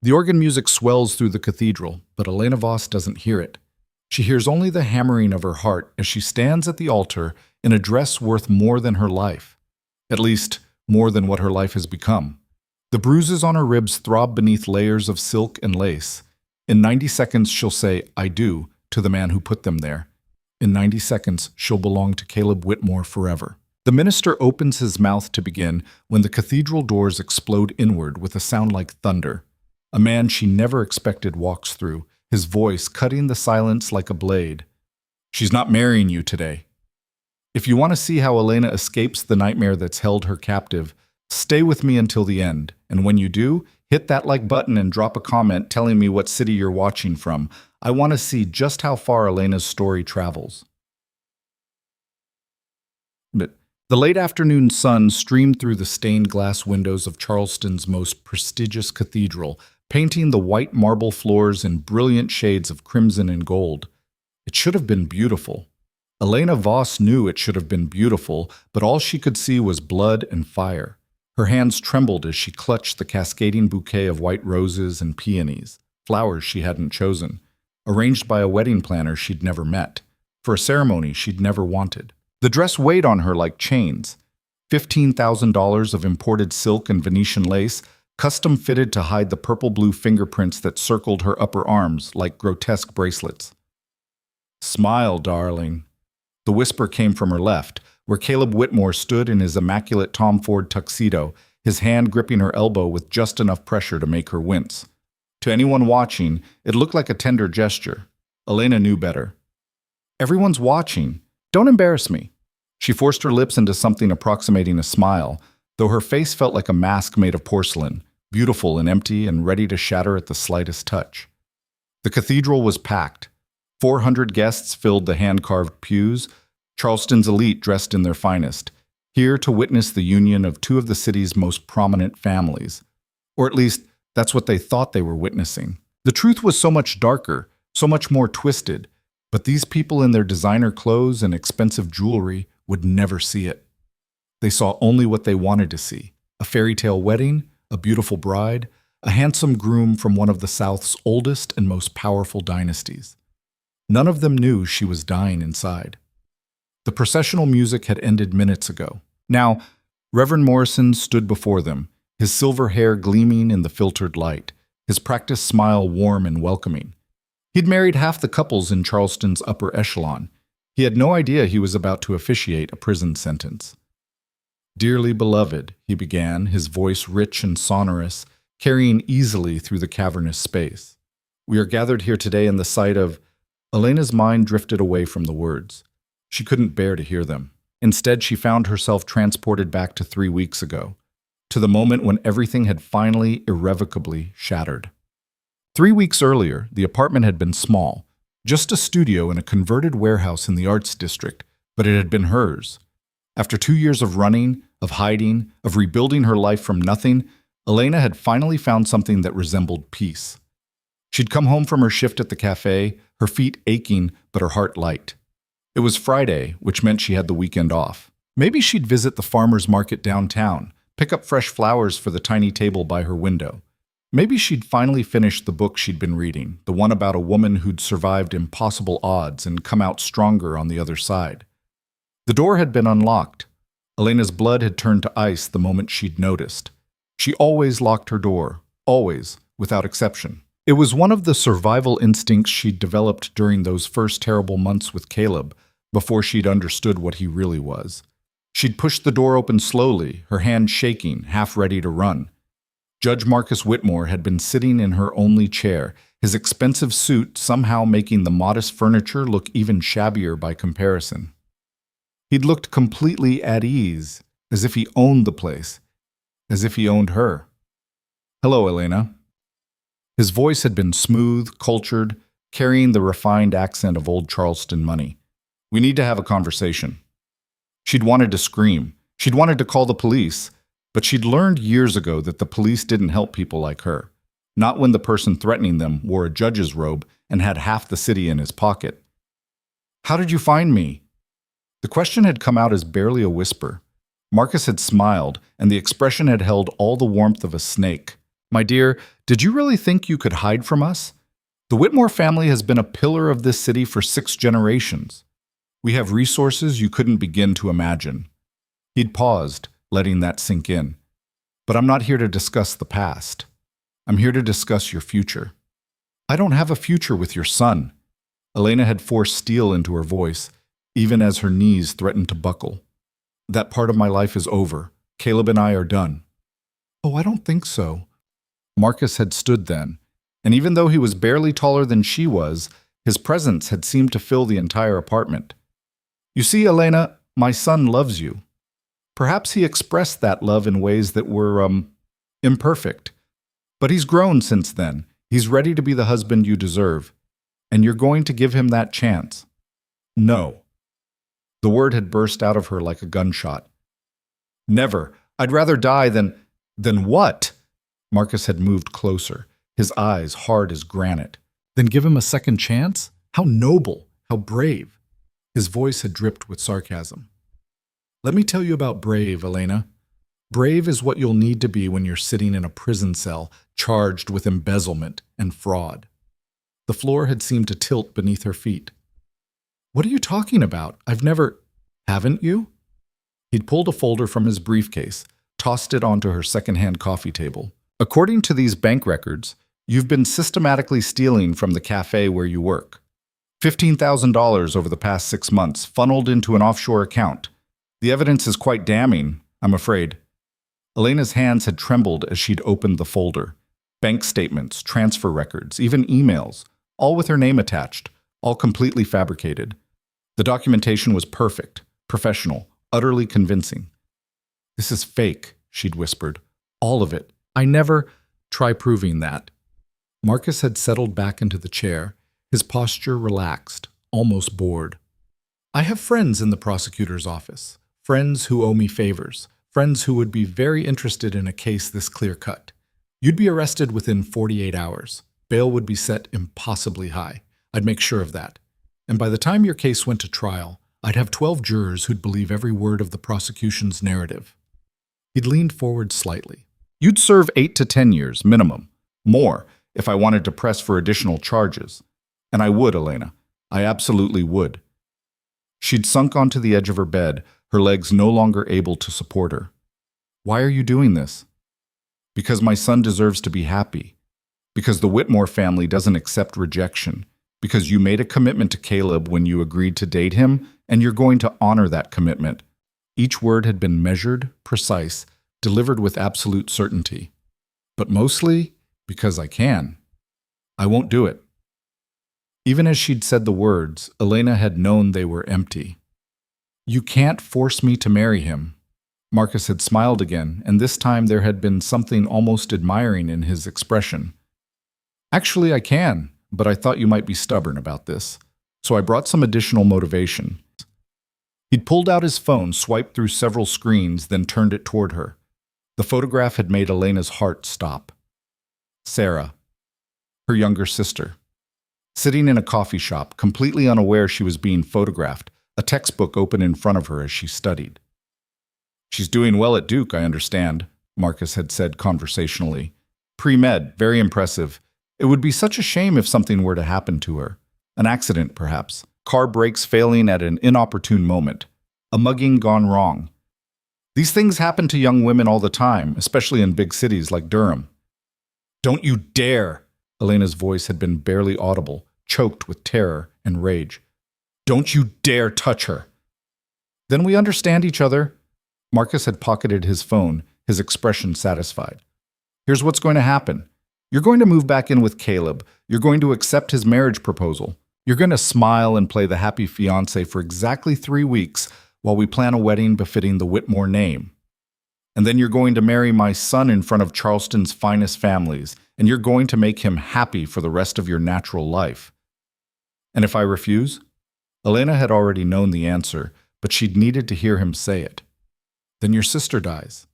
The organ music swells through the cathedral, but Elena Voss doesn't hear it. She hears only the hammering of her heart as she stands at the altar in a dress worth more than her life. At least, more than what her life has become. The bruises on her ribs throb beneath layers of silk and lace. In 90 seconds, she'll say, "I do," to the man who put them there. In 90 seconds, she'll belong to Caleb Whitmore forever. The minister opens his mouth to begin when the cathedral doors explode inward with a sound like thunder. A man she never expected walks through, his voice cutting the silence like a blade. "She's not marrying you today." If you want to see how Elena escapes the nightmare that's held her captive, stay with me until the end, and when you do, hit that like button and drop a comment telling me what city you're watching from. I want to see just how far Elena's story travels. But the late afternoon sun streamed through the stained glass windows of Charleston's most prestigious cathedral, painting the white marble floors in brilliant shades of crimson and gold. It should have been beautiful. Elena Voss knew it should have been beautiful, but all she could see was blood and fire. Her hands trembled as she clutched the cascading bouquet of white roses and peonies, flowers she hadn't chosen, arranged by a wedding planner she'd never met, for a ceremony she'd never wanted. The dress weighed on her like chains. $15,000 of imported silk and Venetian lace, custom fitted to hide the purple-blue fingerprints that circled her upper arms like grotesque bracelets. "Smile, darling." The whisper came from her left, where Caleb Whitmore stood in his immaculate Tom Ford tuxedo, his hand gripping her elbow with just enough pressure to make her wince. To anyone watching, it looked like a tender gesture. Elena knew better. "Everyone's watching. Don't embarrass me." She forced her lips into something approximating a smile, though her face felt like a mask made of porcelain, beautiful and empty and ready to shatter at the slightest touch. The cathedral was packed. 400 guests filled the hand-carved pews, Charleston's elite dressed in their finest, here to witness the union of two of the city's most prominent families. Or at least, that's what they thought they were witnessing. The truth was so much darker, so much more twisted, but these people in their designer clothes and expensive jewelry would never see it. They saw only what they wanted to see: a fairy tale wedding, a beautiful bride, a handsome groom from one of the South's oldest and most powerful dynasties. None of them knew she was dying inside. The processional music had ended minutes ago. Now, Reverend Morrison stood before them, his silver hair gleaming in the filtered light, his practiced smile warm and welcoming. He'd married half the couples in Charleston's upper echelon. He had no idea he was about to officiate a prison sentence. "Dearly beloved," he began, his voice rich and sonorous, carrying easily through the cavernous space. "We are gathered here today in the sight of—" Elena's mind drifted away from the words. She couldn't bear to hear them. Instead, she found herself transported back to 3 weeks ago, to the moment when everything had finally, irrevocably shattered. 3 weeks earlier, the apartment had been small, just a studio in a converted warehouse in the Arts District, but it had been hers. After 2 years of running, of hiding, of rebuilding her life from nothing, Elena had finally found something that resembled peace. She'd come home from her shift at the cafe, her feet aching but her heart light. It was Friday, which meant she had the weekend off. Maybe she'd visit the farmer's market downtown, pick up fresh flowers for the tiny table by her window. Maybe she'd finally finish the book she'd been reading, the one about a woman who'd survived impossible odds and come out stronger on the other side. The door had been unlocked. Elena's blood had turned to ice the moment she'd noticed. She always locked her door, always, without exception. It was one of the survival instincts she'd developed during those first terrible months with Caleb, before she'd understood what he really was. She'd pushed the door open slowly, her hand shaking, half ready to run. Judge Marcus Whitmore had been sitting in her only chair, his expensive suit somehow making the modest furniture look even shabbier by comparison. He'd looked completely at ease, as if he owned the place, as if he owned her. "Hello, Elena." His voice had been smooth, cultured, carrying the refined accent of old Charleston money. "We need to have a conversation." She'd wanted to scream. She'd wanted to call the police, but she'd learned years ago that the police didn't help people like her, not when the person threatening them wore a judge's robe and had half the city in his pocket. "How did you find me?" The question had come out as barely a whisper. Marcus had smiled, and the expression had held all the warmth of a snake. My dear, did you really think you could hide from us? The Whitmore family has been a pillar of this city for 6 generations. We have resources you couldn't begin to imagine. He'd paused, letting that sink in. But I'm not here to discuss the past. I'm here to discuss your future. I don't have a future with your son. Elena had forced steel into her voice, even as her knees threatened to buckle. That part of my life is over. Caleb and I are done. Oh, I don't think so. Marcus had stood then, and even though he was barely taller than she was, his presence had seemed to fill the entire apartment. You see, Elena, my son loves you. Perhaps he expressed that love in ways that were, imperfect. But he's grown since then. He's ready to be the husband you deserve. And you're going to give him that chance. No. The word had burst out of her like a gunshot. Never. I'd rather die than... Than what? Marcus had moved closer, his eyes hard as granite. Then give him a second chance? How noble, how brave. His voice had dripped with sarcasm. Let me tell you about brave, Elena. Brave is what you'll need to be when you're sitting in a prison cell charged with embezzlement and fraud. The floor had seemed to tilt beneath her feet. What are you talking about? I've never... Haven't you? He'd pulled a folder from his briefcase, tossed it onto her second-hand coffee table. According to these bank records, you've been systematically stealing from the cafe where you work. $15,000 over the past 6 months, funneled into an offshore account. The evidence is quite damning, I'm afraid. Elena's hands had trembled as she'd opened the folder. Bank statements, transfer records, even emails, all with her name attached, all completely fabricated. The documentation was perfect, professional, utterly convincing. This is fake, she'd whispered. All of it. I never... Try proving that. Marcus had settled back into the chair, his posture relaxed, almost bored. I have friends in the prosecutor's office, friends who owe me favors, friends who would be very interested in a case this clear-cut. You'd be arrested within 48 hours. Bail would be set impossibly high. I'd make sure of that. And by the time your case went to trial, I'd have 12 jurors who'd believe every word of the prosecution's narrative. He'd leaned forward slightly. You'd serve 8 to 10 years, minimum. More, if I wanted to press for additional charges. And I would, Elena. I absolutely would. She'd sunk onto the edge of her bed, her legs no longer able to support her. Why are you doing this? Because my son deserves to be happy. Because the Whitmore family doesn't accept rejection. Because you made a commitment to Caleb when you agreed to date him, and you're going to honor that commitment. Each word had been measured, precise, delivered with absolute certainty. But mostly, because I can. I won't do it. Even as she'd said the words, Elena had known they were empty. You can't force me to marry him. Marcus had smiled again, and this time there had been something almost admiring in his expression. Actually, I can, but I thought you might be stubborn about this. So I brought some additional motivation. He'd pulled out his phone, swiped through several screens, then turned it toward her. The photograph had made Elena's heart stop. Sarah, her younger sister, sitting in a coffee shop, completely unaware she was being photographed, a textbook open in front of her as she studied. She's doing well at Duke, I understand, Marcus had said conversationally. Pre-med, very impressive. It would be such a shame if something were to happen to her. An accident, perhaps. Car brakes failing at an inopportune moment. A mugging gone wrong. These things happen to young women all the time, especially in big cities like Durham. Don't you dare! Elena's voice had been barely audible, choked with terror and rage. Don't you dare touch her! Then we understand each other. Marcus had pocketed his phone, his expression satisfied. Here's what's going to happen. You're going to move back in with Caleb. You're going to accept his marriage proposal. You're going to smile and play the happy fiancé for exactly 3 weeks while we plan a wedding befitting the Whitmore name. And then you're going to marry my son in front of Charleston's finest families, and you're going to make him happy for the rest of your natural life. And if I refuse? Elena had already known the answer, but she'd needed to hear him say it. Then your sister dies,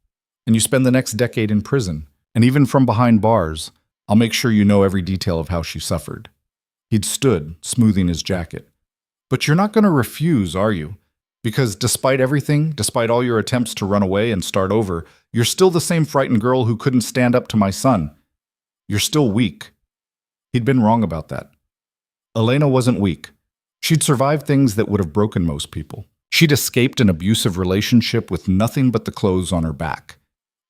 and you spend the next decade in prison, and even from behind bars, I'll make sure you know every detail of how she suffered. He'd stood, smoothing his jacket. But you're not going to refuse, are you? Because despite everything, despite all your attempts to run away and start over, you're still the same frightened girl who couldn't stand up to my son. You're still weak. He'd been wrong about that. Elena wasn't weak. She'd survived things that would have broken most people. She'd escaped an abusive relationship with nothing but the clothes on her back.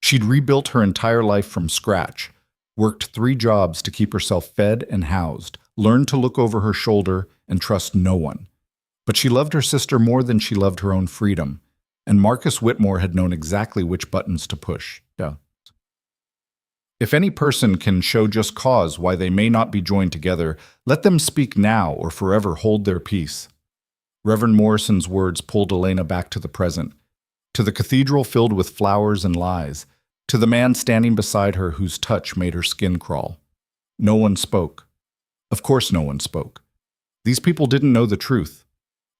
She'd rebuilt her entire life from scratch, worked 3 jobs to keep herself fed and housed, learned to look over her shoulder and trust no one. But she loved her sister more than she loved her own freedom, and Marcus Whitmore had known exactly which buttons to push. Yeah. If any person can show just cause why they may not be joined together, let them speak now or forever hold their peace. Reverend Morrison's words pulled Elena back to the present, to the cathedral filled with flowers and lies, to the man standing beside her whose touch made her skin crawl. No one spoke. Of course no one spoke. These people didn't know the truth.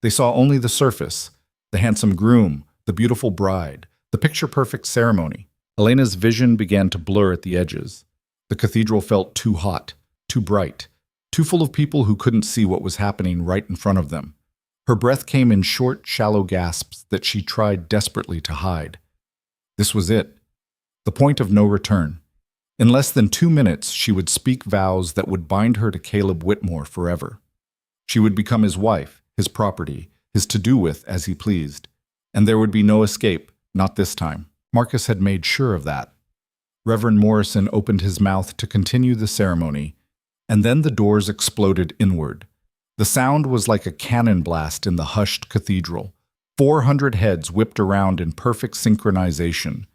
They saw only the surface, the handsome groom, the beautiful bride, the picture-perfect ceremony. Elena's vision began to blur at the edges. The cathedral felt too hot, too bright, too full of people who couldn't see what was happening right in front of them. Her breath came in short, shallow gasps that she tried desperately to hide. This was it. The point of no return. In less than 2 minutes, she would speak vows that would bind her to Caleb Whitmore forever. She would become his wife, his property, his to-do with as he pleased. And there would be no escape, not this time. Marcus had made sure of that. Reverend Morrison opened his mouth to continue the ceremony, and then the doors exploded inward. The sound was like a cannon blast in the hushed cathedral. 400 heads whipped around in perfect synchronization.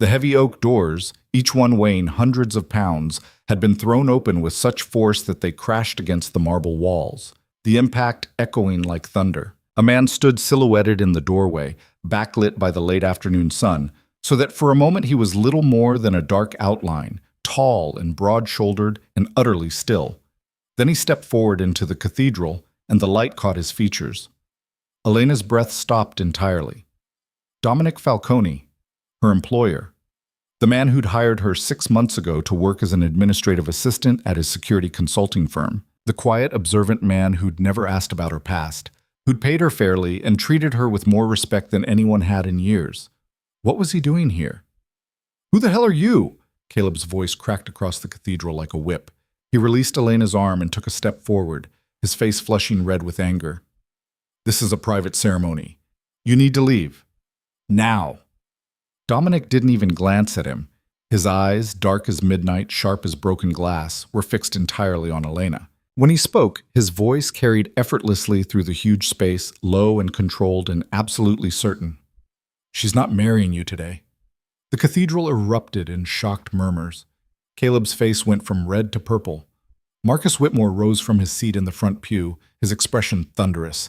The heavy oak doors, each one weighing hundreds of pounds, had been thrown open with such force that they crashed against the marble walls, the impact echoing like thunder. A man stood silhouetted in the doorway, backlit by the late afternoon sun, so that for a moment he was little more than a dark outline, tall and broad-shouldered and utterly still. Then he stepped forward into the cathedral, and the light caught his features. Elena's breath stopped entirely. Dominic Falcone, her employer, the man who'd hired her 6 months ago to work as an administrative assistant at his security consulting firm, the quiet, observant man who'd never asked about her past, who'd paid her fairly and treated her with more respect than anyone had in years. What was he doing here? "Who the hell are you?" Caleb's voice cracked across the cathedral like a whip. He released Elena's arm and took a step forward, his face flushing red with anger. "This is a private ceremony. You need to leave. Now." Dominic didn't even glance at him. His eyes, dark as midnight, sharp as broken glass, were fixed entirely on Elena. When he spoke, his voice carried effortlessly through the huge space, low and controlled and absolutely certain. "She's not marrying you today." The cathedral erupted in shocked murmurs. Caleb's face went from red to purple. Marcus Whitmore rose from his seat in the front pew, his expression thunderous.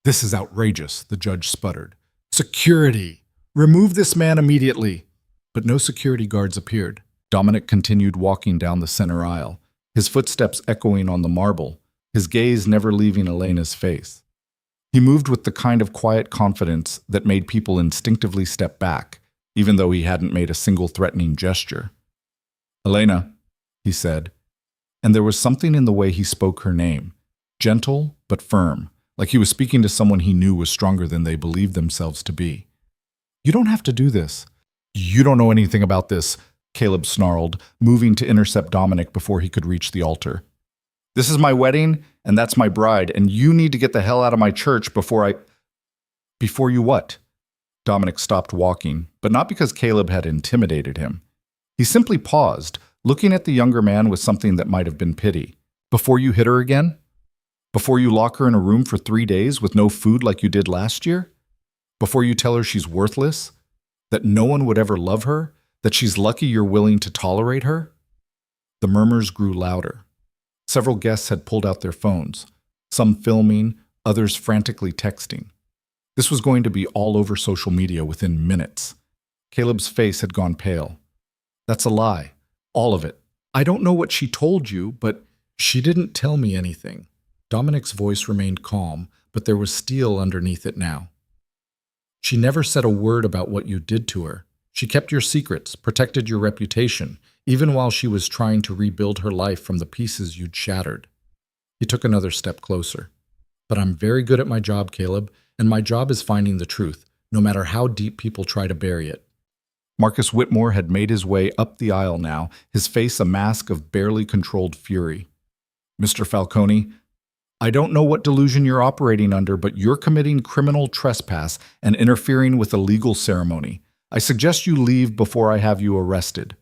"This is outrageous," the judge sputtered. "Security! Remove this man immediately!" But no security guards appeared. Dominic continued walking down the center aisle, his footsteps echoing on the marble, his gaze never leaving Elena's face. He moved with the kind of quiet confidence that made people instinctively step back, even though he hadn't made a single threatening gesture. "Elena," he said, and there was something in the way he spoke her name, gentle but firm, like he was speaking to someone he knew was stronger than they believed themselves to be. "You don't have to do this." "You don't know anything about this," Caleb snarled, moving to intercept Dominic before he could reach the altar. "This is my wedding, and that's my bride, and you need to get the hell out of my church before Before you what?" Dominic stopped walking, but not because Caleb had intimidated him. He simply paused, looking at the younger man with something that might have been pity. "Before you hit her again? Before you lock her in a room for 3 days with no food like you did last year? Before you tell her she's worthless? That no one would ever love her? That she's lucky you're willing to tolerate her?" The murmurs grew louder. Several guests had pulled out their phones, some filming, others frantically texting. This was going to be all over social media within minutes. Caleb's face had gone pale. "That's a lie. All of it. I don't know what she told you, but she didn't tell me anything." Dominic's voice remained calm, but there was steel underneath it now. "She never said a word about what you did to her. She kept your secrets, protected your reputation, even while she was trying to rebuild her life from the pieces you'd shattered." He took another step closer. "But I'm very good at my job, Caleb, and my job is finding the truth, no matter how deep people try to bury it." Marcus Whitmore had made his way up the aisle now, his face a mask of barely controlled fury. "Mr. Falcone, I don't know what delusion you're operating under, but you're committing criminal trespass and interfering with a legal ceremony. I suggest you leave before I have you arrested."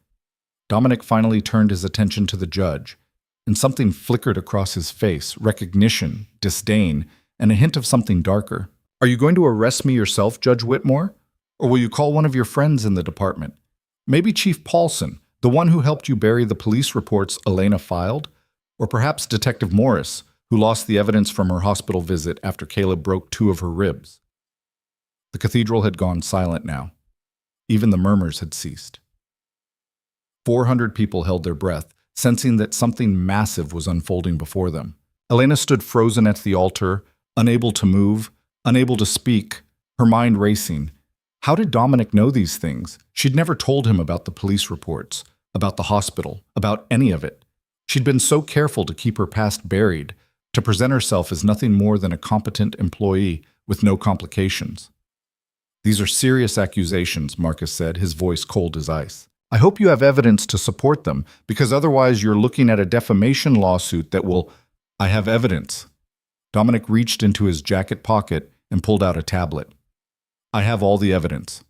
Dominic finally turned his attention to the judge, and something flickered across his face, recognition, disdain, and a hint of something darker. "Are you going to arrest me yourself, Judge Whitmore? Or will you call one of your friends in the department? Maybe Chief Paulson, the one who helped you bury the police reports Elena filed? Or perhaps Detective Morris, who lost the evidence from her hospital visit after Caleb broke 2 of her ribs?" The cathedral had gone silent now. Even the murmurs had ceased. 400 people held their breath, sensing that something massive was unfolding before them. Elena stood frozen at the altar, unable to move, unable to speak, her mind racing. How did Dominic know these things? She'd never told him about the police reports, about the hospital, about any of it. She'd been so careful to keep her past buried, to present herself as nothing more than a competent employee with no complications. "These are serious accusations," Marcus said, his voice cold as ice. "I hope you have evidence to support them, because otherwise you're looking at a defamation lawsuit that will—" "I have evidence." Dominic reached into his jacket pocket and pulled out a tablet. "I have all the evidence.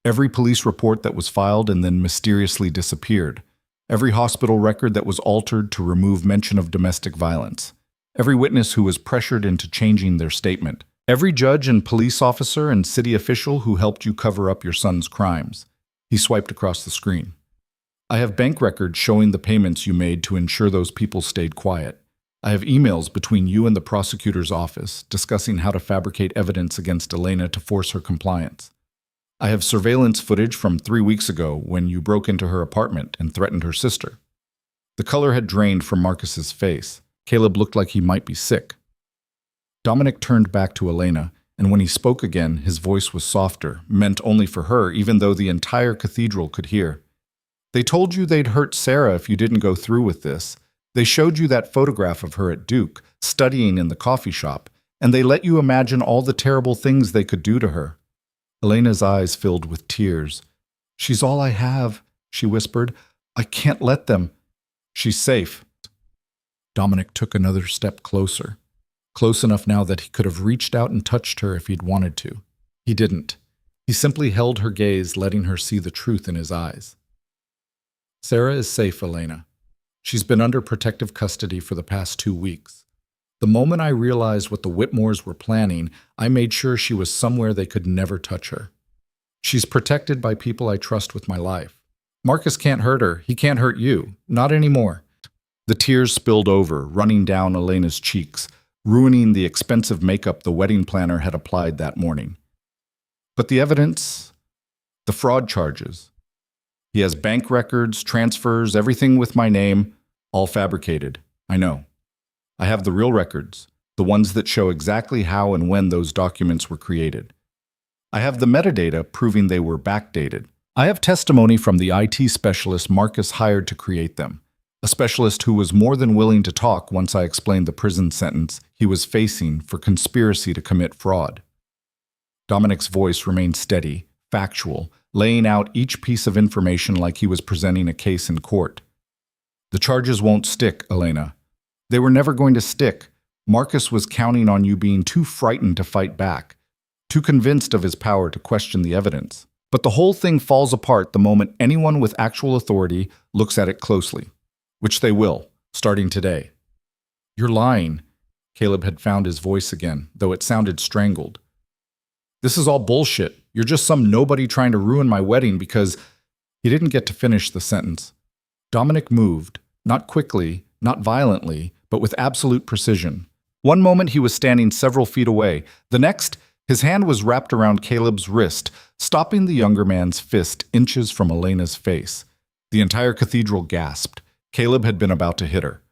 Every police report that was filed and then mysteriously disappeared. Every hospital record that was altered to remove mention of domestic violence. Every witness who was pressured into changing their statement. Every judge and police officer and city official who helped you cover up your son's crimes." He swiped across the screen. "I have bank records showing the payments you made to ensure those people stayed quiet. I have emails between you and the prosecutor's office discussing how to fabricate evidence against Elena to force her compliance. I have surveillance footage from 3 weeks ago when you broke into her apartment and threatened her sister." The color had drained from Marcus's face. Caleb looked like he might be sick. Dominic turned back to Elena, and when he spoke again, his voice was softer, meant only for her, even though the entire cathedral could hear. "They told you they'd hurt Sarah if you didn't go through with this. They showed you that photograph of her at Duke, studying in the coffee shop, and they let you imagine all the terrible things they could do to her." Elena's eyes filled with tears. "She's all I have," she whispered. "I can't let them." "She's safe." Dominic took another step closer. Close enough now that he could have reached out and touched her if he'd wanted to. He didn't. He simply held her gaze, letting her see the truth in his eyes. "Sarah is safe, Elena. She's been under protective custody for the past 2 weeks. The moment I realized what the Whitmores were planning, I made sure she was somewhere they could never touch her. She's protected by people I trust with my life. Marcus can't hurt her. He can't hurt you. Not anymore." The tears spilled over, running down Elena's cheeks, ruining the expensive makeup the wedding planner had applied that morning. "But the evidence, the fraud charges. He has bank records, transfers, everything with my name, all fabricated. I know. I have the real records, the ones that show exactly how and when those documents were created. I have the metadata proving they were backdated. I have testimony from the IT specialist Marcus hired to create them, a specialist who was more than willing to talk once I explained the prison sentence he was facing for conspiracy to commit fraud." Dominic's voice remained steady, factual, laying out each piece of information like he was presenting a case in court. "The charges won't stick, Elena. They were never going to stick. Marcus was counting on you being too frightened to fight back, too convinced of his power to question the evidence. But the whole thing falls apart the moment anyone with actual authority looks at it closely, which they will, starting today." "You're lying." Caleb had found his voice again, though it sounded strangled. "This is all bullshit. You're just some nobody trying to ruin my wedding because—" He didn't get to finish the sentence. Dominic moved, not quickly, not violently, but with absolute precision. One moment he was standing several feet away. The next, his hand was wrapped around Caleb's wrist, stopping the younger man's fist inches from Elena's face. The entire cathedral gasped. Caleb had been about to hit her.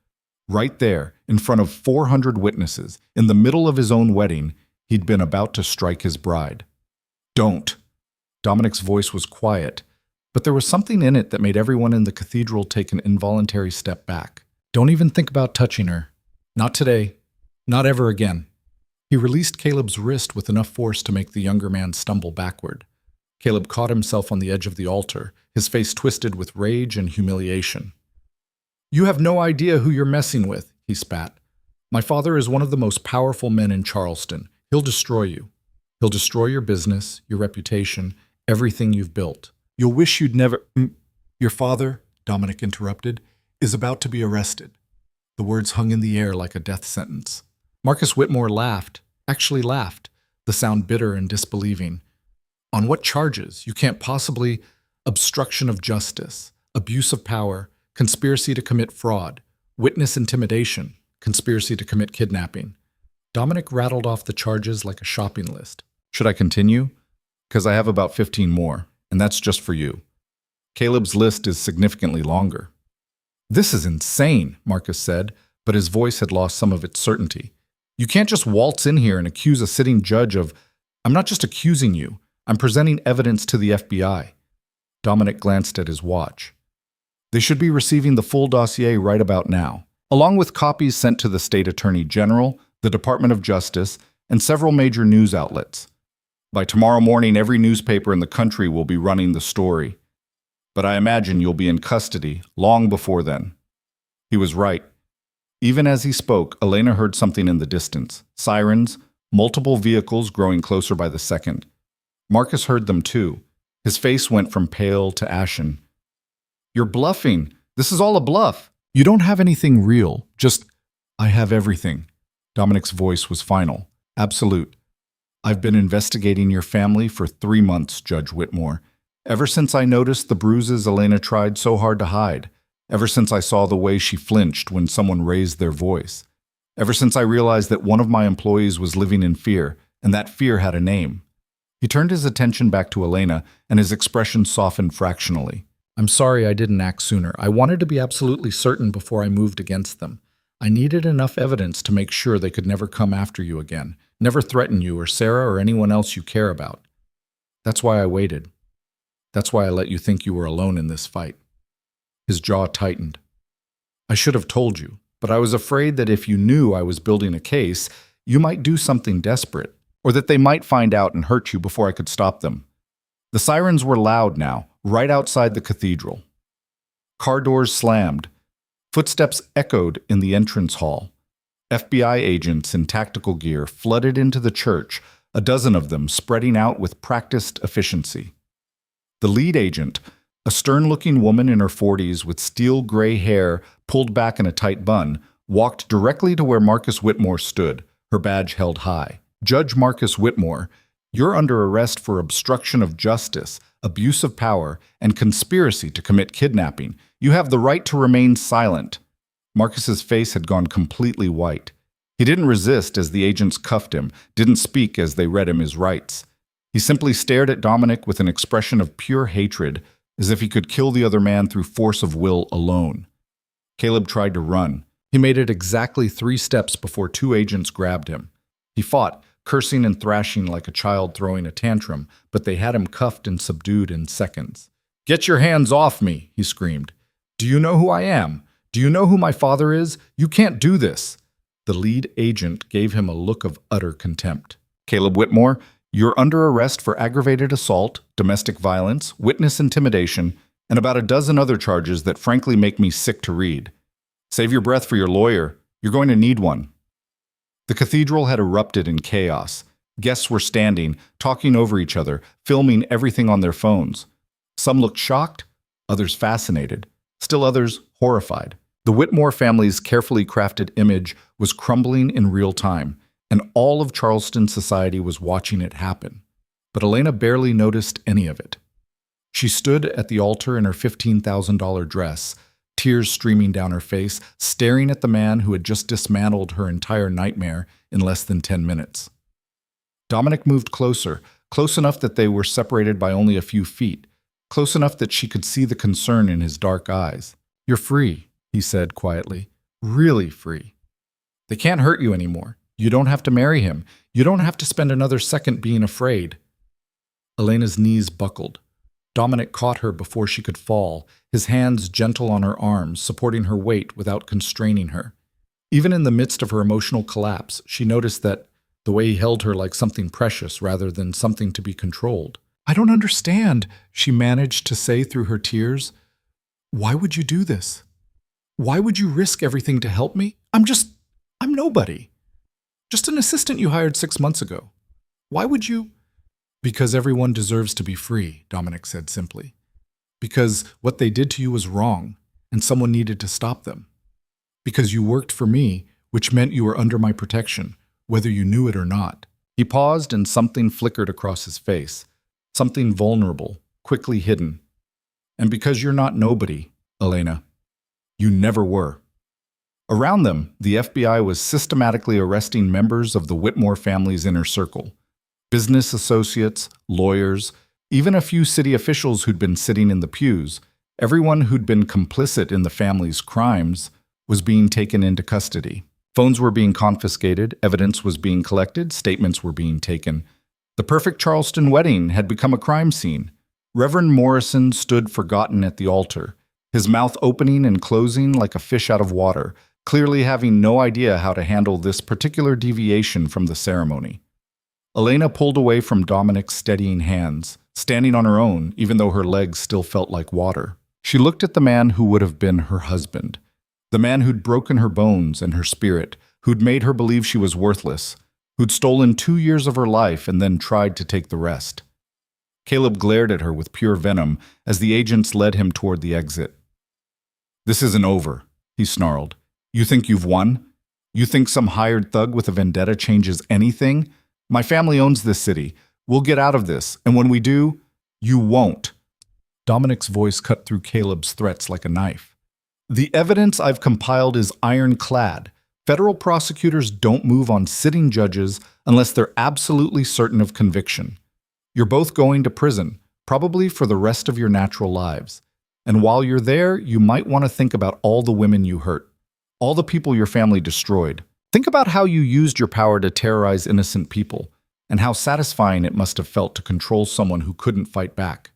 Right there, in front of 400 witnesses, in the middle of his own wedding, he'd been about to strike his bride. "Don't." Dominic's voice was quiet, but there was something in it that made everyone in the cathedral take an involuntary step back. "Don't even think about touching her. Not today. Not ever again." He released Caleb's wrist with enough force to make the younger man stumble backward. Caleb caught himself on the edge of the altar, his face twisted with rage and humiliation. "You have no idea who you're messing with," he spat. "My father is one of the most powerful men in Charleston. He'll destroy you. He'll destroy your business, your reputation, everything you've built. You'll wish you'd never—" "Your father," Dominic interrupted, "is about to be arrested." The words hung in the air like a death sentence. Marcus Whitmore laughed, actually laughed, the sound bitter and disbelieving. "On what charges? You can't possibly—" "Obstruction of justice, abuse of power, conspiracy to commit fraud, witness intimidation, conspiracy to commit kidnapping." Dominic rattled off the charges like a shopping list. "Should I continue? Because I have about 15 more, and that's just for you. Caleb's list is significantly longer." "This is insane," Marcus said, but his voice had lost some of its certainty. "You can't just waltz in here and accuse a sitting judge of—" "I'm not just accusing you. I'm presenting evidence to the FBI." Dominic glanced at his watch. "They should be receiving the full dossier right about now, along with copies sent to the State Attorney General, the Department of Justice, and several major news outlets. By tomorrow morning, every newspaper in the country will be running the story. But I imagine you'll be in custody long before then." He was right. Even as he spoke, Elena heard something in the distance. Sirens, multiple vehicles growing closer by the second. Marcus heard them too. His face went from pale to ashen. "You're bluffing. This is all a bluff. You don't have anything real. Just—" "I have everything." Dominic's voice was final, absolute. "I've been investigating your family for 3 months, Judge Whitmore. Ever since I noticed the bruises Elena tried so hard to hide. Ever since I saw the way she flinched when someone raised their voice. Ever since I realized that one of my employees was living in fear, and that fear had a name." He turned his attention back to Elena, and his expression softened fractionally. "I'm sorry I didn't act sooner. I wanted to be absolutely certain before I moved against them. I needed enough evidence to make sure they could never come after you again, never threaten you or Sarah or anyone else you care about. That's why I waited. That's why I let you think you were alone in this fight." His jaw tightened. "I should have told you, but I was afraid that if you knew I was building a case, you might do something desperate, or that they might find out and hurt you before I could stop them." The sirens were loud now, right outside the cathedral. Car doors slammed. Footsteps echoed in the entrance hall. FBI agents in tactical gear flooded into the church, a dozen of them spreading out with practiced efficiency. The lead agent, a stern-looking woman in her 40s with steel-gray hair pulled back in a tight bun, walked directly to where Marcus Whitmore stood, her badge held high. "Judge Marcus Whitmore, you're under arrest for obstruction of justice, abuse of power, and conspiracy to commit kidnapping. You have the right to remain silent." Marcus's face had gone completely white. He didn't resist as the agents cuffed him, didn't speak as they read him his rights. He simply stared at Dominic with an expression of pure hatred, as if he could kill the other man through force of will alone. Caleb tried to run. He made it exactly 3 steps before 2 agents grabbed him. He fought, cursing and thrashing like a child throwing a tantrum, but they had him cuffed and subdued in seconds. "Get your hands off me," he screamed. "Do you know who I am? Do you know who my father is? You can't do this." The lead agent gave him a look of utter contempt. "Caleb Whitmore, you're under arrest for aggravated assault, domestic violence, witness intimidation, and about a dozen other charges that frankly make me sick to read. Save your breath for your lawyer. You're going to need one." The cathedral had erupted in chaos. Guests were standing, talking over each other, filming everything on their phones. Some looked shocked, others fascinated, still others horrified. The Whitmore family's carefully crafted image was crumbling in real time, and all of Charleston society was watching it happen. But Elena barely noticed any of it. She stood at the altar in her $15,000 dress, tears streaming down her face, staring at the man who had just dismantled her entire nightmare in less than 10 minutes. Dominic moved closer, close enough that they were separated by only a few feet, close enough that she could see the concern in his dark eyes. "You're free," he said quietly. "Really free. They can't hurt you anymore. You don't have to marry him. You don't have to spend another second being afraid." Elena's knees buckled. Dominic caught her before she could fall, his hands gentle on her arms, supporting her weight without constraining her. Even in the midst of her emotional collapse, she noticed that the way he held her like something precious rather than something to be controlled. I don't understand, she managed to say through her tears. Why would you do this? Why would you risk everything to help me? I'm nobody. Just an assistant you hired 6 months ago. Why would you? Because everyone deserves to be free, Dominic said simply. Because what they did to you was wrong, and someone needed to stop them. Because you worked for me, which meant you were under my protection, whether you knew it or not. He paused and something flickered across his face. Something vulnerable, quickly hidden. And because you're not nobody, Elena. You never were. Around them, the FBI was systematically arresting members of the Whitmore family's inner circle. Business associates, lawyers, even a few city officials who'd been sitting in the pews, everyone who'd been complicit in the family's crimes, was being taken into custody. Phones were being confiscated, evidence was being collected, statements were being taken. The perfect Charleston wedding had become a crime scene. Reverend Morrison stood forgotten at the altar, his mouth opening and closing like a fish out of water, clearly having no idea how to handle this particular deviation from the ceremony. Elena pulled away from Dominic's steadying hands, standing on her own, even though her legs still felt like water. She looked at the man who would have been her husband, the man who'd broken her bones and her spirit, who'd made her believe she was worthless, who'd stolen 2 years of her life and then tried to take the rest. Caleb glared at her with pure venom as the agents led him toward the exit. "This isn't over," he snarled. "You think you've won? You think some hired thug with a vendetta changes anything? My family owns this city. We'll get out of this, and when we do, you won't." Dominic's voice cut through Caleb's threats like a knife. "The evidence I've compiled is ironclad. Federal prosecutors don't move on sitting judges unless they're absolutely certain of conviction. You're both going to prison, probably for the rest of your natural lives. And while you're there, you might want to think about all the women you hurt, all the people your family destroyed. Think about how you used your power to terrorize innocent people, and how satisfying it must have felt to control someone who couldn't fight back."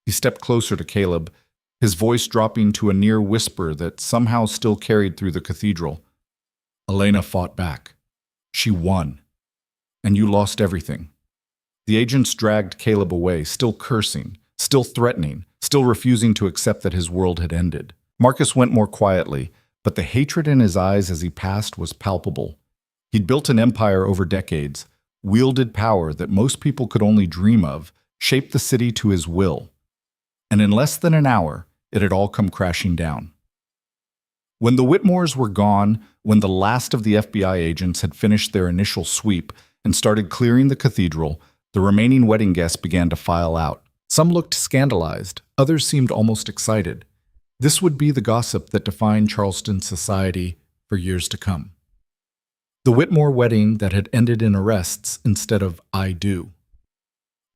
He stepped closer to Caleb, his voice dropping to a near whisper that somehow still carried through the cathedral. "Elena fought back. She won. And you lost everything." The agents dragged Caleb away, still cursing, still threatening, still refusing to accept that his world had ended. Marcus went more quietly, but the hatred in his eyes as he passed was palpable. He'd built an empire over decades, wielded power that most people could only dream of, shaped the city to his will. And in less than an hour, it had all come crashing down. When the Whitmores were gone, when the last of the FBI agents had finished their initial sweep and started clearing the cathedral, the remaining wedding guests began to file out. Some looked scandalized, others seemed almost excited. This would be the gossip that defined Charleston society for years to come. The Whitmore wedding that had ended in arrests instead of "I do."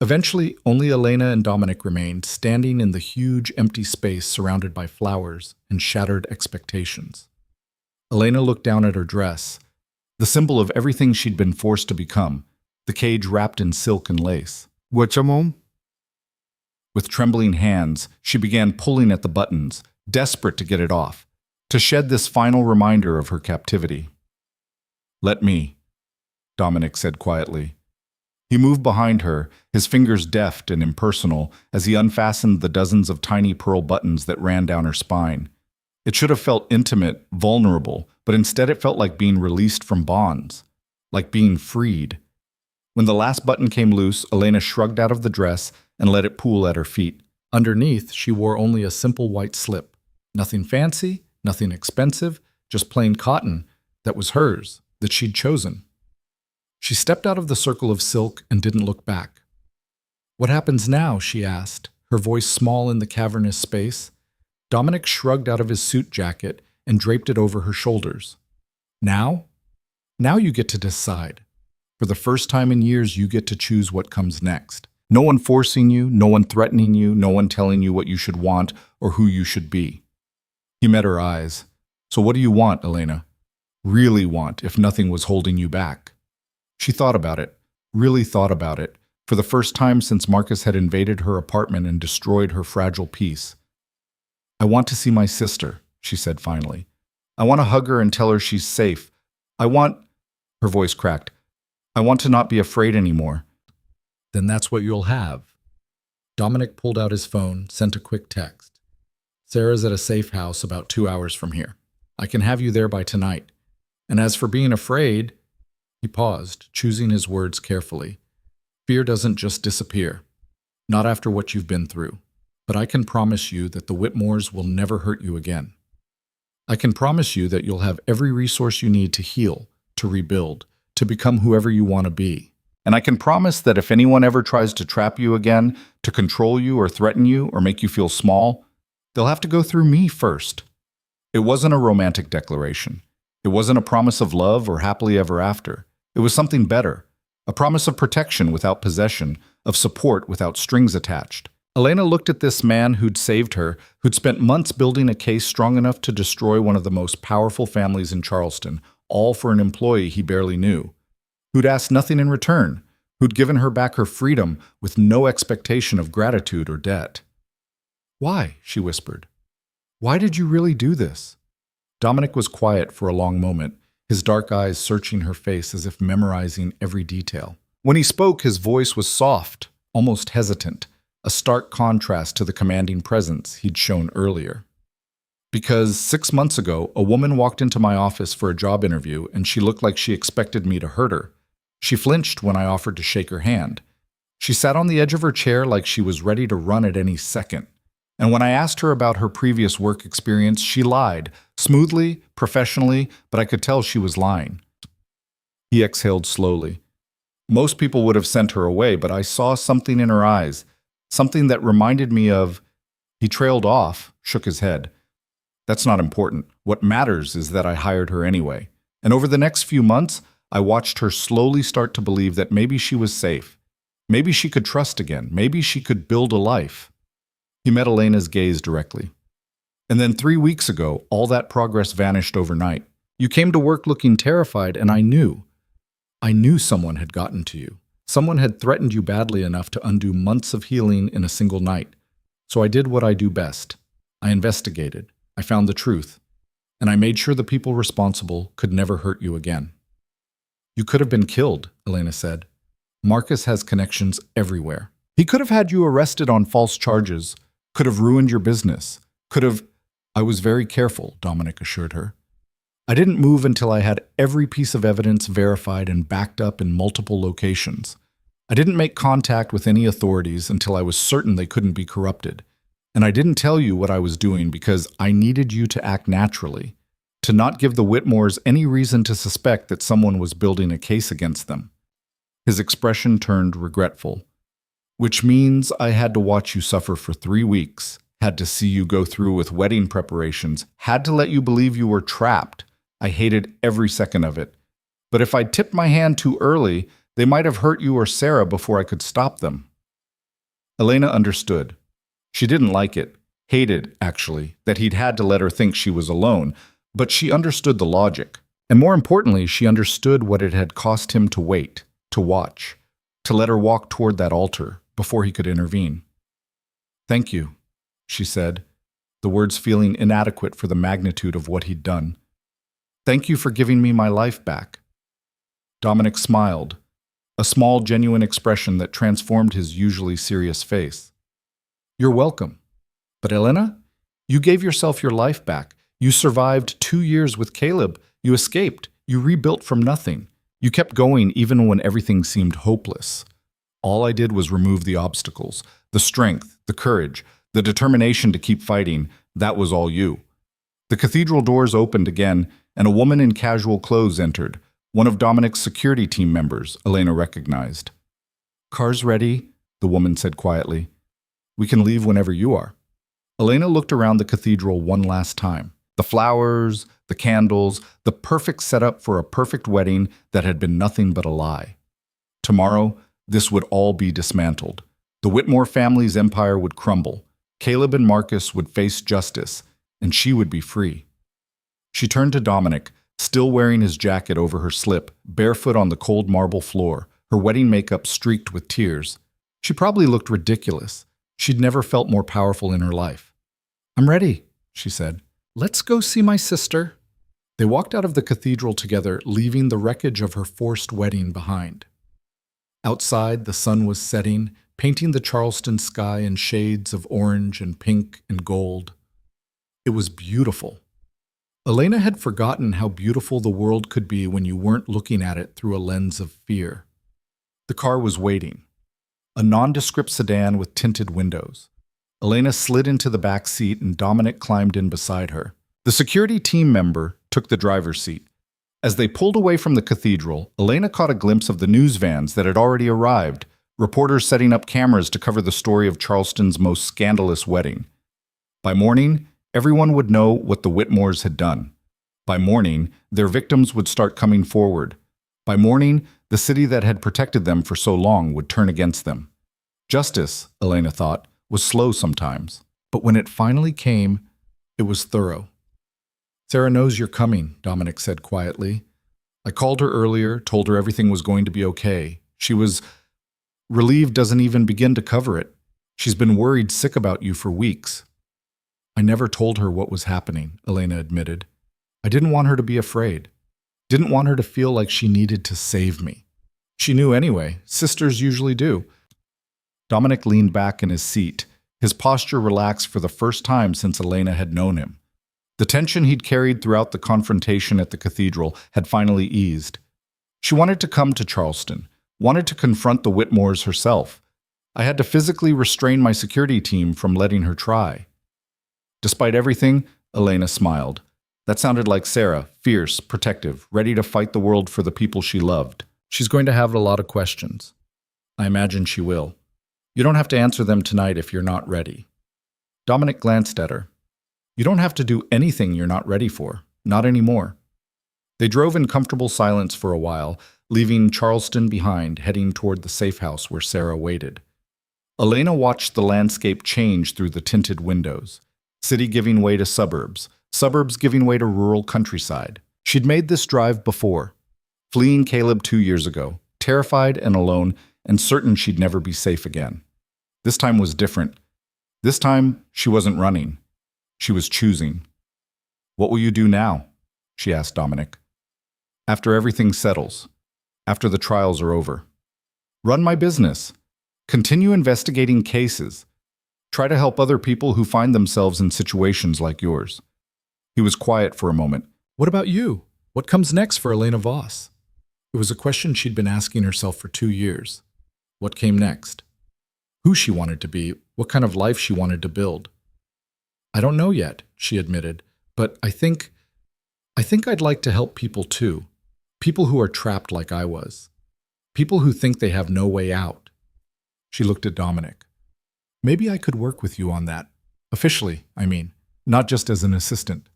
Eventually, only Elena and Dominic remained, standing in the huge empty space surrounded by flowers and shattered expectations. Elena looked down at her dress, the symbol of everything she'd been forced to become, the cage wrapped in silk and lace. "What's your mom?" With trembling hands, she began pulling at the buttons, desperate to get it off, to shed this final reminder of her captivity. "Let me," Dominic said quietly. He moved behind her, his fingers deft and impersonal, as he unfastened the dozens of tiny pearl buttons that ran down her spine. It should have felt intimate, vulnerable, but instead it felt like being released from bonds, like being freed. When the last button came loose, Elena shrugged out of the dress and let it pool at her feet. Underneath, she wore only a simple white slip. Nothing fancy, nothing expensive, just plain cotton that was hers, that she'd chosen. She stepped out of the circle of silk and didn't look back. "What happens now?" she asked, her voice small in the cavernous space. Dominic shrugged out of his suit jacket and draped it over her shoulders. "Now? Now you get to decide. For the first time in years, you get to choose what comes next. No one forcing you, no one threatening you, no one telling you what you should want or who you should be." He met her eyes. "So what do you want, Elena? Really want, if nothing was holding you back?" She thought about it, really thought about it, for the first time since Marcus had invaded her apartment and destroyed her fragile peace. "I want to see my sister," she said finally. "I want to hug her and tell her she's safe. I want—" Her voice cracked. "I want to not be afraid anymore." "Then that's what you'll have," Dominic pulled out his phone, sent a quick text. Sarah's at a safe house about 2 hours from here. I can have you there by tonight. And as for being afraid, he paused, choosing his words carefully. Fear doesn't just disappear. Not after what you've been through. But I can promise you that the Whitmores will never hurt you again. I can promise you that you'll have every resource you need to heal, to rebuild, to become whoever you want to be. And I can promise that if anyone ever tries to trap you again, to control you or threaten you or make you feel small, they'll have to go through me first. It wasn't a romantic declaration. It wasn't a promise of love or happily ever after. It was something better, a promise of protection without possession, of support without strings attached. Elena looked at this man who'd saved her, who'd spent months building a case strong enough to destroy one of the most powerful families in Charleston, all for an employee he barely knew, who'd asked nothing in return, who'd given her back her freedom with no expectation of gratitude or debt. "Why?" she whispered. "Why did you really do this?" Dominic was quiet for a long moment, his dark eyes searching her face as if memorizing every detail. When he spoke, his voice was soft, almost hesitant, a stark contrast to the commanding presence he'd shown earlier. "Because 6 months ago, a woman walked into my office for a job interview and she looked like she expected me to hurt her. She flinched when I offered to shake her hand. She sat on the edge of her chair like she was ready to run at any second. And when I asked her about her previous work experience, she lied, smoothly, professionally, but I could tell she was lying." He exhaled slowly. "Most people would have sent her away, but I saw something in her eyes, something that reminded me of—" He trailed off, shook his head. "That's not important. What matters is that I hired her anyway. And over the next few months, I watched her slowly start to believe that maybe she was safe. Maybe she could trust again. Maybe she could build a life." He met Elena's gaze directly. "And then 3 weeks ago, all that progress vanished overnight. You came to work looking terrified, and I knew someone had gotten to you. Someone had threatened you badly enough to undo months of healing in a single night. So I did what I do best. I investigated. I found the truth. And I made sure the people responsible could never hurt you again." "You could have been killed," Elena said. "Marcus has connections everywhere. He could have had you arrested on false charges, could have ruined your business, could have—" "I was very careful," Dominic assured her. "I didn't move until I had every piece of evidence verified and backed up in multiple locations. I didn't make contact with any authorities until I was certain they couldn't be corrupted. And I didn't tell you what I was doing because I needed you to act naturally, to not give the Whitmores any reason to suspect that someone was building a case against them." His expression turned regretful. "Which means I had to watch you suffer for 3 weeks, had to see you go through with wedding preparations, had to let you believe you were trapped. I hated every second of it. But if I'd tipped my hand too early, they might have hurt you or Sarah before I could stop them." Elena understood. She didn't like it, hated, actually, that he'd had to let her think she was alone, but she understood the logic. And more importantly, she understood what it had cost him to wait, to watch, to let her walk toward that altar before he could intervene. "Thank you," she said, the words feeling inadequate for the magnitude of what he'd done. "Thank you for giving me my life back." Dominic smiled, a small, genuine expression that transformed his usually serious face. "You're welcome. But Elena, you gave yourself your life back. You survived 2 years with Caleb. You escaped. You rebuilt from nothing. You kept going even when everything seemed hopeless. All I did was remove the obstacles, the strength, the courage, the determination to keep fighting. That was all you." The cathedral doors opened again, and a woman in casual clothes entered, one of Dominic's security team members, Elena recognized. "Car's ready," the woman said quietly. "We can leave whenever you are." Elena looked around the cathedral one last time. The flowers, the candles, the perfect setup for a perfect wedding that had been nothing but a lie. Tomorrow, this would all be dismantled. The Whitmore family's empire would crumble. Caleb and Marcus would face justice, and she would be free. She turned to Dominic, still wearing his jacket over her slip, barefoot on the cold marble floor, her wedding makeup streaked with tears. She probably looked ridiculous. She'd never felt more powerful in her life. "I'm ready," she said. "Let's go see my sister." They walked out of the cathedral together, leaving the wreckage of her forced wedding behind. Outside, the sun was setting, painting the Charleston sky in shades of orange and pink and gold. It was beautiful. Elena had forgotten how beautiful the world could be when you weren't looking at it through a lens of fear. The car was waiting, a nondescript sedan with tinted windows. Elena slid into the back seat and Dominic climbed in beside her. The security team member took the driver's seat. As they pulled away from the cathedral, Elena caught a glimpse of the news vans that had already arrived, reporters setting up cameras to cover the story of Charleston's most scandalous wedding. By morning, everyone would know what the Whitmores had done. By morning, their victims would start coming forward. By morning, the city that had protected them for so long would turn against them. Justice, Elena thought, was slow sometimes, but when it finally came, it was thorough. "Sarah knows you're coming," Dominic said quietly. "I called her earlier, told her everything was going to be okay. She was relieved doesn't even begin to cover it. She's been worried sick about you for weeks." "I never told her what was happening," Elena admitted. "I didn't want her to be afraid. Didn't want her to feel like she needed to save me. She knew anyway. Sisters usually do." Dominic leaned back in his seat, his posture relaxed for the first time since Elena had known him. The tension he'd carried throughout the confrontation at the cathedral had finally eased. She wanted to come to Charleston, wanted to confront the Whitmores herself. I had to physically restrain my security team from letting her try. Despite everything, Elena smiled. That sounded like Sarah, fierce, protective, ready to fight the world for the people she loved. "She's going to have a lot of questions. I imagine she will. You don't have to answer them tonight if you're not ready." Dominic glanced at her. "You don't have to do anything you're not ready for. Not anymore." They drove in comfortable silence for a while, leaving Charleston behind, heading toward the safe house where Sarah waited. Elena watched the landscape change through the tinted windows. City giving way to suburbs, suburbs giving way to rural countryside. She'd made this drive before, fleeing Caleb 2 years ago, terrified and alone, and certain she'd never be safe again. This time was different. This time, she wasn't running. She was choosing. "What will you do now?" she asked Dominic. "After everything settles. After the trials are over. Run my business. Continue investigating cases. Try to help other people who find themselves in situations like yours." He was quiet for a moment. "What about you? What comes next for Elena Voss?" It was a question she'd been asking herself for 2 years. What came next? Who she wanted to be, what kind of life she wanted to build. "I don't know yet," she admitted, "but I think I'd like to help people too. People who are trapped like I was. People who think they have no way out." She looked at Dominic. "Maybe I could work with you on that. Officially, I mean, not just as an assistant."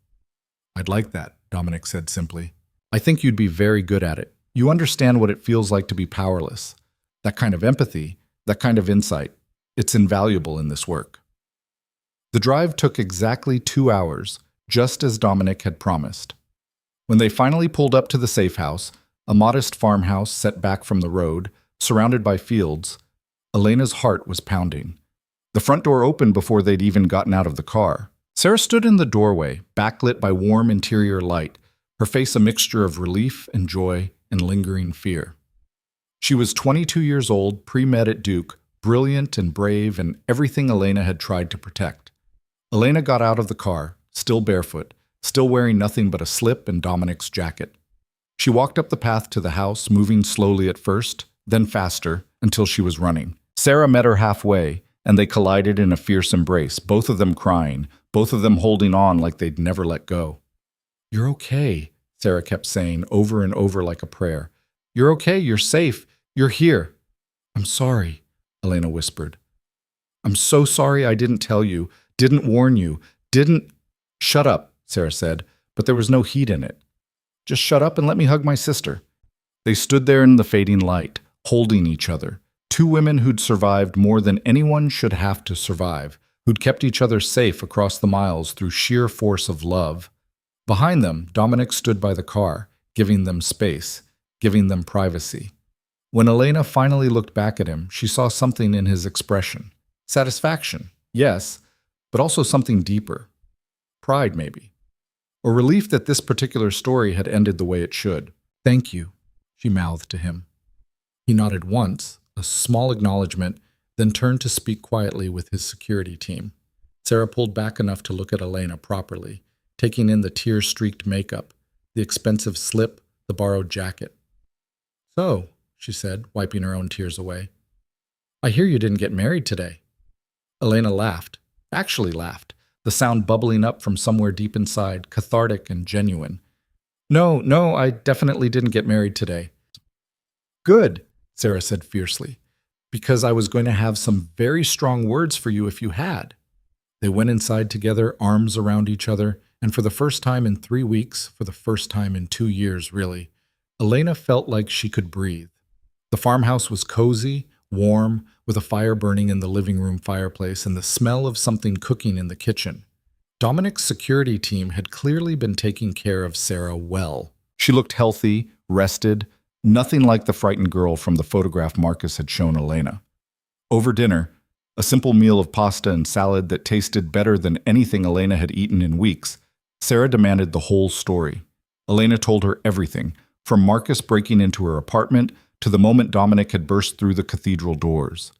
"I'd like that," Dominic said simply. "I think you'd be very good at it. You understand what it feels like to be powerless. That kind of empathy, that kind of insight, it's invaluable in this work." The drive took exactly 2 hours, just as Dominic had promised. When they finally pulled up to the safe house, a modest farmhouse set back from the road, surrounded by fields, Elena's heart was pounding. The front door opened before they'd even gotten out of the car. Sarah stood in the doorway, backlit by warm interior light, her face a mixture of relief and joy and lingering fear. She was 22 years old, pre-med at Duke, brilliant and brave and everything Elena had tried to protect. Elena got out of the car, still barefoot, still wearing nothing but a slip and Dominic's jacket. She walked up the path to the house, moving slowly at first, then faster, until she was running. Sarah met her halfway, and they collided in a fierce embrace, both of them crying, both of them holding on like they'd never let go. "You're okay," Sarah kept saying over and over like a prayer. "You're okay, you're safe, you're here." "I'm sorry," Elena whispered. "I'm so sorry I didn't tell you, didn't warn you, didn't—" "Shut up," Sarah said, but there was no heat in it. "Just shut up and let me hug my sister." They stood there in the fading light, holding each other. Two women who'd survived more than anyone should have to survive, who'd kept each other safe across the miles through sheer force of love. Behind them, Dominic stood by the car, giving them space, giving them privacy. When Elena finally looked back at him, she saw something in his expression. Satisfaction, yes, but also something deeper. Pride, maybe. Or relief that this particular story had ended the way it should. "Thank you," she mouthed to him. He nodded once, a small acknowledgement, then turned to speak quietly with his security team. Sarah pulled back enough to look at Elena properly, taking in the tear-streaked makeup, the expensive slip, the borrowed jacket. "So," she said, wiping her own tears away, "I hear you didn't get married today." Elena laughed, actually laughed, the sound bubbling up from somewhere deep inside, cathartic and genuine. No, I definitely didn't get married today." "Good," Sarah said fiercely, "because I was going to have some very strong words for you if you had." They went inside together, arms around each other, and for the first time in 3 weeks, for the first time in 2 years, really, Elena felt like she could breathe. The farmhouse was cozy, warm, with a fire burning in the living room fireplace and the smell of something cooking in the kitchen. Dominic's security team had clearly been taking care of Sarah well. She looked healthy, rested, nothing like the frightened girl from the photograph Marcus had shown Elena. Over dinner, a simple meal of pasta and salad that tasted better than anything Elena had eaten in weeks, Sarah demanded the whole story. Elena told her everything, from Marcus breaking into her apartment to the moment Dominic had burst through the cathedral doors.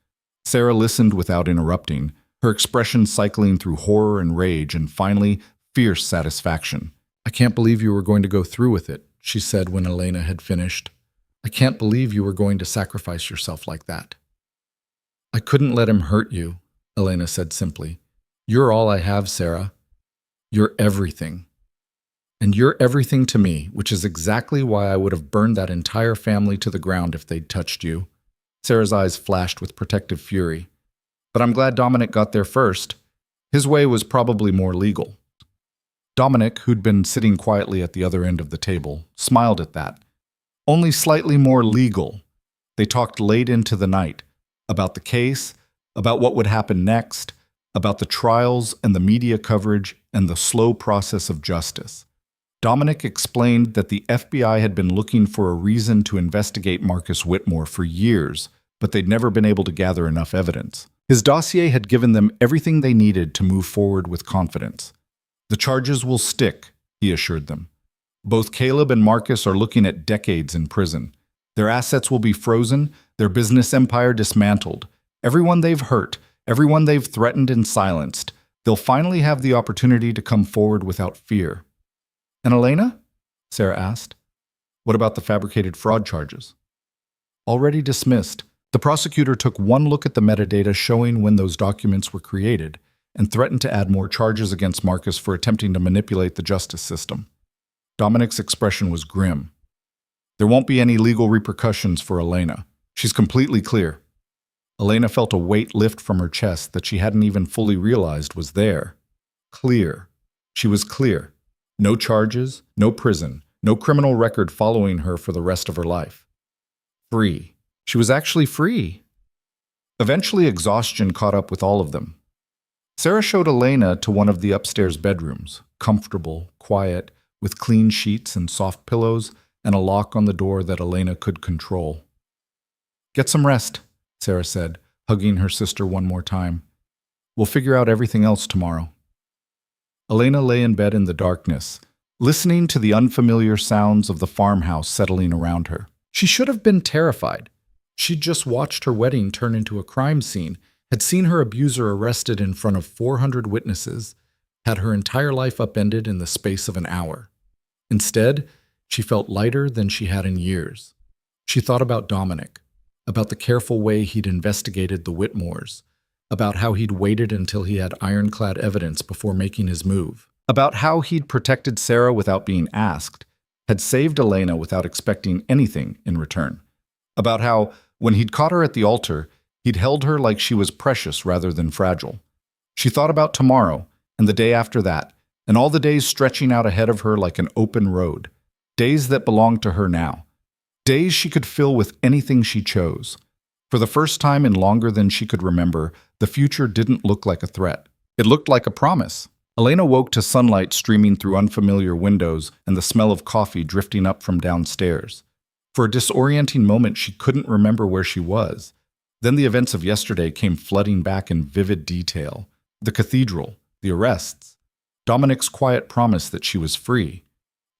Sarah listened without interrupting, her expression cycling through horror and rage and finally fierce satisfaction. "I can't believe you were going to go through with it," she said when Elena had finished. "I can't believe you were going to sacrifice yourself like that." "I couldn't let him hurt you," Elena said simply. "You're all I have, Sarah. You're everything. And you're everything to me, which is exactly why I would have burned that entire family to the ground if they'd touched you." Sarah's eyes flashed with protective fury. "But I'm glad Dominic got there first. His way was probably more legal." Dominic, who'd been sitting quietly at the other end of the table, smiled at that. "Only slightly more legal." They talked late into the night, about the case, about what would happen next, about the trials and the media coverage and the slow process of justice. Dominic explained that the FBI had been looking for a reason to investigate Marcus Whitmore for years, but they'd never been able to gather enough evidence. His dossier had given them everything they needed to move forward with confidence. "The charges will stick," he assured them. "Both Caleb and Marcus are looking at decades in prison. Their assets will be frozen, their business empire dismantled. Everyone they've hurt, everyone they've threatened and silenced, they'll finally have the opportunity to come forward without fear." "And Elena?" Sarah asked. "What about the fabricated fraud charges?" "Already dismissed. The prosecutor took one look at the metadata showing when those documents were created and threatened to add more charges against Marcus for attempting to manipulate the justice system." Dominic's expression was grim. "There won't be any legal repercussions for Elena. She's completely clear." Elena felt a weight lift from her chest that she hadn't even fully realized was there. Clear. She was clear. No charges, no prison, no criminal record following her for the rest of her life. Free. She was actually free. Eventually, exhaustion caught up with all of them. Sarah showed Elena to one of the upstairs bedrooms, comfortable, quiet, with clean sheets and soft pillows, and a lock on the door that Elena could control. "Get some rest," Sarah said, hugging her sister one more time. "We'll figure out everything else tomorrow." Elena lay in bed in the darkness, listening to the unfamiliar sounds of the farmhouse settling around her. She should have been terrified. She'd just watched her wedding turn into a crime scene, had seen her abuser arrested in front of 400 witnesses, had her entire life upended in the space of an hour. Instead, she felt lighter than she had in years. She thought about Dominic, about the careful way he'd investigated the Whitmores, about how he'd waited until he had ironclad evidence before making his move, about how he'd protected Sarah without being asked, had saved Elena without expecting anything in return, about how, when he'd caught her at the altar, he'd held her like she was precious rather than fragile. She thought about tomorrow, and the day after that, and all the days stretching out ahead of her like an open road, days that belonged to her now, days she could fill with anything she chose. For the first time in longer than she could remember, the future didn't look like a threat. It looked like a promise. Elena woke to sunlight streaming through unfamiliar windows and the smell of coffee drifting up from downstairs. For a disorienting moment, she couldn't remember where she was. Then the events of yesterday came flooding back in vivid detail. The cathedral, the arrests, Dominic's quiet promise that she was free.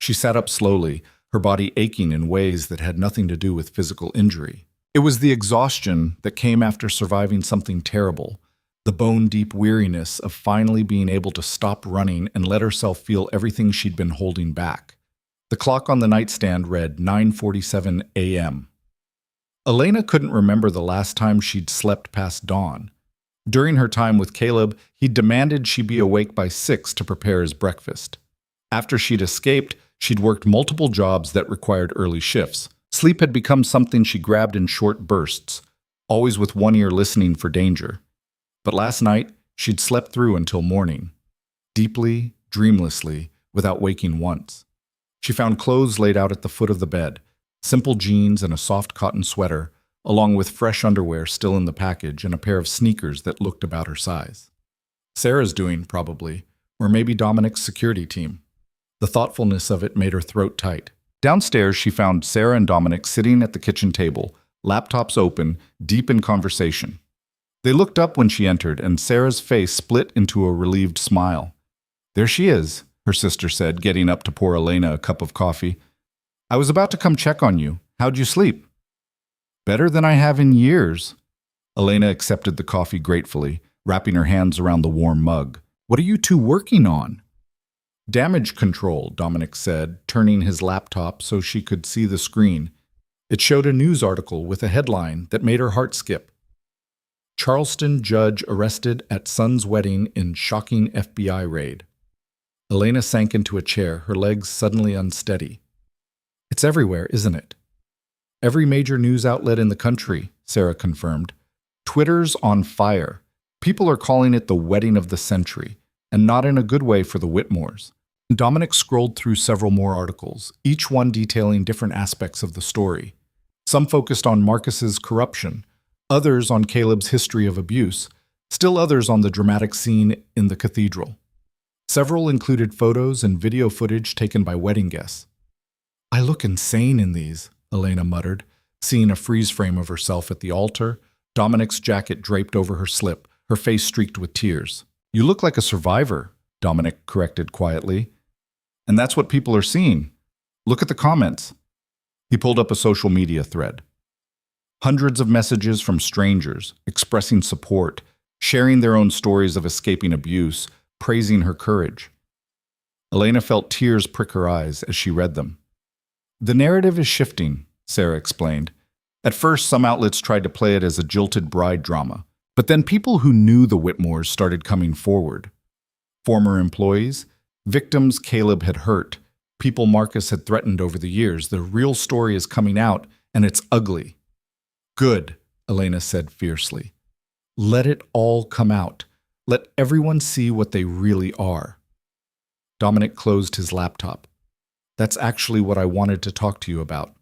She sat up slowly, her body aching in ways that had nothing to do with physical injury. It was the exhaustion that came after surviving something terrible, the bone-deep weariness of finally being able to stop running and let herself feel everything she'd been holding back. The clock on the nightstand read 9:47 a.m. Elena couldn't remember the last time she'd slept past dawn. During her time with Caleb, he demanded she be awake by 6 to prepare his breakfast. After she'd escaped, she'd worked multiple jobs that required early shifts. Sleep had become something she grabbed in short bursts, always with one ear listening for danger. But last night, she'd slept through until morning, deeply, dreamlessly, without waking once. She found clothes laid out at the foot of the bed, simple jeans and a soft cotton sweater, along with fresh underwear still in the package and a pair of sneakers that looked about her size. Sarah's doing, probably, or maybe Dominic's security team. The thoughtfulness of it made her throat tight. Downstairs, she found Sarah and Dominic sitting at the kitchen table, laptops open, deep in conversation. They looked up when she entered, and Sarah's face split into a relieved smile. "There she is," her sister said, getting up to pour Elena a cup of coffee. "I was about to come check on you. How'd you sleep?" "Better than I have in years." Elena accepted the coffee gratefully, wrapping her hands around the warm mug. "What are you two working on?" "Damage control," Dominic said, turning his laptop so she could see the screen. It showed a news article with a headline that made her heart skip. "Charleston judge arrested at son's wedding in shocking FBI raid." Elena sank into a chair, her legs suddenly unsteady. "It's everywhere, isn't it?" "Every major news outlet in the country," Sarah confirmed. "Twitter's on fire. People are calling it the wedding of the century, and not in a good way for the Whitmores." Dominic scrolled through several more articles, each one detailing different aspects of the story. Some focused on Marcus's corruption, others on Caleb's history of abuse, still others on the dramatic scene in the cathedral. Several included photos and video footage taken by wedding guests. "I look insane in these," Elena muttered, seeing a freeze frame of herself at the altar, Dominic's jacket draped over her slip, her face streaked with tears. "You look like a survivor," Dominic corrected quietly. "And that's what people are seeing. Look at the comments." He pulled up a social media thread. Hundreds of messages from strangers, expressing support, sharing their own stories of escaping abuse, praising her courage. Elena felt tears prick her eyes as she read them. "The narrative is shifting," Sarah explained. "At first, some outlets tried to play it as a jilted bride drama, but then people who knew the Whitmores started coming forward. Former employees, victims Caleb had hurt, people Marcus had threatened over the years. The real story is coming out, and it's ugly." "Good," Elena said fiercely. "Let it all come out. Let everyone see what they really are." Dominic closed his laptop. "That's actually what I wanted to talk to you about.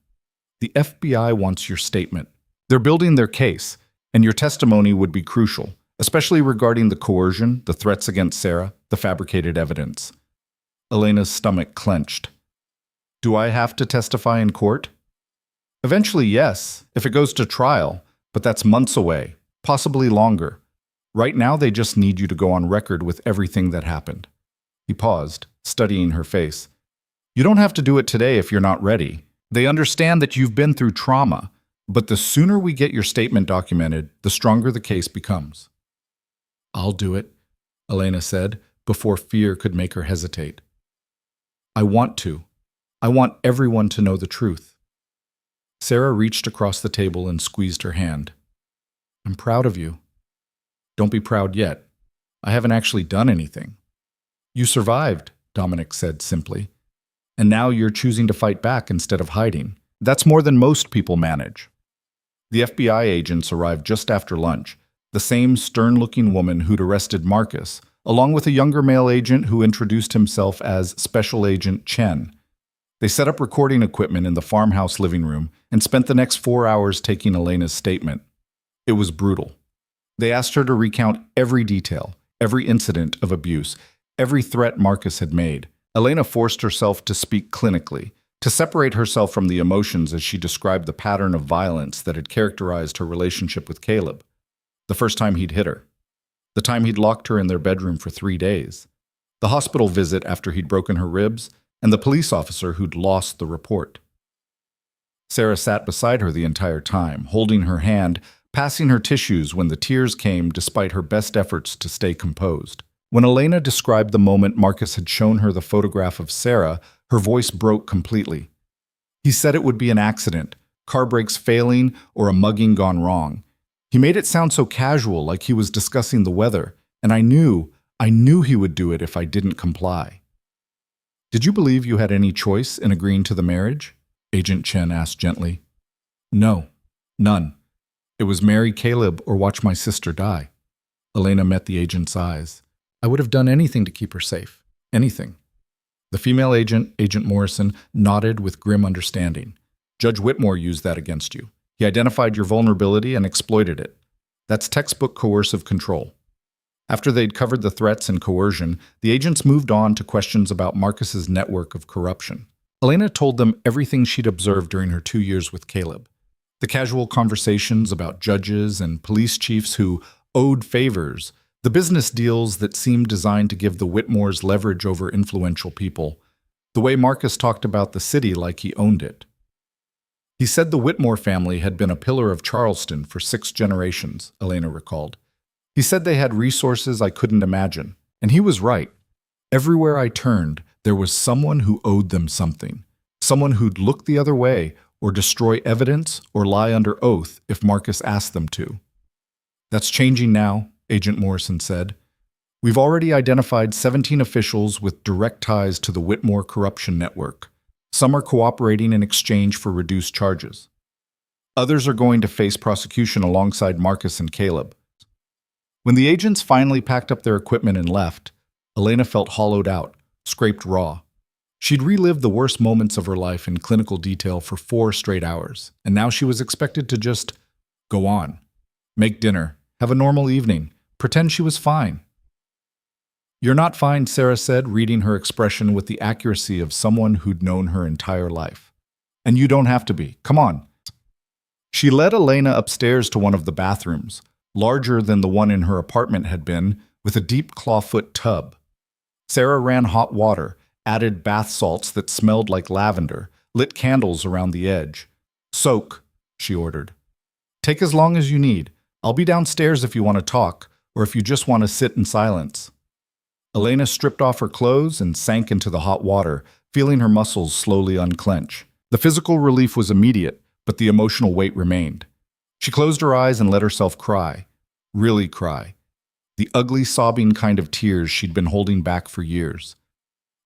The FBI wants your statement. They're building their case, and your testimony would be crucial, especially regarding the coercion, the threats against Sarah, the fabricated evidence." Elena's stomach clenched. "Do I have to testify in court?" "Eventually, yes, if it goes to trial, but that's months away, possibly longer. Right now, they just need you to go on record with everything that happened." He paused, studying her face. "You don't have to do it today if you're not ready. They understand that you've been through trauma, but the sooner we get your statement documented, the stronger the case becomes." "I'll do it," Elena said, before fear could make her hesitate. "I want to. I want everyone to know the truth." Sarah reached across the table and squeezed her hand. "I'm proud of you." "Don't be proud yet. I haven't actually done anything." "You survived," Dominic said simply. "And now you're choosing to fight back instead of hiding. That's more than most people manage." The FBI agents arrived just after lunch, the same stern-looking woman who'd arrested Marcus, along with a younger male agent who introduced himself as Special Agent Chen. They set up recording equipment in the farmhouse living room and spent the next 4 hours taking Elena's statement. It was brutal. They asked her to recount every detail, every incident of abuse, every threat Marcus had made. Elena forced herself to speak clinically, to separate herself from the emotions as she described the pattern of violence that had characterized her relationship with Caleb. The first time he'd hit her. The time he'd locked her in their bedroom for 3 days. The hospital visit after he'd broken her ribs, and the police officer who'd lost the report. Sarah sat beside her the entire time, holding her hand, passing her tissues when the tears came despite her best efforts to stay composed. When Elena described the moment Marcus had shown her the photograph of Sarah, her voice broke completely. He said it would be an accident, car brakes failing, or a mugging gone wrong. He made it sound so casual, like he was discussing the weather, and I knew he would do it if I didn't comply. Did you believe you had any choice in agreeing to the marriage? Agent Chen asked gently. No, none. It was marry Caleb or watch my sister die. Elena met the agent's eyes. I would have done anything to keep her safe. Anything. The female agent, Agent Morrison, nodded with grim understanding. Judge Whitmore used that against you. He identified your vulnerability and exploited it. That's textbook coercive control. After they'd covered the threats and coercion, the agents moved on to questions about Marcus's network of corruption. Elena told them everything she'd observed during her 2 years with Caleb. The casual conversations about judges and police chiefs who owed favors, the business deals that seemed designed to give the Whitmores leverage over influential people, the way Marcus talked about the city like he owned it. He said the Whitmore family had been a pillar of Charleston for 6 generations, Elena recalled. He said they had resources I couldn't imagine, and he was right. Everywhere I turned, there was someone who owed them something, someone who'd look the other way or destroy evidence or lie under oath if Marcus asked them to. That's changing now, Agent Morrison said. We've already identified 17 officials with direct ties to the Whitmore corruption network. Some are cooperating in exchange for reduced charges. Others are going to face prosecution alongside Marcus and Caleb. When the agents finally packed up their equipment and left, Elena felt hollowed out, scraped raw. She'd relived the worst moments of her life in clinical detail for 4 straight hours, and now she was expected to just go on, make dinner, have a normal evening, pretend she was fine. You're not fine, Sarah said, reading her expression with the accuracy of someone who'd known her entire life. And you don't have to be. Come on. She led Elena upstairs to one of the bathrooms, larger than the one in her apartment had been, with a deep clawfoot tub. Sarah ran hot water, added bath salts that smelled like lavender, lit candles around the edge. Soak, she ordered. Take as long as you need. I'll be downstairs if you want to talk, or if you just want to sit in silence. Elena stripped off her clothes and sank into the hot water, feeling her muscles slowly unclench. The physical relief was immediate, but the emotional weight remained. She closed her eyes and let herself cry. Really cry. The ugly, sobbing kind of tears she'd been holding back for years.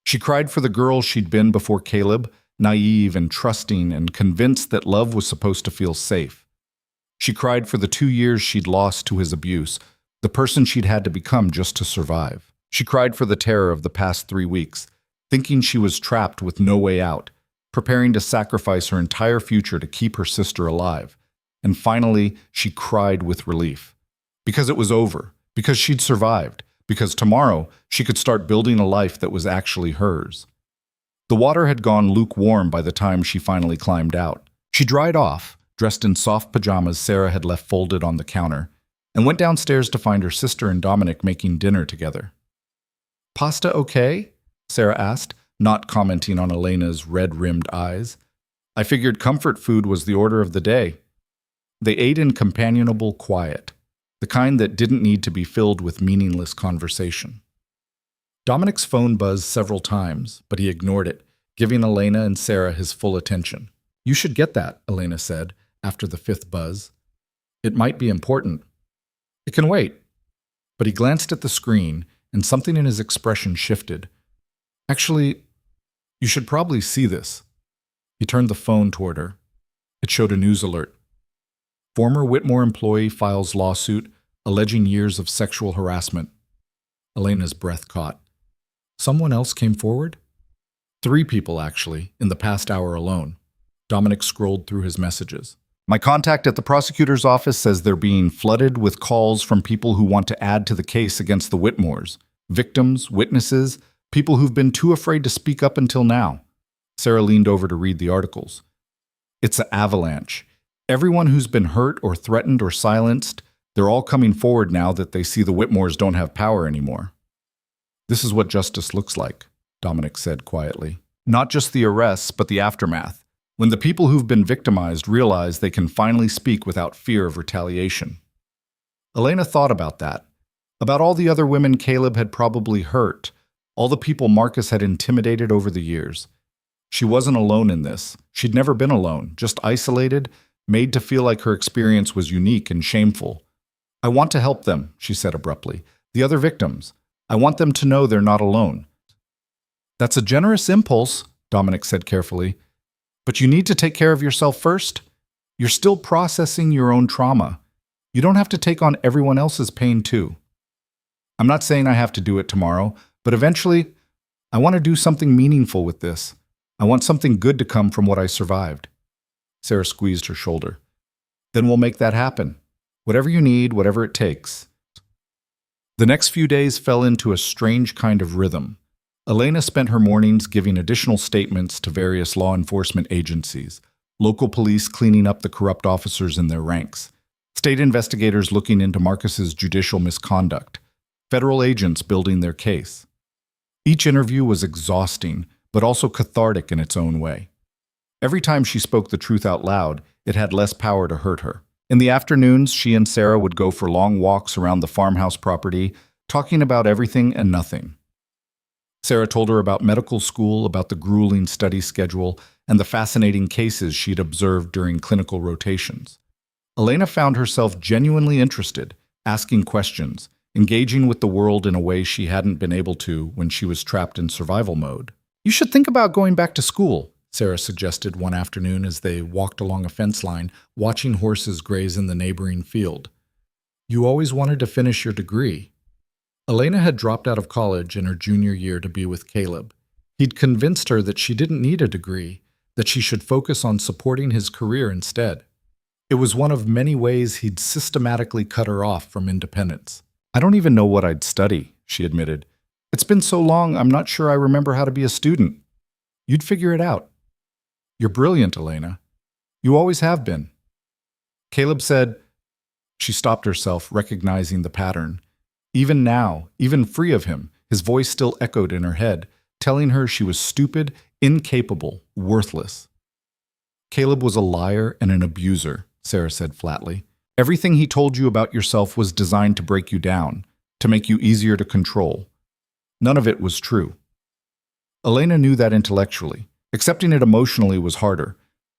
She cried for the girl she'd been before Caleb, naive and trusting and convinced that love was supposed to feel safe. She cried for the 2 years she'd lost to his abuse, the person she'd had to become just to survive. She cried for the terror of the past 3 weeks, thinking she was trapped with no way out, preparing to sacrifice her entire future to keep her sister alive. And finally, she cried with relief. Because it was over, because she'd survived, because tomorrow she could start building a life that was actually hers. The water had gone lukewarm by the time she finally climbed out. She dried off, dressed in soft pajamas Sarah had left folded on the counter, and went downstairs to find her sister and Dominic making dinner together. Pasta okay? Sarah asked, not commenting on Elena's red-rimmed eyes. I figured comfort food was the order of the day. They ate in companionable quiet, the kind that didn't need to be filled with meaningless conversation. Dominic's phone buzzed several times, but he ignored it, giving Elena and Sarah his full attention. You should get that, Elena said, after the 5th buzz. It might be important. It can wait. But he glanced at the screen, and something in his expression shifted. Actually, you should probably see this. He turned the phone toward her. It showed a news alert. Former Whitmore employee files lawsuit alleging years of sexual harassment. Elena's breath caught. Someone else came forward? 3 people, actually, in the past hour alone. Dominic scrolled through his messages. My contact at the prosecutor's office says they're being flooded with calls from people who want to add to the case against the Whitmores. Victims, witnesses, people who've been too afraid to speak up until now. Sarah leaned over to read the articles. It's an avalanche. Everyone who's been hurt or threatened or silenced, they're all coming forward now that they see the Whitmores don't have power anymore. This is what justice looks like, Dominic said quietly. Not just the arrests, but the aftermath. When the people who've been victimized realize they can finally speak without fear of retaliation. Elena thought about that, about all the other women Caleb had probably hurt, all the people Marcus had intimidated over the years. She wasn't alone in this. She'd never been alone, just isolated, made to feel like her experience was unique and shameful. I want to help them, she said abruptly. The other victims. I want them to know they're not alone. That's a generous impulse, Dominic said carefully. But you need to take care of yourself first. You're still processing your own trauma. You don't have to take on everyone else's pain too. I'm not saying I have to do it tomorrow, but eventually, I want to do something meaningful with this. I want something good to come from what I survived. Sarah squeezed her shoulder. Then we'll make that happen. Whatever you need, whatever it takes. The next few days fell into a strange kind of rhythm. Elena spent her mornings giving additional statements to various law enforcement agencies, local police cleaning up the corrupt officers in their ranks, state investigators looking into Marcus's judicial misconduct, federal agents building their case. Each interview was exhausting, but also cathartic in its own way. Every time she spoke the truth out loud, it had less power to hurt her. In the afternoons, she and Sarah would go for long walks around the farmhouse property, talking about everything and nothing. Sarah told her about medical school, about the grueling study schedule, and the fascinating cases she'd observed during clinical rotations. Elena found herself genuinely interested, asking questions, engaging with the world in a way she hadn't been able to when she was trapped in survival mode. You should think about going back to school, Sarah suggested one afternoon as they walked along a fence line, watching horses graze in the neighboring field. You always wanted to finish your degree. Elena had dropped out of college in her junior year to be with Caleb. He'd convinced her that she didn't need a degree, that she should focus on supporting his career instead. It was one of many ways he'd systematically cut her off from independence. I don't even know what I'd study, she admitted. It's been so long, I'm not sure I remember how to be a student. You'd figure it out. You're brilliant, Elena. You always have been. Caleb said. She stopped herself, recognizing the pattern. Even now, even free of him, his voice still echoed in her head, telling her she was stupid, incapable, worthless. Caleb was a liar and an abuser, Sarah said flatly. Everything he told you about yourself was designed to break you down, to make you easier to control. None of it was true. Elena knew that intellectually. Accepting it emotionally was harder.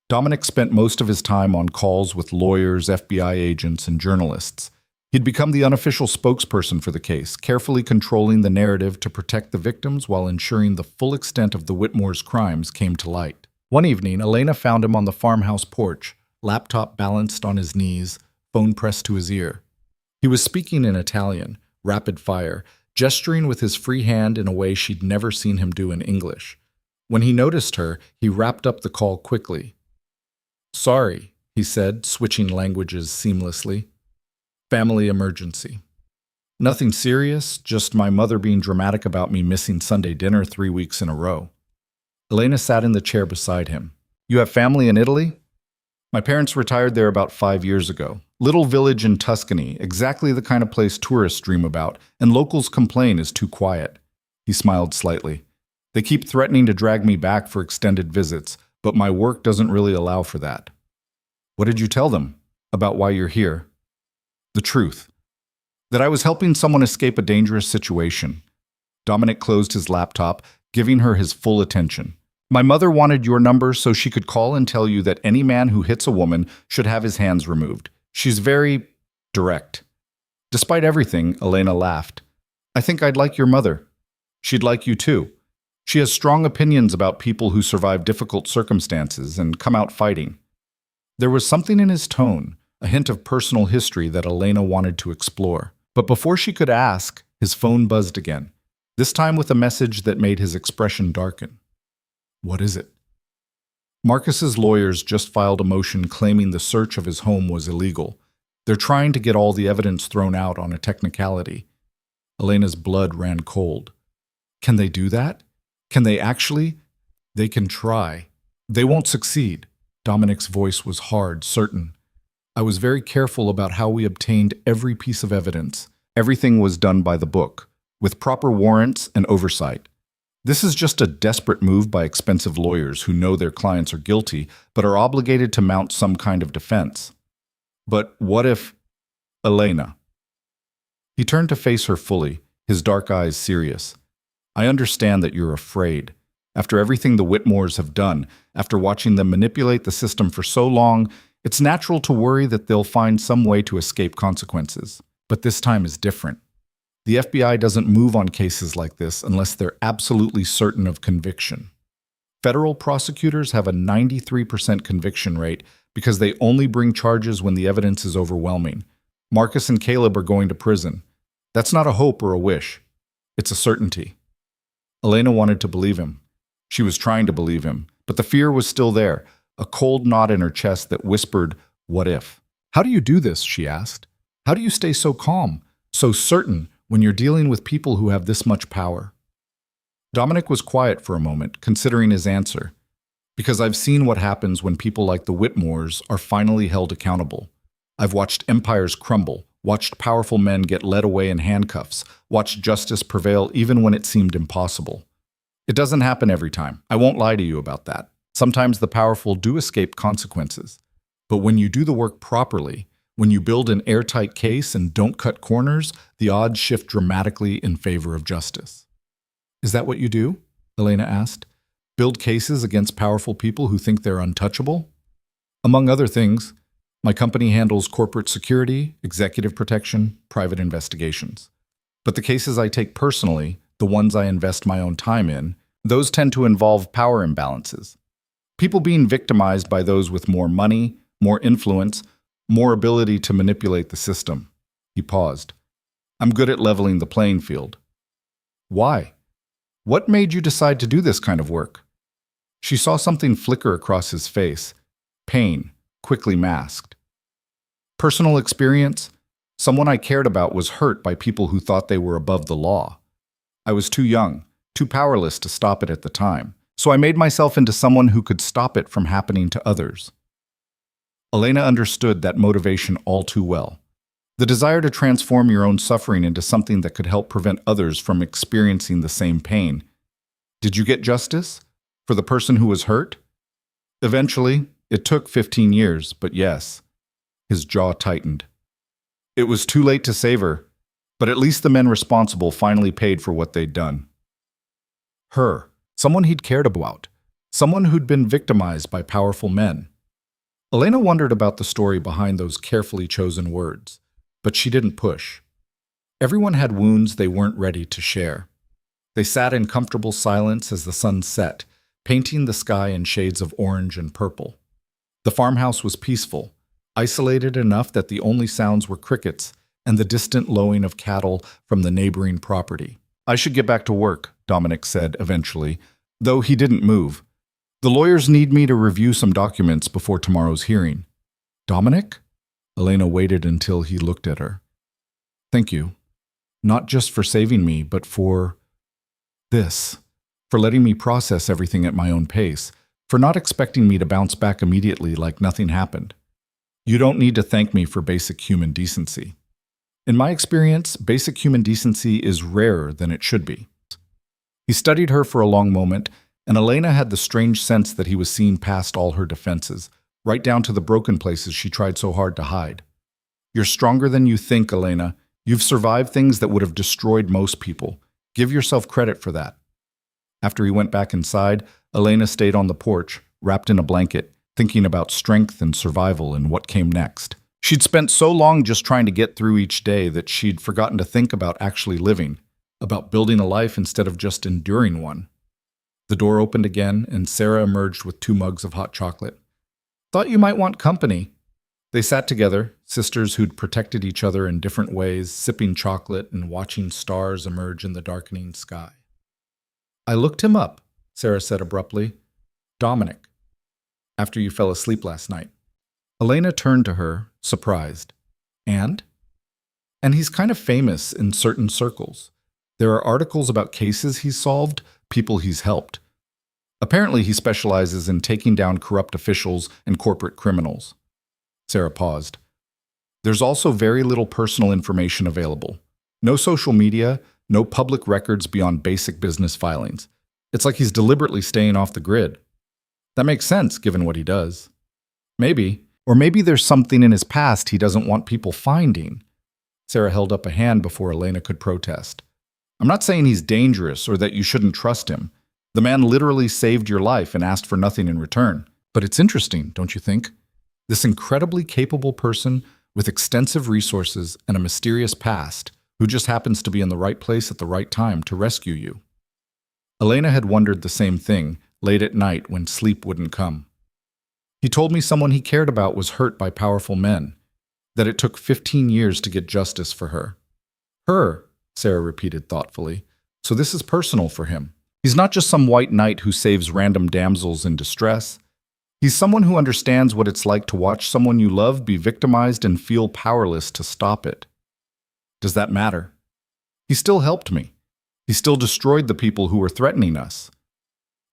Dominic spent most of his time on calls with lawyers, FBI agents, and journalists. He'd become the unofficial spokesperson for the case, carefully controlling the narrative to protect the victims while ensuring the full extent of the Whitmore's crimes came to light. One evening, Elena found him on the farmhouse porch, laptop balanced on his knees, phone pressed to his ear. He was speaking in Italian, rapid fire, gesturing with his free hand in a way she'd never seen him do in English. When he noticed her, he wrapped up the call quickly. Sorry, he said, switching languages seamlessly. Family emergency. Nothing serious, just my mother being dramatic about me missing Sunday dinner 3 weeks in a row. Elena sat in the chair beside him. You have family in Italy? My parents retired there about 5 years ago. Little village in Tuscany, exactly the kind of place tourists dream about, and locals complain is too quiet. He smiled slightly. They keep threatening to drag me back for extended visits, but my work doesn't really allow for that. What did you tell them about why you're here? The truth. That I was helping someone escape a dangerous situation. Dominic closed his laptop, giving her his full attention. My mother wanted your number so she could call and tell you that any man who hits a woman should have his hands removed. She's very direct. Despite everything, Elena laughed. I think I'd like your mother. She'd like you too. She has strong opinions about people who survive difficult circumstances and come out fighting. There was something in his tone, a hint of personal history that Elena wanted to explore. But before she could ask, his phone buzzed again, this time with a message that made his expression darken. What is it? Marcus's lawyers just filed a motion claiming the search of his home was illegal. They're trying to get all the evidence thrown out on a technicality. Elena's blood ran cold. Can they do that? Can they actually? They can try. They won't succeed. Dominic's voice was hard, certain. I was very careful about how we obtained every piece of evidence. Everything was done by the book, with proper warrants and oversight. This is just a desperate move by expensive lawyers who know their clients are guilty but are obligated to mount some kind of defense. But what if Elena? He turned to face her fully, his dark eyes serious. I understand that you're afraid. After everything the Whitmores have done, after watching them manipulate the system for so long, it's natural to worry that they'll find some way to escape consequences. But this time is different. The FBI doesn't move on cases like this unless they're absolutely certain of conviction. Federal prosecutors have a 93% conviction rate because they only bring charges when the evidence is overwhelming. Marcus and Caleb are going to prison. That's not a hope or a wish. It's a certainty. Elena wanted to believe him. She was trying to believe him, but the fear was still there, a cold knot in her chest that whispered, what if? How do you do this? She asked. How do you stay so calm, so certain when you're dealing with people who have this much power? Dominic was quiet for a moment, considering his answer. Because I've seen what happens when people like the Whitmores are finally held accountable. I've watched empires crumble, watched powerful men get led away in handcuffs, watched justice prevail even when it seemed impossible. It doesn't happen every time. I won't lie to you about that. Sometimes the powerful do escape consequences. But when you do the work properly, when you build an airtight case and don't cut corners, the odds shift dramatically in favor of justice. Is that what you do? Elena asked. Build cases against powerful people who think they're untouchable? Among other things, my company handles corporate security, executive protection, private investigations. But the cases I take personally, the ones I invest my own time in, those tend to involve power imbalances. People being victimized by those with more money, more influence, more ability to manipulate the system. He paused. I'm good at leveling the playing field. Why? What made you decide to do this kind of work? She saw something flicker across his face. Pain, quickly masked. Personal experience? Someone I cared about was hurt by people who thought they were above the law. I was too young, too powerless to stop it at the time, so I made myself into someone who could stop it from happening to others. Elena understood that motivation all too well. The desire to transform your own suffering into something that could help prevent others from experiencing the same pain. Did you get justice? For the person who was hurt? Eventually, it took 15 years, but yes. His jaw tightened. It was too late to save her, but at least the men responsible finally paid for what they'd done. Her, someone he'd cared about, someone who'd been victimized by powerful men. Elena wondered about the story behind those carefully chosen words, but she didn't push. Everyone had wounds they weren't ready to share. They sat in comfortable silence as the sun set, painting the sky in shades of orange and purple. The farmhouse was peaceful, isolated enough that the only sounds were crickets and the distant lowing of cattle from the neighboring property. I should get back to work, Dominic said eventually, though he didn't move. The lawyers need me to review some documents before tomorrow's hearing. Dominic? Elena waited until he looked at her. Thank you. Not just for saving me, but for this. For letting me process everything at my own pace. For not expecting me to bounce back immediately like nothing happened. You don't need to thank me for basic human decency. In my experience, basic human decency is rarer than it should be. He studied her for a long moment, and Elena had the strange sense that he was seeing past all her defenses, right down to the broken places she tried so hard to hide. You're stronger than you think, Elena. You've survived things that would have destroyed most people. Give yourself credit for that. After he went back inside, Elena stayed on the porch, wrapped in a blanket, thinking about strength and survival and what came next. She'd spent so long just trying to get through each day that she'd forgotten to think about actually living, about building a life instead of just enduring one. The door opened again, and Sarah emerged with 2 mugs of hot chocolate. Thought you might want company. They sat together, sisters who'd protected each other in different ways, sipping chocolate and watching stars emerge in the darkening sky. I looked him up, Sarah said abruptly. Dominic. After you fell asleep last night. Elena turned to her, surprised. And? And he's kind of famous in certain circles. There are articles about cases he's solved, people he's helped. Apparently he specializes in taking down corrupt officials and corporate criminals. Sarah paused. There's also very little personal information available. No social media, no public records beyond basic business filings. It's like he's deliberately staying off the grid. That makes sense, given what he does. Maybe. Or maybe there's something in his past he doesn't want people finding. Sarah held up a hand before Elena could protest. I'm not saying he's dangerous or that you shouldn't trust him. The man literally saved your life and asked for nothing in return. But it's interesting, don't you think? This incredibly capable person with extensive resources and a mysterious past who just happens to be in the right place at the right time to rescue you. Elena had wondered the same thing late at night when sleep wouldn't come. He told me someone he cared about was hurt by powerful men, that it took 15 years to get justice for her. Her, Sarah repeated thoughtfully. So this is personal for him. He's not just some white knight who saves random damsels in distress. He's someone who understands what it's like to watch someone you love be victimized and feel powerless to stop it. Does that matter? He still helped me. He still destroyed the people who were threatening us.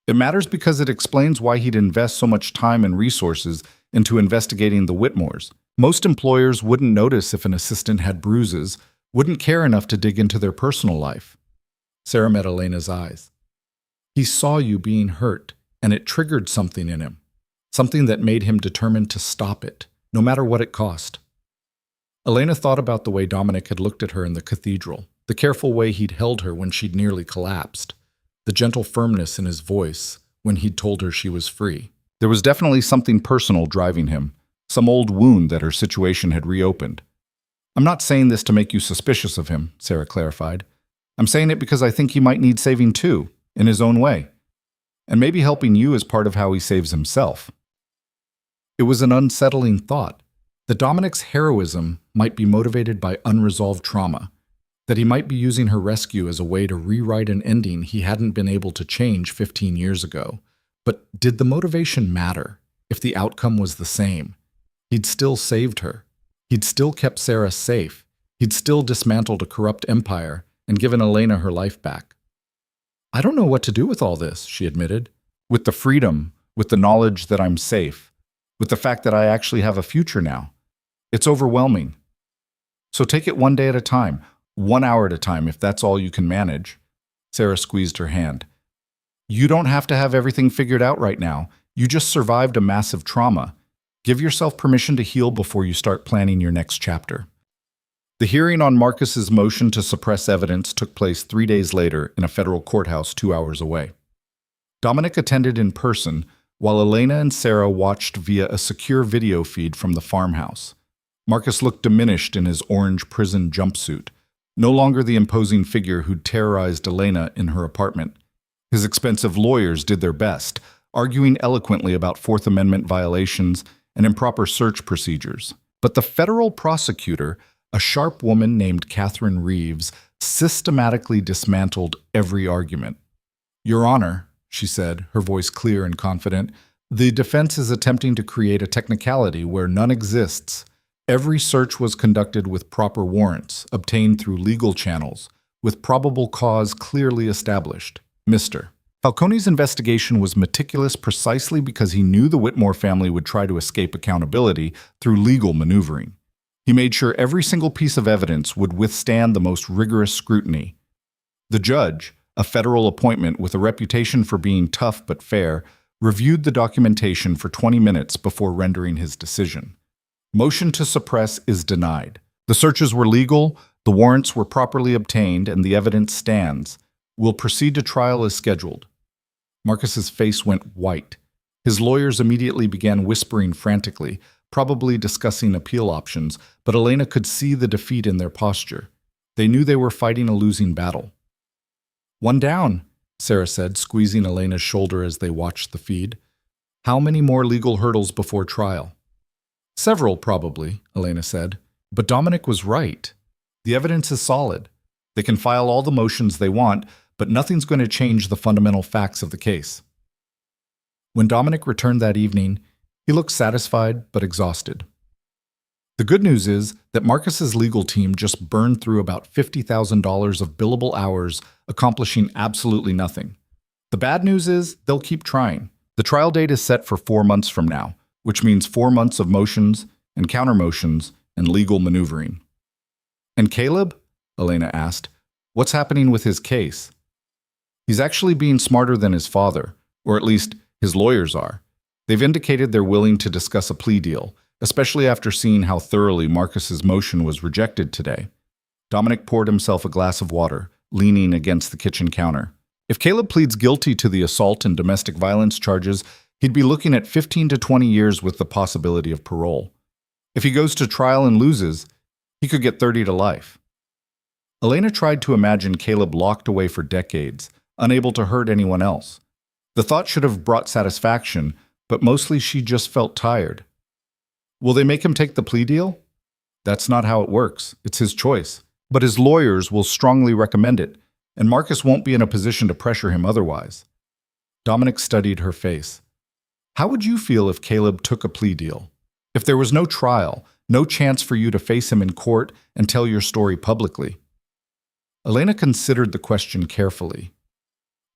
It matters because it explains why he'd invest so much time and resources into investigating the Whitmores. Most employers wouldn't notice if an assistant had bruises, wouldn't care enough to dig into their personal life. Sarah met Elena's eyes. He saw you being hurt, and it triggered something in him. Something that made him determined to stop it, no matter what it cost. Elena thought about the way Dominic had looked at her in the cathedral, the careful way he'd held her when she'd nearly collapsed, the gentle firmness in his voice when he'd told her she was free. There was definitely something personal driving him, some old wound that her situation had reopened. I'm not saying this to make you suspicious of him, Sarah clarified. I'm saying it because I think he might need saving too, in his own way. And maybe helping you is part of how he saves himself. It was an unsettling thought, that Dominic's heroism might be motivated by unresolved trauma, that he might be using her rescue as a way to rewrite an ending he hadn't been able to change 15 years ago. But did the motivation matter if the outcome was the same? He'd still saved her. He'd still kept Sarah safe. He'd still dismantled a corrupt empire and given Elena her life back. I don't know what to do with all this, she admitted. With the freedom, with the knowledge that I'm safe, with the fact that I actually have a future now. It's overwhelming. So take it one day at a time, 1 hour at a time if that's all you can manage. Sarah squeezed her hand. You don't have to have everything figured out right now. You just survived a massive trauma. Give yourself permission to heal before you start planning your next chapter. The hearing on Marcus's motion to suppress evidence took place 3 days later in a federal courthouse 2 hours away. Dominic attended in person, while Elena and Sarah watched via a secure video feed from the farmhouse. Marcus looked diminished in his orange prison jumpsuit, no longer the imposing figure who'd terrorized Elena in her apartment. His expensive lawyers did their best, arguing eloquently about Fourth Amendment violations and improper search procedures. But the federal prosecutor, a sharp woman named Catherine Reeves, systematically dismantled every argument. Your Honor, she said, her voice clear and confident, the defense is attempting to create a technicality where none exists. Every search was conducted with proper warrants, obtained through legal channels, with probable cause clearly established. Mr. Falcone's investigation was meticulous precisely because he knew the Whitmore family would try to escape accountability through legal maneuvering. He made sure every single piece of evidence would withstand the most rigorous scrutiny. The judge, a federal appointment with a reputation for being tough but fair, reviewed the documentation for 20 minutes before rendering his decision. Motion to suppress is denied. The searches were legal, the warrants were properly obtained, and the evidence stands. We'll proceed to trial as scheduled. Marcus's face went white. His lawyers immediately began whispering frantically, probably discussing appeal options, but Elena could see the defeat in their posture. They knew they were fighting a losing battle. One down, Sarah said, squeezing Elena's shoulder as they watched the feed. How many more legal hurdles before trial? Several, probably, Elena said. But Dominic was right. The evidence is solid. They can file all the motions they want, but nothing's going to change the fundamental facts of the case. When Dominic returned that evening, he looked satisfied but exhausted. The good news is that Marcus's legal team just burned through about $50,000 of billable hours, accomplishing absolutely nothing. The bad news is they'll keep trying. The trial date is set for 4 months from now, which means 4 months of motions and counter-motions and legal maneuvering. And Caleb? Elena asked. What's happening with his case? He's actually being smarter than his father, or at least his lawyers are. They've indicated they're willing to discuss a plea deal, especially after seeing how thoroughly Marcus's motion was rejected today. Dominic poured himself a glass of water, leaning against the kitchen counter. If Caleb pleads guilty to the assault and domestic violence charges, he'd be looking at 15 to 20 years with the possibility of parole. If he goes to trial and loses, he could get 30 to life. Elena tried to imagine Caleb locked away for decades, unable to hurt anyone else. The thought should have brought satisfaction, but mostly she just felt tired. Will they make him take the plea deal? That's not how it works. It's his choice. But his lawyers will strongly recommend it, and Marcus won't be in a position to pressure him otherwise. Dominic studied her face. How would you feel if Caleb took a plea deal? If there was no trial, no chance for you to face him in court and tell your story publicly? Elena considered the question carefully.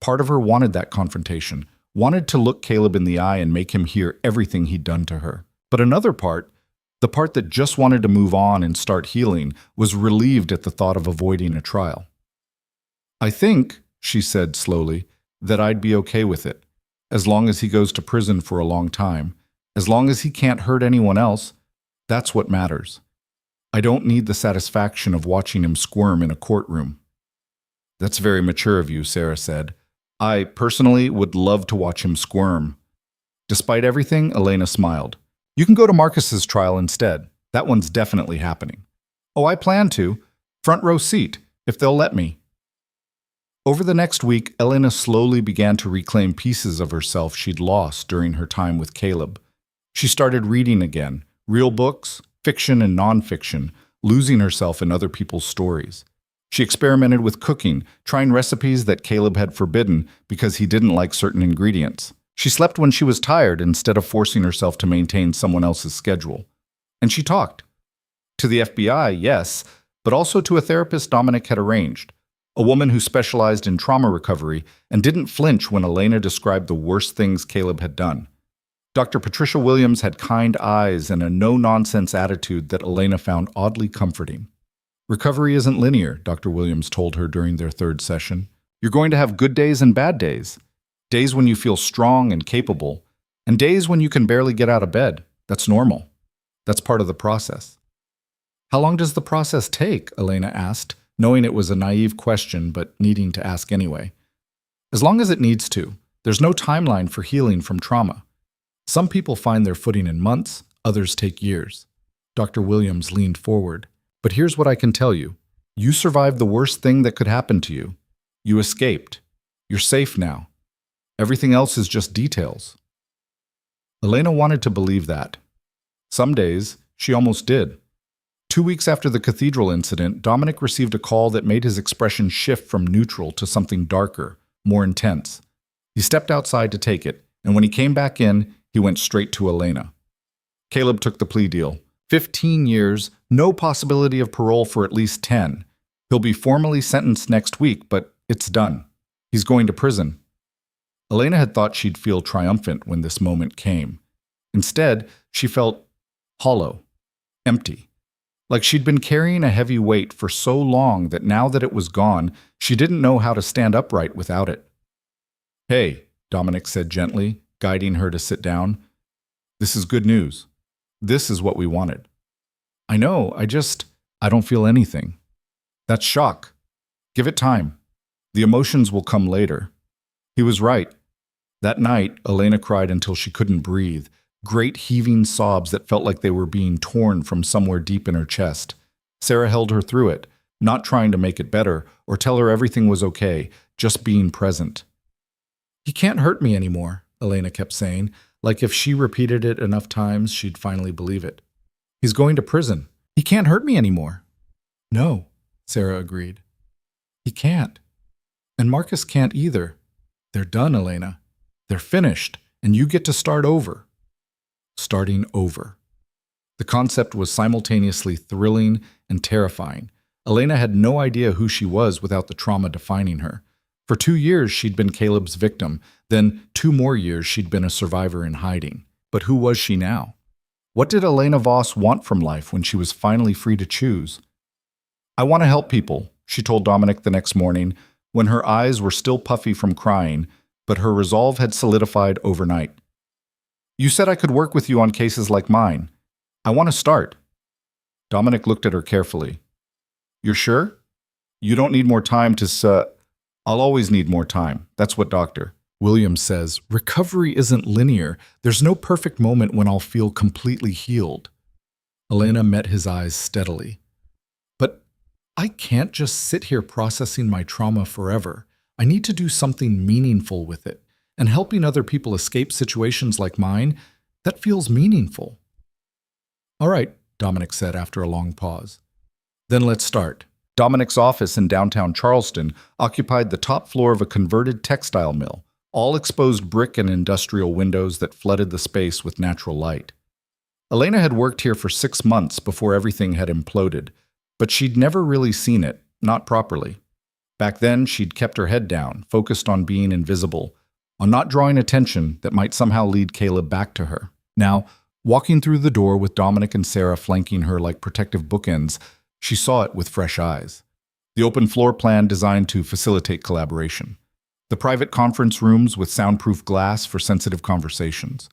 Part of her wanted that confrontation, wanted to look Caleb in the eye and make him hear everything he'd done to her. But another part, the part that just wanted to move on and start healing, was relieved at the thought of avoiding a trial. I think, she said slowly, that I'd be okay with it, as long as he goes to prison for a long time. As long as he can't hurt anyone else, that's what matters. I don't need the satisfaction of watching him squirm in a courtroom. That's very mature of you, Sarah said. I, personally, would love to watch him squirm. Despite everything, Elena smiled. You can go to Marcus's trial instead. That one's definitely happening. Oh, I plan to. Front row seat, if they'll let me. Over the next week, Elena slowly began to reclaim pieces of herself she'd lost during her time with Caleb. She started reading again, real books, fiction and nonfiction, losing herself in other people's stories. She experimented with cooking, trying recipes that Caleb had forbidden because he didn't like certain ingredients. She slept when she was tired instead of forcing herself to maintain someone else's schedule. And she talked. To the FBI, yes, but also to a therapist Dominic had arranged, a woman who specialized in trauma recovery and didn't flinch when Elena described the worst things Caleb had done. Dr. Patricia Williams had kind eyes and a no-nonsense attitude that Elena found oddly comforting. Recovery isn't linear, Dr. Williams told her during their third session. You're going to have good days and bad days. Days when you feel strong and capable, and days when you can barely get out of bed. That's normal. That's part of the process. How long does the process take? Elena asked, knowing it was a naive question but needing to ask anyway. As long as it needs to. There's no timeline for healing from trauma. Some people find their footing in months, others take years. Dr. Williams leaned forward. But here's what I can tell you. You survived the worst thing that could happen to you. You escaped. You're safe now. Everything else is just details. Elena wanted to believe that. Some days, she almost did. 2 weeks after the cathedral incident, Dominic received a call that made his expression shift from neutral to something darker, more intense. He stepped outside to take it, and when he came back in, he went straight to Elena. Caleb took the plea deal. 15 years, no possibility of parole for at least 10. He'll be formally sentenced next week, but it's done. He's going to prison. Elena had thought she'd feel triumphant when this moment came. Instead, she felt hollow, empty. Like she'd been carrying a heavy weight for so long that now that it was gone, she didn't know how to stand upright without it. Hey, Dominic said gently, guiding her to sit down. This is good news. This is what we wanted. I know, I don't feel anything. That's shock. Give it time. The emotions will come later. He was right. That night, Elena cried until she couldn't breathe, great heaving sobs that felt like they were being torn from somewhere deep in her chest. Sarah held her through it, not trying to make it better or tell her everything was okay, just being present. He can't hurt me anymore, Elena kept saying, like if she repeated it enough times, she'd finally believe it. He's going to prison. He can't hurt me anymore. No, Sarah agreed. He can't. And Marcus can't either. They're done, Elena. They're finished, and you get to start over. Starting over. The concept was simultaneously thrilling and terrifying. Elena had no idea who she was without the trauma defining her. For 2 years, she'd been Caleb's victim. Then 2 more years, she'd been a survivor in hiding. But who was she now? What did Elena Voss want from life when she was finally free to choose? I want to help people, she told Dominic the next morning when her eyes were still puffy from crying, but her resolve had solidified overnight. "You said I could work with you on cases like mine. I want to start." Dominic looked at her carefully. "You're sure? You don't need more time to I'll always need more time. That's what Dr. Williams says. Recovery isn't linear. There's no perfect moment when I'll feel completely healed." Elena met his eyes steadily. "But I can't just sit here processing my trauma forever. I need to do something meaningful with it. And helping other people escape situations like mine, that feels meaningful." "All right," Dominic said after a long pause. "Then let's start." Dominic's office in downtown Charleston occupied the top floor of a converted textile mill, all exposed brick and industrial windows that flooded the space with natural light. Elena had worked here for 6 months before everything had imploded, but she'd never really seen it, not properly. Back then, she'd kept her head down, focused on being invisible, on not drawing attention that might somehow lead Caleb back to her. Now, walking through the door with Dominic and Sarah flanking her like protective bookends, she saw it with fresh eyes. The open floor plan designed to facilitate collaboration. The private conference rooms with soundproof glass for sensitive conversations.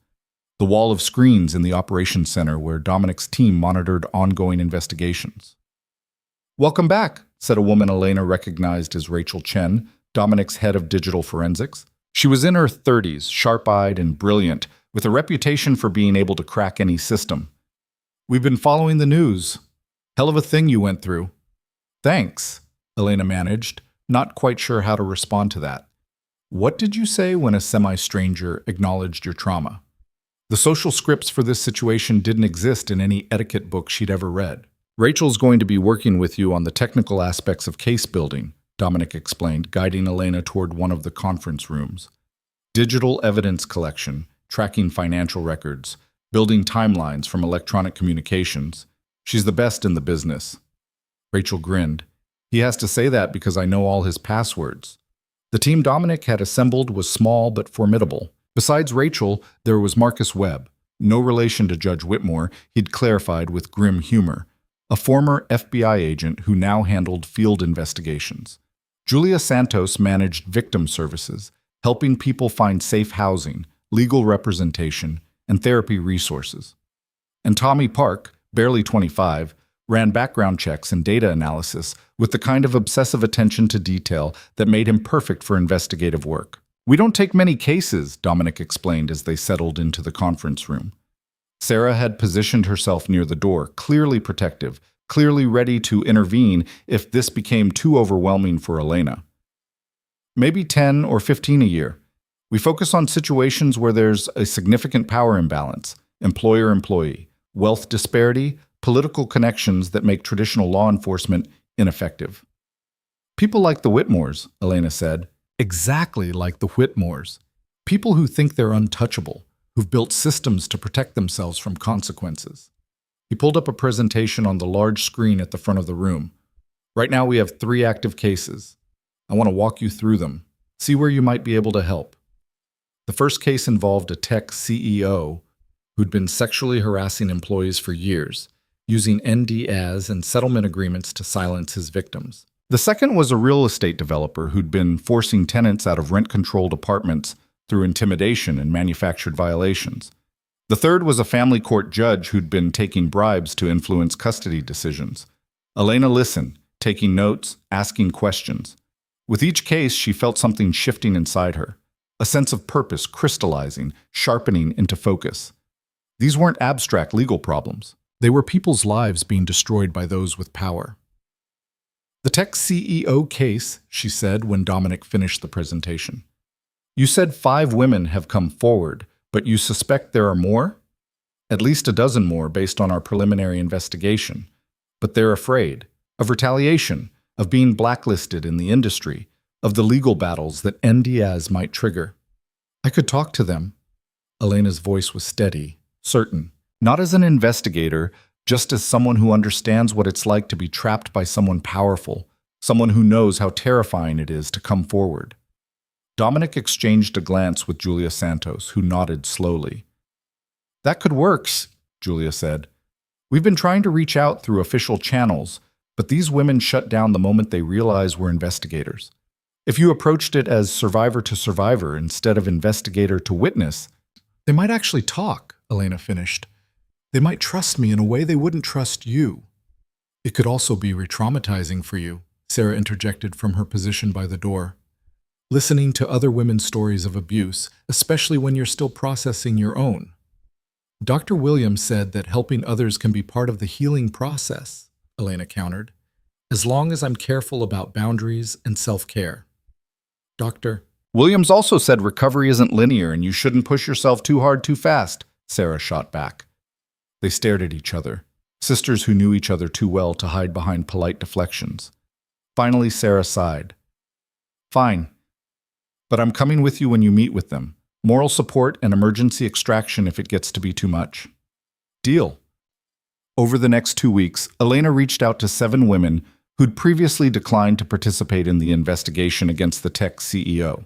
The wall of screens in the operations center where Dominic's team monitored ongoing investigations. "Welcome back," said a woman Elena recognized as Rachel Chen, Dominic's head of digital forensics. She was in her 30s, sharp-eyed and brilliant, with a reputation for being able to crack any system. "We've been following the news. Hell of a thing you went through." "Thanks," Elena managed, not quite sure how to respond to that. "What did you say when a semi-stranger acknowledged your trauma?" The social scripts for this situation didn't exist in any etiquette book she'd ever read. "Rachel's going to be working with you on the technical aspects of case building," Dominic explained, guiding Elena toward one of the conference rooms. "Digital evidence collection, tracking financial records, building timelines from electronic communications. She's the best in the business." Rachel grinned. "He has to say that because I know all his passwords." The team Dominic had assembled was small but formidable. Besides Rachel, there was Marcus Webb, no relation to Judge Whitmore, he'd clarified with grim humor, a former FBI agent who now handled field investigations. Julia Santos managed victim services, helping people find safe housing, legal representation, and therapy resources. And Tommy Park, barely 25, ran background checks and data analysis with the kind of obsessive attention to detail that made him perfect for investigative work. "We don't take many cases," Dominic explained as they settled into the conference room. Sarah had positioned herself near the door, clearly protective, clearly ready to intervene if this became too overwhelming for Elena. "Maybe 10 or 15 a year. We focus on situations where there's a significant power imbalance, employer-employee, wealth disparity, political connections that make traditional law enforcement ineffective." "People like the Whitmores," Elena said. "Exactly like the Whitmores. People who think they're untouchable, who've built systems to protect themselves from consequences." He pulled up a presentation on the large screen at the front of the room. "Right now we have 3 active cases. I want to walk you through them, see where you might be able to help." The first case involved a tech CEO who'd been sexually harassing employees for years, using NDAs and settlement agreements to silence his victims. The second was a real estate developer who'd been forcing tenants out of rent-controlled apartments through intimidation and manufactured violations. The third was a family court judge who'd been taking bribes to influence custody decisions. Elena listened, taking notes, asking questions. With each case, she felt something shifting inside her, a sense of purpose crystallizing, sharpening into focus. These weren't abstract legal problems. They were people's lives being destroyed by those with power. "The tech CEO case," she said when Dominic finished the presentation. "You said 5 women have come forward, but you suspect there are more? At least a dozen more based on our preliminary investigation. But they're afraid of retaliation, of being blacklisted in the industry, of the legal battles that NDAs might trigger." "I could talk to them." Elena's voice was steady, certain. Not as an investigator, just as someone who understands what it's like to be trapped by someone powerful, someone who knows how terrifying it is to come forward. Dominic exchanged a glance with Julia Santos, who nodded slowly. "That could work," Julia said. "We've been trying to reach out through official channels, but these women shut down the moment they realize we're investigators. If you approached it as survivor to survivor instead of investigator to witness, they might actually talk, Elena finished. They might trust me in a way they wouldn't trust you. It could also be re-traumatizing for you, Sarah interjected from her position by the door. Listening to other women's stories of abuse, especially when you're still processing your own. Dr. Williams said that helping others can be part of the healing process, Elena countered, as long as I'm careful about boundaries and self-care. Dr. Williams also said recovery isn't linear and you shouldn't push yourself too hard too fast, Sarah shot back. They stared at each other, sisters who knew each other too well to hide behind polite deflections. Finally, Sarah sighed. Fine. But I'm coming with you when you meet with them. Moral support and emergency extraction if it gets to be too much. Deal. Over the next 2 weeks, Elena reached out to 7 women who'd previously declined to participate in the investigation against the tech CEO.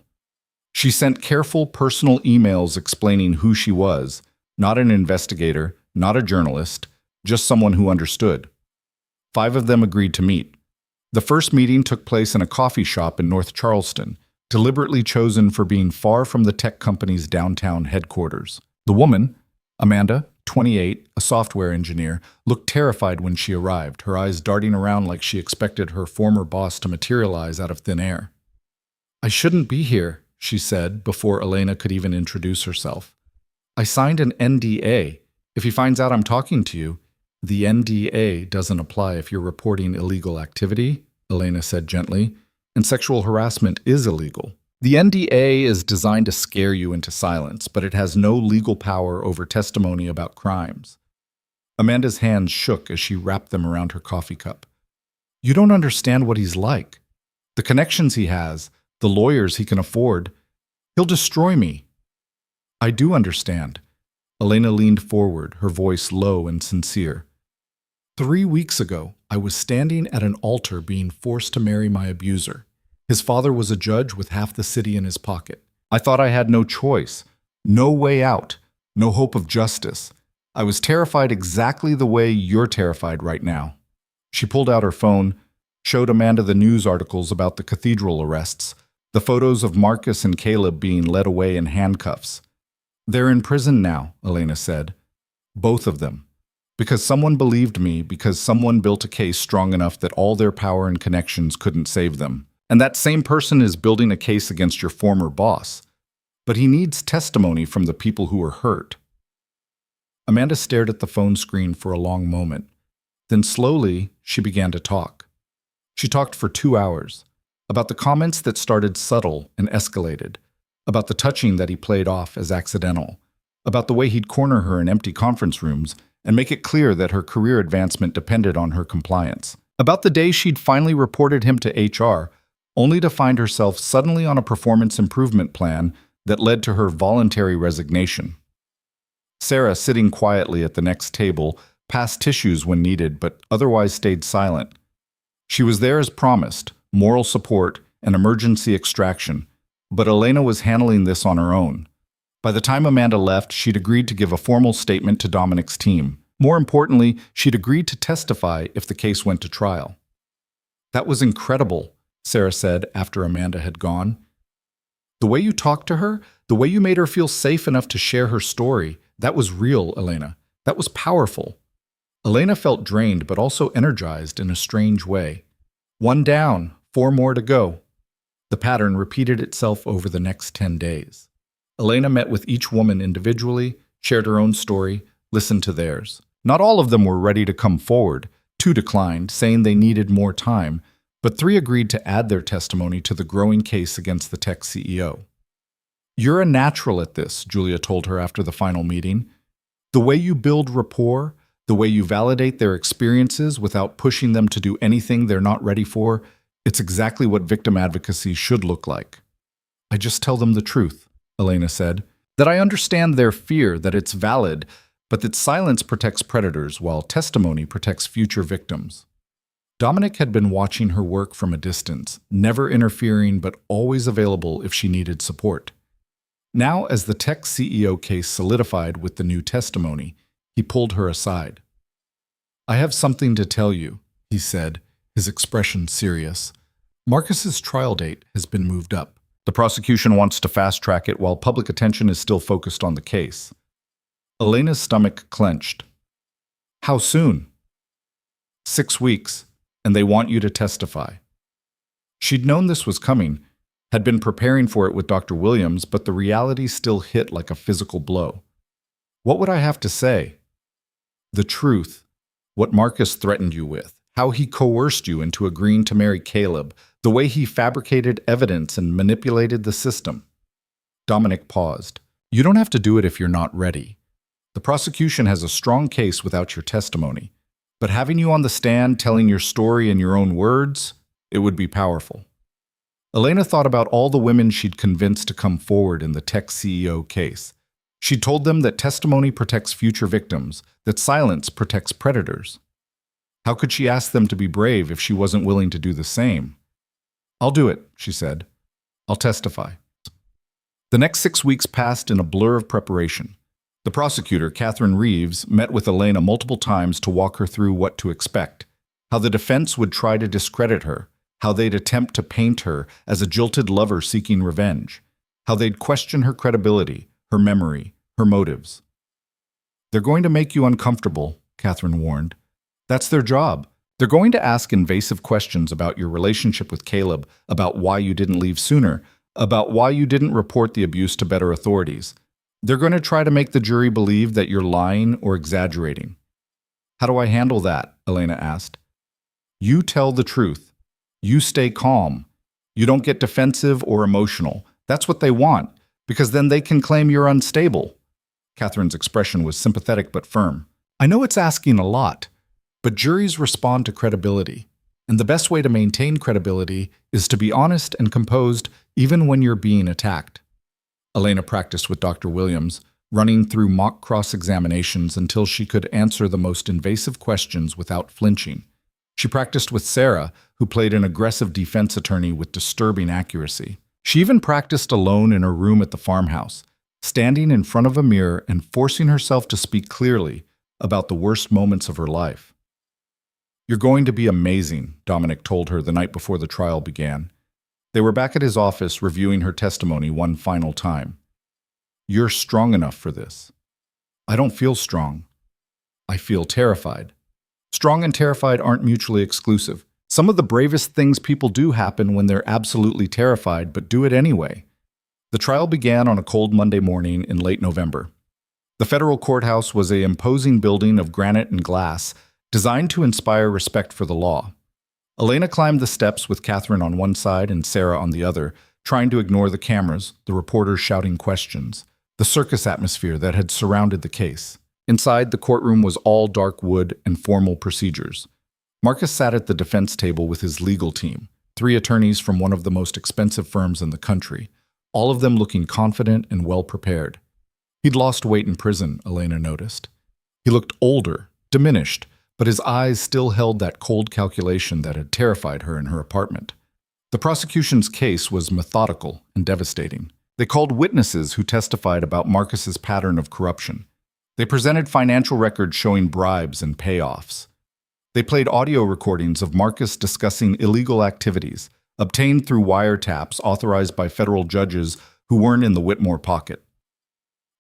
She sent careful personal emails explaining who she was, not an investigator, not a journalist, just someone who understood. 5 of them agreed to meet. The first meeting took place in a coffee shop in North Charleston, deliberately chosen for being far from the tech company's downtown headquarters. The woman, Amanda, 28, a software engineer, looked terrified when she arrived, her eyes darting around like she expected her former boss to materialize out of thin air. I shouldn't be here, she said, before Elena could even introduce herself. I signed an NDA. If he finds out I'm talking to you, the NDA doesn't apply if you're reporting illegal activity, Elena said gently, and sexual harassment is illegal. The NDA is designed to scare you into silence, but it has no legal power over testimony about crimes. Amanda's hands shook as she wrapped them around her coffee cup. You don't understand what he's like. The connections he has, the lawyers he can afford. He'll destroy me. I do understand. Elena leaned forward, her voice low and sincere. 3 weeks ago, I was standing at an altar being forced to marry my abuser. His father was a judge with half the city in his pocket. I thought I had no choice, no way out, no hope of justice. I was terrified exactly the way you're terrified right now. She pulled out her phone, showed Amanda the news articles about the cathedral arrests, the photos of Marcus and Caleb being led away in handcuffs. They're in prison now, Elena said. Both of them. Because someone believed me, because someone built a case strong enough that all their power and connections couldn't save them. And that same person is building a case against your former boss. But he needs testimony from the people who were hurt. Amanda stared at the phone screen for a long moment. Then slowly, she began to talk. She talked for 2 hours, about the comments that started subtle and escalated, about the touching that he played off as accidental, about the way he'd corner her in empty conference rooms and make it clear that her career advancement depended on her compliance, about the day she'd finally reported him to HR, only to find herself suddenly on a performance improvement plan that led to her voluntary resignation. Sarah, sitting quietly at the next table, passed tissues when needed but otherwise stayed silent. She was there as promised, moral support and emergency extraction, but Elena was handling this on her own. By the time Amanda left, she'd agreed to give a formal statement to Dominic's team. More importantly, she'd agreed to testify if the case went to trial. That was incredible, Sarah said after Amanda had gone. The way you talked to her, the way you made her feel safe enough to share her story, that was real, Elena. That was powerful. Elena felt drained but also energized in a strange way. 1 down, 4 more to go. The pattern repeated itself over the next 10 days. Elena met with each woman individually, shared her own story, listened to theirs. Not all of them were ready to come forward. 2 declined, saying they needed more time, but 3 agreed to add their testimony to the growing case against the tech CEO. You're a natural at this, Julia told her after the final meeting. The way you build rapport, the way you validate their experiences without pushing them to do anything they're not ready for, it's exactly what victim advocacy should look like. I just tell them the truth, Elena said, that I understand their fear, that it's valid, but that silence protects predators while testimony protects future victims. Dominic had been watching her work from a distance, never interfering but always available if she needed support. Now, as the tech CEO case solidified with the new testimony, he pulled her aside. I have something to tell you, he said, his expression serious. Marcus's trial date has been moved up. The prosecution wants to fast-track it while public attention is still focused on the case. Elena's stomach clenched. How soon? 6 weeks, and they want you to testify. She'd known this was coming, had been preparing for it with Dr. Williams, but the reality still hit like a physical blow. What would I have to say? The truth, what Marcus threatened you with, how he coerced you into agreeing to marry Caleb, the way he fabricated evidence and manipulated the system. Dominic paused. You don't have to do it if you're not ready. The prosecution has a strong case without your testimony, but having you on the stand telling your story in your own words, it would be powerful. Elena thought about all the women she'd convinced to come forward in the tech CEO case. She told them that testimony protects future victims, that silence protects predators. How could she ask them to be brave if she wasn't willing to do the same? I'll do it, she said. I'll testify. The next 6 weeks passed in a blur of preparation. The prosecutor, Catherine Reeves, met with Elena multiple times to walk her through what to expect, how the defense would try to discredit her, how they'd attempt to paint her as a jilted lover seeking revenge, how they'd question her credibility, her memory, her motives. They're going to make you uncomfortable, Catherine warned. That's their job. They're going to ask invasive questions about your relationship with Caleb, about why you didn't leave sooner, about why you didn't report the abuse to better authorities. They're going to try to make the jury believe that you're lying or exaggerating. How do I handle that? Elena asked. You tell the truth. You stay calm. You don't get defensive or emotional. That's what they want, because then they can claim you're unstable. Catherine's expression was sympathetic but firm. I know it's asking a lot, but juries respond to credibility, and the best way to maintain credibility is to be honest and composed even when you're being attacked. Elena practiced with Dr. Williams, running through mock cross-examinations until she could answer the most invasive questions without flinching. She practiced with Sarah, who played an aggressive defense attorney with disturbing accuracy. She even practiced alone in her room at the farmhouse, standing in front of a mirror and forcing herself to speak clearly about the worst moments of her life. You're going to be amazing, Dominic told her the night before the trial began. They were back at his office reviewing her testimony one final time. You're strong enough for this. I don't feel strong. I feel terrified. Strong and terrified aren't mutually exclusive. Some of the bravest things people do happen when they're absolutely terrified, but do it anyway. The trial began on a cold Monday morning in late November. The federal courthouse was an imposing building of granite and glass, designed to inspire respect for the law. Elena climbed the steps with Catherine on one side and Sarah on the other, trying to ignore the cameras, the reporters shouting questions, the circus atmosphere that had surrounded the case. Inside, the courtroom was all dark wood and formal procedures. Marcus sat at the defense table with his legal team, 3 attorneys from one of the most expensive firms in the country, all of them looking confident and well-prepared. He'd lost weight in prison, Elena noticed. He looked older, diminished, but his eyes still held that cold calculation that had terrified her in her apartment. The prosecution's case was methodical and devastating. They called witnesses who testified about Marcus's pattern of corruption. They presented financial records showing bribes and payoffs. They played audio recordings of Marcus discussing illegal activities, obtained through wiretaps authorized by federal judges who weren't in the Whitmore pocket.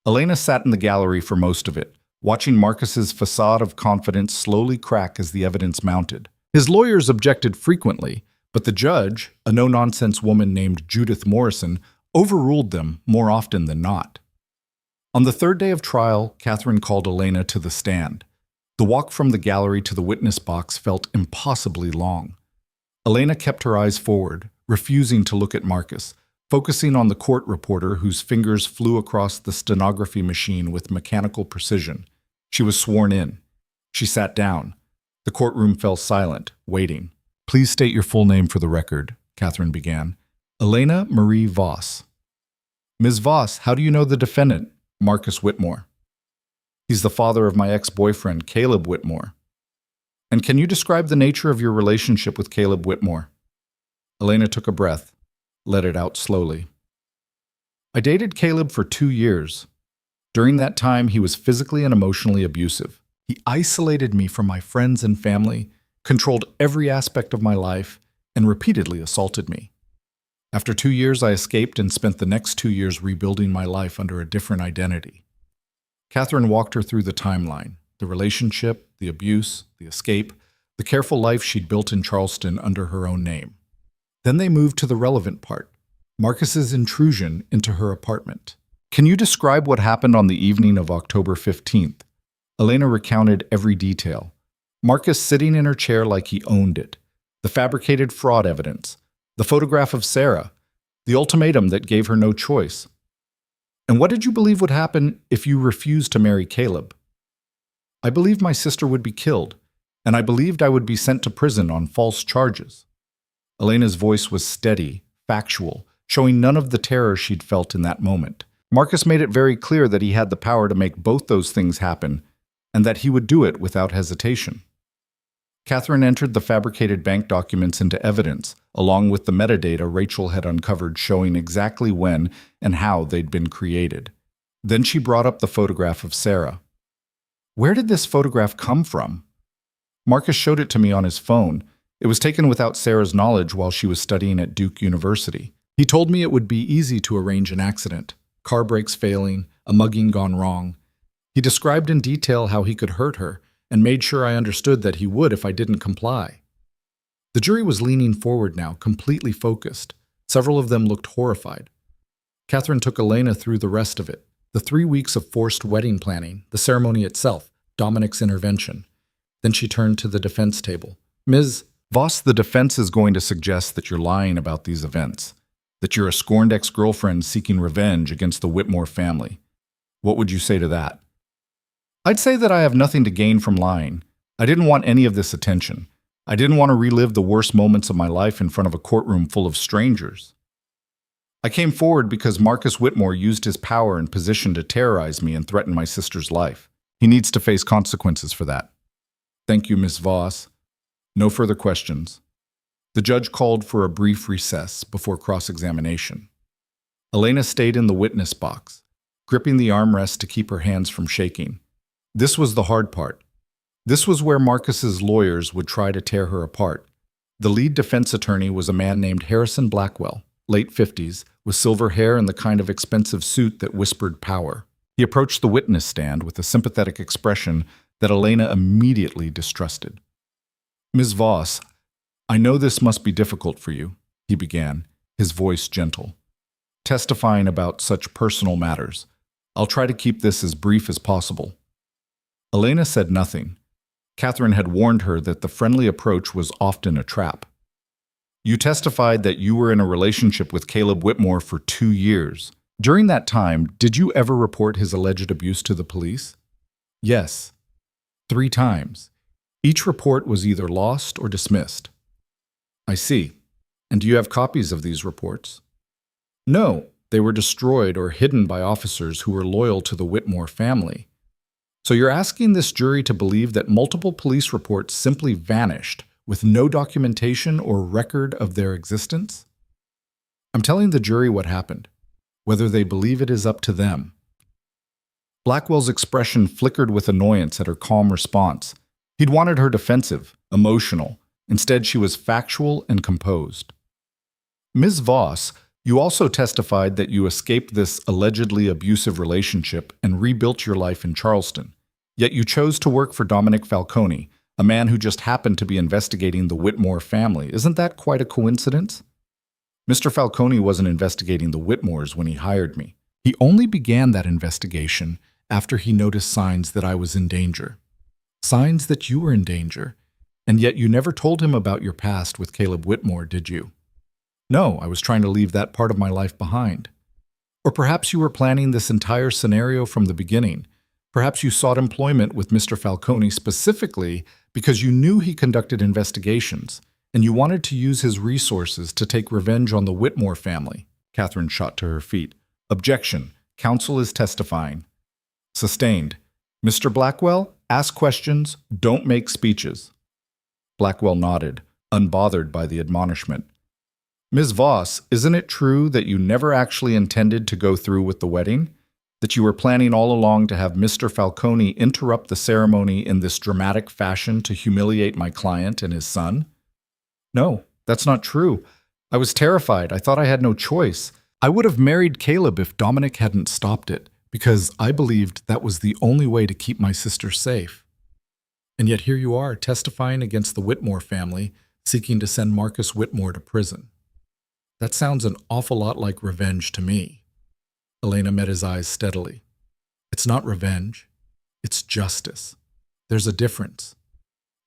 Elena sat in the gallery for most of it, watching Marcus's facade of confidence slowly crack as the evidence mounted. His lawyers objected frequently, but the judge, a no-nonsense woman named Judith Morrison, overruled them more often than not. On the 3rd day of trial, Catherine called Elena to the stand. The walk from the gallery to the witness box felt impossibly long. Elena kept her eyes forward, refusing to look at Marcus, focusing on the court reporter whose fingers flew across the stenography machine with mechanical precision. She was sworn in. She sat down. The courtroom fell silent, waiting. Please state your full name for the record, Catherine began. Elena Marie Voss. Ms. Voss, how do you know the defendant, Marcus Whitmore? He's the father of my ex-boyfriend, Caleb Whitmore. And can you describe the nature of your relationship with Caleb Whitmore? Elena took a breath, let it out slowly. I dated Caleb for 2 years. During that time, he was physically and emotionally abusive. He isolated me from my friends and family, controlled every aspect of my life, and repeatedly assaulted me. After 2 years, I escaped and spent the next 2 years rebuilding my life under a different identity. Catherine walked her through the timeline, the relationship, the abuse, the escape, the careful life she'd built in Charleston under her own name. Then they moved to the relevant part, Marcus's intrusion into her apartment. Can you describe what happened on the evening of October 15th? Elena recounted every detail. Marcus sitting in her chair like he owned it, the fabricated fraud evidence, the photograph of Sarah, the ultimatum that gave her no choice. And what did you believe would happen if you refused to marry Caleb? I believed my sister would be killed, and I believed I would be sent to prison on false charges. Elena's voice was steady, factual, showing none of the terror she'd felt in that moment. Marcus made it very clear that he had the power to make both those things happen, and that he would do it without hesitation. Catherine entered the fabricated bank documents into evidence, along with the metadata Rachel had uncovered showing exactly when and how they'd been created. Then she brought up the photograph of Sarah. Where did this photograph come from? Marcus showed it to me on his phone. It was taken without Sarah's knowledge while she was studying at Duke University. He told me it would be easy to arrange an accident, car brakes failing, a mugging gone wrong. He described in detail how he could hurt her, and made sure I understood that he would if I didn't comply. The jury was leaning forward now, completely focused. Several of them looked horrified. Catherine took Elena through the rest of it, the 3 weeks of forced wedding planning, the ceremony itself, Dominic's intervention. Then she turned to the defense table. Ms. Voss, the defense is going to suggest that you're lying about these events, that you're a scorned ex-girlfriend seeking revenge against the Whitmore family. What would you say to that? I'd say that I have nothing to gain from lying. I didn't want any of this attention. I didn't want to relive the worst moments of my life in front of a courtroom full of strangers. I came forward because Marcus Whitmore used his power and position to terrorize me and threaten my sister's life. He needs to face consequences for that. Thank you, Ms. Voss. No further questions. The judge called for a brief recess before cross-examination. Elena stayed in the witness box, gripping the armrest to keep her hands from shaking. This was the hard part. This was where Marcus's lawyers would try to tear her apart. The lead defense attorney was a man named Harrison Blackwell, late 50s, with silver hair and the kind of expensive suit that whispered power. He approached the witness stand with a sympathetic expression that Elena immediately distrusted. Ms. Voss, I know this must be difficult for you, he began, his voice gentle. Testifying about such personal matters. I'll try to keep this as brief as possible. Elena said nothing. Catherine had warned her that the friendly approach was often a trap. You testified that you were in a relationship with Caleb Whitmore for 2 years. During that time, did you ever report his alleged abuse to the police? Yes. 3 times. Each report was either lost or dismissed. I see. And do you have copies of these reports? No, they were destroyed or hidden by officers who were loyal to the Whitmore family. So you're asking this jury to believe that multiple police reports simply vanished with no documentation or record of their existence? I'm telling the jury what happened. Whether they believe it is up to them. Blackwell's expression flickered with annoyance at her calm response. He'd wanted her defensive, emotional. Instead, she was factual and composed. Ms. Voss, you also testified that you escaped this allegedly abusive relationship and rebuilt your life in Charleston. Yet you chose to work for Dominic Falcone, a man who just happened to be investigating the Whitmore family. Isn't that quite a coincidence? Mr. Falcone wasn't investigating the Whitmores when he hired me. He only began that investigation after he noticed signs that I was in danger. Signs that you were in danger. And yet you never told him about your past with Caleb Whitmore, did you? No, I was trying to leave that part of my life behind. Or perhaps you were planning this entire scenario from the beginning. Perhaps you sought employment with Mr. Falcone specifically because you knew he conducted investigations, and you wanted to use his resources to take revenge on the Whitmore family. Catherine shot to her feet. Objection. Counsel is testifying. Sustained. Mr. Blackwell, ask questions, don't make speeches. Blackwell nodded, unbothered by the admonishment. Ms. Voss, isn't it true that you never actually intended to go through with the wedding? That you were planning all along to have Mr. Falcone interrupt the ceremony in this dramatic fashion to humiliate my client and his son? No, That's not true. I was terrified. I thought I had no choice. I would have married Caleb if Dominic hadn't stopped it, because I believed that was the only way to keep my sister safe. And yet here you are, testifying against the Whitmore family, seeking to send Marcus Whitmore to prison. That sounds an awful lot like revenge to me. Elena met his eyes steadily. It's not revenge. It's justice. There's a difference.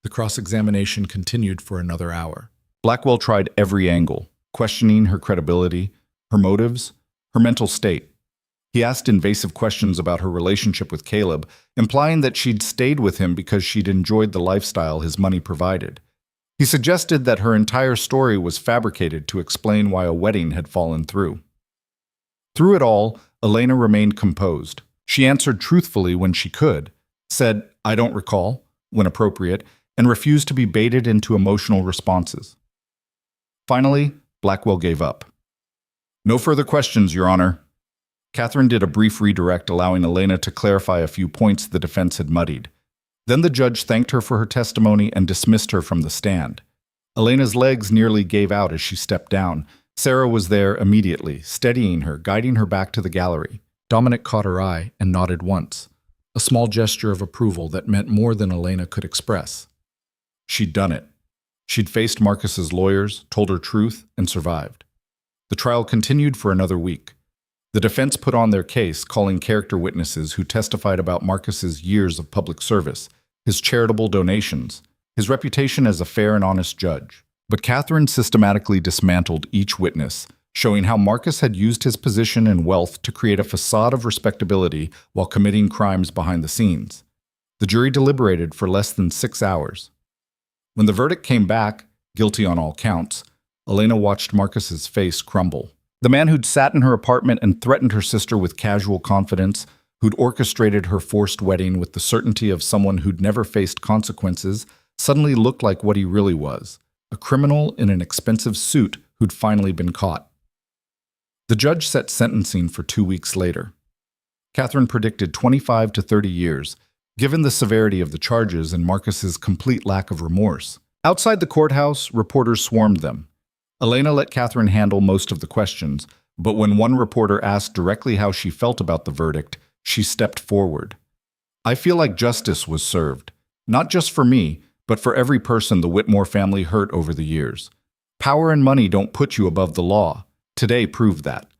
The cross-examination continued for another hour. Blackwell tried every angle, questioning her credibility, her motives, her mental state. He asked invasive questions about her relationship with Caleb, implying that she'd stayed with him because she'd enjoyed the lifestyle his money provided. He suggested that her entire story was fabricated to explain why a wedding had fallen through. Through it all, Elena remained composed. She answered truthfully when she could, said, "I don't recall," when appropriate, and refused to be baited into emotional responses. Finally, Blackwell gave up. "No further questions, Your Honor." Catherine did a brief redirect, allowing Elena to clarify a few points the defense had muddied. Then the judge thanked her for her testimony and dismissed her from the stand. Elena's legs nearly gave out as she stepped down. Sarah was there immediately, steadying her, guiding her back to the gallery. Dominic caught her eye and nodded once, a small gesture of approval that meant more than Elena could express. She'd done it. She'd faced Marcus's lawyers, told her truth, and survived. The trial continued for another week. The defense put on their case, calling character witnesses who testified about Marcus's years of public service, his charitable donations, his reputation as a fair and honest judge. But Catherine systematically dismantled each witness, showing how Marcus had used his position and wealth to create a facade of respectability while committing crimes behind the scenes. The jury deliberated for less than 6 hours. When the verdict came back, guilty on all counts, Elena watched Marcus's face crumble. The man who'd sat in her apartment and threatened her sister with casual confidence, who'd orchestrated her forced wedding with the certainty of someone who'd never faced consequences, suddenly looked like what he really was, a criminal in an expensive suit who'd finally been caught. The judge set sentencing for 2 weeks later. Catherine predicted 25 to 30 years, given the severity of the charges and Marcus's complete lack of remorse. Outside the courthouse, reporters swarmed them. Elena let Catherine handle most of the questions, but when one reporter asked directly how she felt about the verdict, she stepped forward. "I feel like justice was served, not just for me, but for every person the Whitmore family hurt over the years. Power and money don't put you above the law. Today proved that."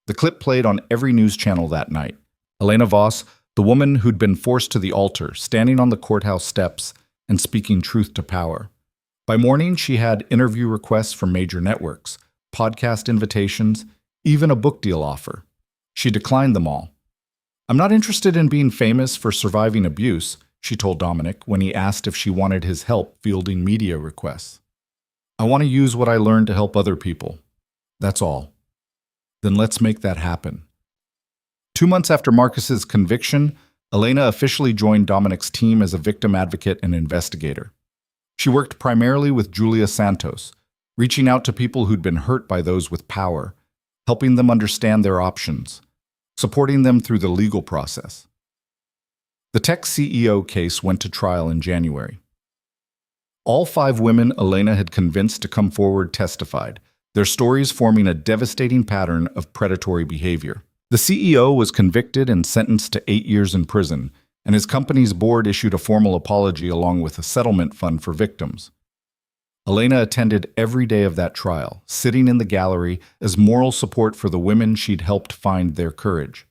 The clip played on every news channel that night. Elena Voss, the woman who'd been forced to the altar, standing on the courthouse steps and speaking truth to power. By morning, she had interview requests from major networks, podcast invitations, even a book deal offer. She declined them all. "I'm not interested in being famous for surviving abuse," she told Dominic when he asked if she wanted his help fielding media requests. "I want to use what I learned to help other people. That's all." "Then let's make that happen." 2 months after Marcus's conviction, Elena officially joined Dominic's team as a victim advocate and investigator. She worked primarily with Julia Santos, reaching out to people who'd been hurt by those with power, helping them understand their options, supporting them through the legal process. The tech CEO case went to trial in January. All 5 women Elena had convinced to come forward testified, their stories forming a devastating pattern of predatory behavior. The CEO was convicted and sentenced to 8 years in prison, and his company's board issued a formal apology along with a settlement fund for victims. Elena attended every day of that trial, sitting in the gallery as moral support for the women she'd helped find their courage.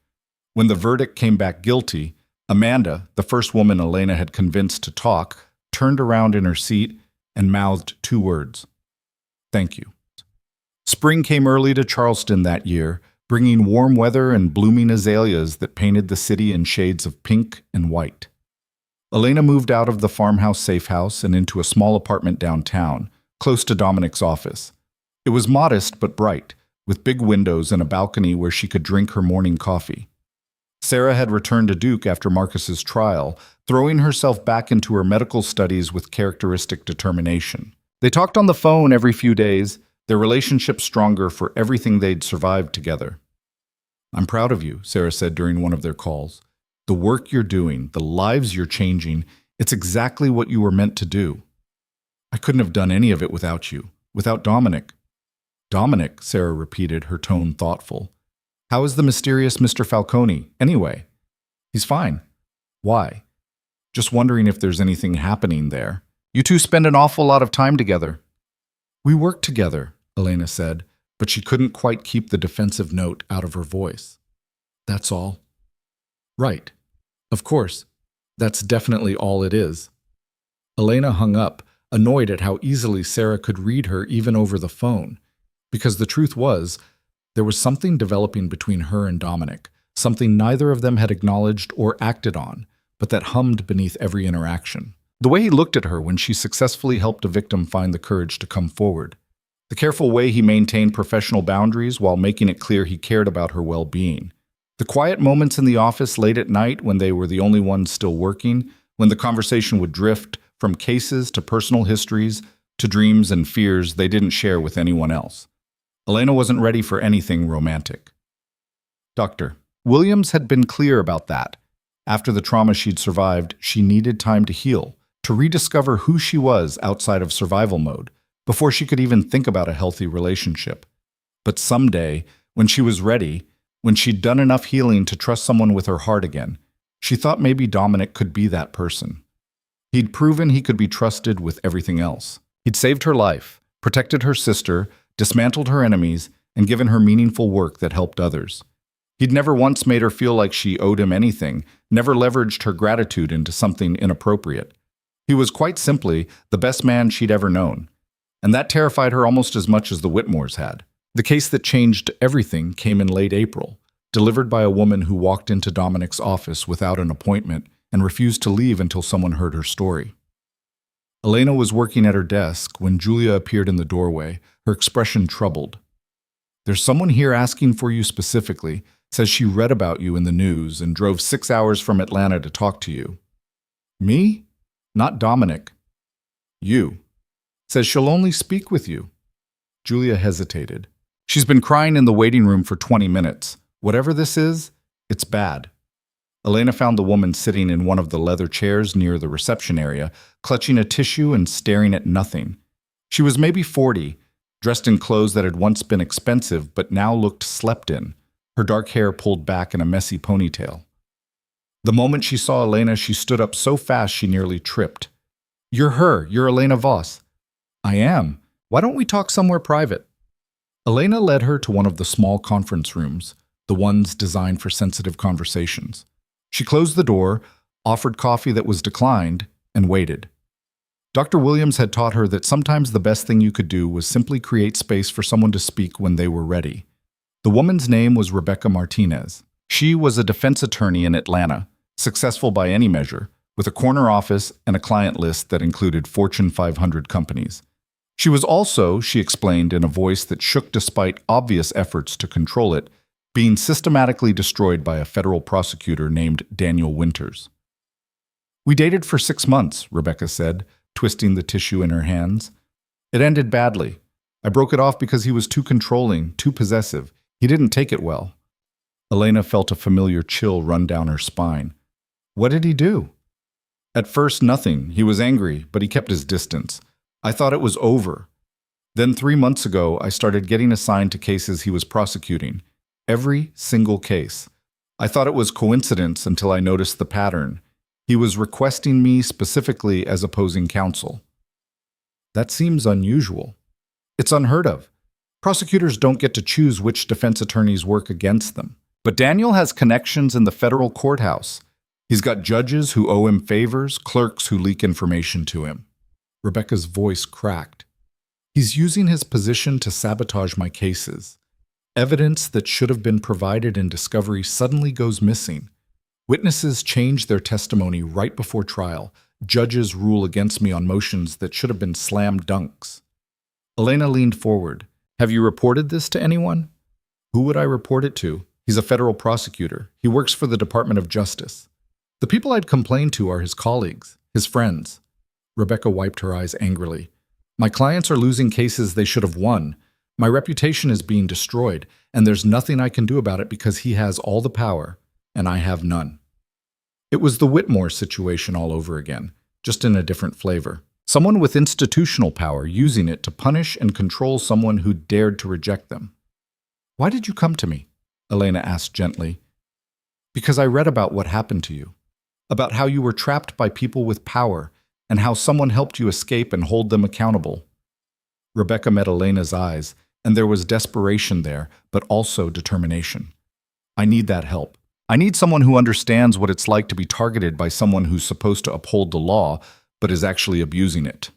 When the verdict came back guilty, Amanda, the first woman Elena had convinced to talk, turned around in her seat and mouthed 2 words: "Thank you." Spring came early to Charleston that year, bringing warm weather and blooming azaleas that painted the city in shades of pink and white. Elena moved out of the farmhouse safe house and into a small apartment downtown, close to Dominic's office. It was modest but bright, with big windows and a balcony where she could drink her morning coffee. Sarah had returned to Duke after Marcus's trial, throwing herself back into her medical studies with characteristic determination. They talked on the phone every few days, their relationship stronger for everything they'd survived together. "I'm proud of you," Sarah said during one of their calls. "The work you're doing, the lives you're changing, it's exactly what you were meant to do. I couldn't have done any of it without you. without Dominic. Dominic, Sarah repeated, her tone thoughtful. How is the mysterious Mr. Falcone, anyway? He's fine. Why? Just wondering if there's anything happening there. You two spend an awful lot of time together. We work together, Elena said, but she couldn't quite keep the defensive note out of her voice. That's all. Right. Of course. That's definitely all it is. Elena hung up, annoyed at how easily Sarah could read her even over the phone, because the truth was, there was something developing between her and Dominic, something neither of them had acknowledged or acted on, but that hummed beneath every interaction. The way he looked at her when she successfully helped a victim find the courage to come forward. The careful way he maintained professional boundaries while making it clear he cared about her well-being. The quiet moments in the office late at night when they were the only ones still working, when the conversation would drift from cases to personal histories to dreams and fears they didn't share with anyone else. Elena wasn't ready for anything romantic. Dr. Williams had been clear about that. After the trauma she'd survived, she needed time to heal, to rediscover who she was outside of survival mode, before she could even think about a healthy relationship. But someday, when she was ready, when she'd done enough healing to trust someone with her heart again, she thought maybe Dominic could be that person. He'd proven he could be trusted with everything else. He'd saved her life, protected her sister, dismantled her enemies, and given her meaningful work that helped others. He'd never once made her feel like she owed him anything, never leveraged her gratitude into something inappropriate. He was quite simply the best man she'd ever known. And that terrified her almost as much as the Whitmores had. The case that changed everything came in late April, delivered by a woman who walked into Dominic's office without an appointment and refused to leave until someone heard her story. Elena was working at her desk when Julia appeared in the doorway, her expression troubled. There's someone here asking for you specifically, says she read about you in the news and drove 6 hours from Atlanta to talk to you. Me? Not Dominic. You. Says she'll only speak with you. Julia hesitated. She's been crying in the waiting room for 20 minutes. Whatever this is, it's bad. Elena found the woman sitting in one of the leather chairs near the reception area, clutching a tissue and staring at nothing. She was maybe 40, dressed in clothes that had once been expensive but now looked slept in, her dark hair pulled back in a messy ponytail. The moment she saw Elena, she stood up so fast she nearly tripped. You're her. You're Elena Voss. I am. Why don't we talk somewhere private? Elena led her to one of the small conference rooms, the ones designed for sensitive conversations. She closed the door, offered coffee that was declined, and waited. Dr. Williams had taught her that sometimes the best thing you could do was simply create space for someone to speak when they were ready. The woman's name was Rebecca Martinez. She was a defense attorney in Atlanta, successful by any measure, with a corner office and a client list that included Fortune 500 companies. She was also, she explained in a voice that shook despite obvious efforts to control it, being systematically destroyed by a federal prosecutor named Daniel Winters. We dated for 6 months, Rebecca said, twisting the tissue in her hands. It ended badly. I broke it off because he was too controlling, too possessive. He didn't take it well. Elena felt a familiar chill run down her spine. What did he do? At first, nothing. He was angry, but he kept his distance. I thought it was over. Then 3 months ago, I started getting assigned to cases he was prosecuting. Every single case. I thought it was coincidence until I noticed the pattern. He was requesting me specifically as opposing counsel. That seems unusual. It's unheard of. Prosecutors don't get to choose which defense attorneys work against them. But Daniel has connections in the federal courthouse. He's got judges who owe him favors, clerks who leak information to him. Rebecca's voice cracked. He's using his position to sabotage my cases. Evidence that should have been provided in discovery suddenly goes missing. Witnesses change their testimony right before trial. Judges rule against me on motions that should have been slam dunks. Elena leaned forward. Have you reported this to anyone? Who would I report it to? He's a federal prosecutor. He works for the Department of Justice. The people I'd complain to are his colleagues, his friends. Rebecca wiped her eyes angrily. My clients are losing cases they should have won. My reputation is being destroyed, and there's nothing I can do about it because he has all the power, and I have none. It was the Whitmore situation all over again, just in a different flavor. Someone with institutional power using it to punish and control someone who dared to reject them. Why did you come to me? Elena asked gently. Because I read about what happened to you, about how you were trapped by people with power and how someone helped you escape and hold them accountable. Rebecca met Elena's eyes, and there was desperation there, but also determination. I need that help. I need someone who understands what it's like to be targeted by someone who's supposed to uphold the law, but is actually abusing it.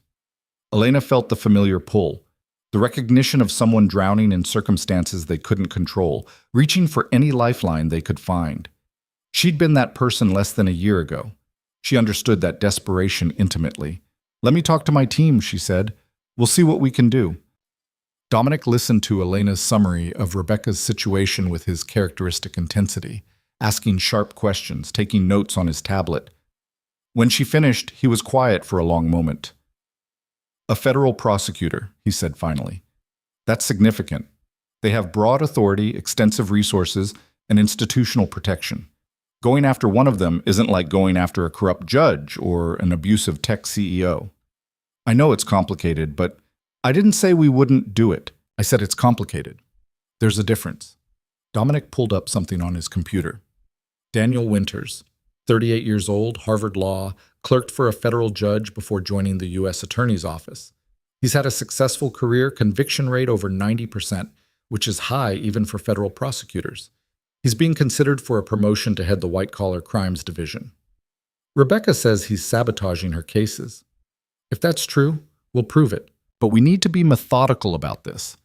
Elena felt the familiar pull, the recognition of someone drowning in circumstances they couldn't control, reaching for any lifeline they could find. She'd been that person less than a year ago. She understood that desperation intimately. Let me talk to my team, she said. We'll see what we can do. Dominic listened to Elena's summary of Rebecca's situation with his characteristic intensity, asking sharp questions, taking notes on his tablet. When she finished, he was quiet for a long moment. A federal prosecutor, he said finally. That's significant. They have broad authority, extensive resources, and institutional protection. Going after one of them isn't like going after a corrupt judge or an abusive tech CEO. I know it's complicated, but I didn't say we wouldn't do it. I said it's complicated. There's a difference. Dominic pulled up something on his computer. Daniel Winters, 38 years old, Harvard Law, clerked for a federal judge before joining the U.S. Attorney's Office. He's had a successful career, conviction rate over 90%, which is high even for federal prosecutors. He's being considered for a promotion to head the white-collar crimes division. Rebecca says he's sabotaging her cases. If that's true, we'll prove it. But we need to be methodical about this.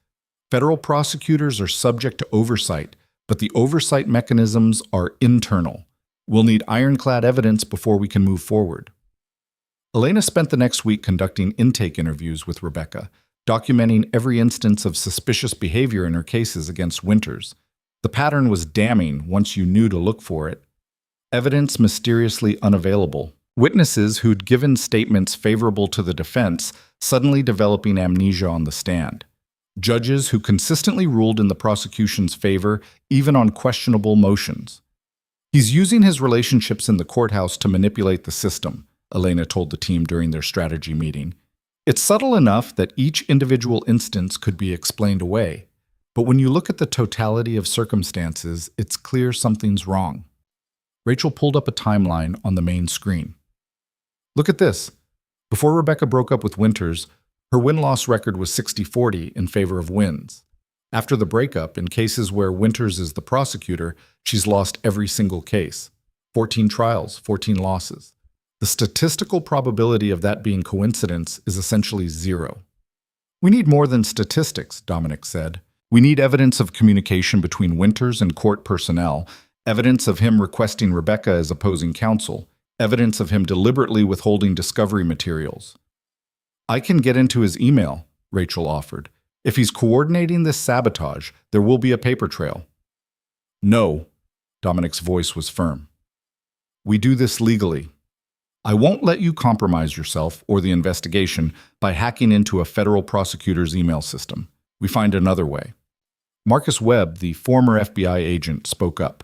Federal prosecutors are subject to oversight, but the oversight mechanisms are internal. We'll need ironclad evidence before we can move forward. Elena spent the next week conducting intake interviews with Rebecca, documenting every instance of suspicious behavior in her cases against Winters. The pattern was damning once you knew to look for it. Evidence mysteriously unavailable. Witnesses who'd given statements favorable to the defense suddenly developing amnesia on the stand. Judges who consistently ruled in the prosecution's favor, even on questionable motions. He's using his relationships in the courthouse to manipulate the system, Elena told the team during their strategy meeting. It's subtle enough that each individual instance could be explained away. But when you look at the totality of circumstances, it's clear something's wrong. Rachel pulled up a timeline on the main screen. Look at this. Before Rebecca broke up with Winters, her win-loss record was 60-40 in favor of wins. After the breakup, in cases where Winters is the prosecutor, she's lost every single case. 14 trials, 14 losses. The statistical probability of that being coincidence is essentially zero. We need more than statistics, Dominic said. We need evidence of communication between Winters and court personnel, evidence of him requesting Rebecca as opposing counsel, evidence of him deliberately withholding discovery materials. I can get into his email, Rachel offered. If he's coordinating this sabotage, there will be a paper trail. No, Dominic's voice was firm. We do this legally. I won't let you compromise yourself or the investigation by hacking into a federal prosecutor's email system. We find another way. Marcus Webb, the former FBI agent, spoke up.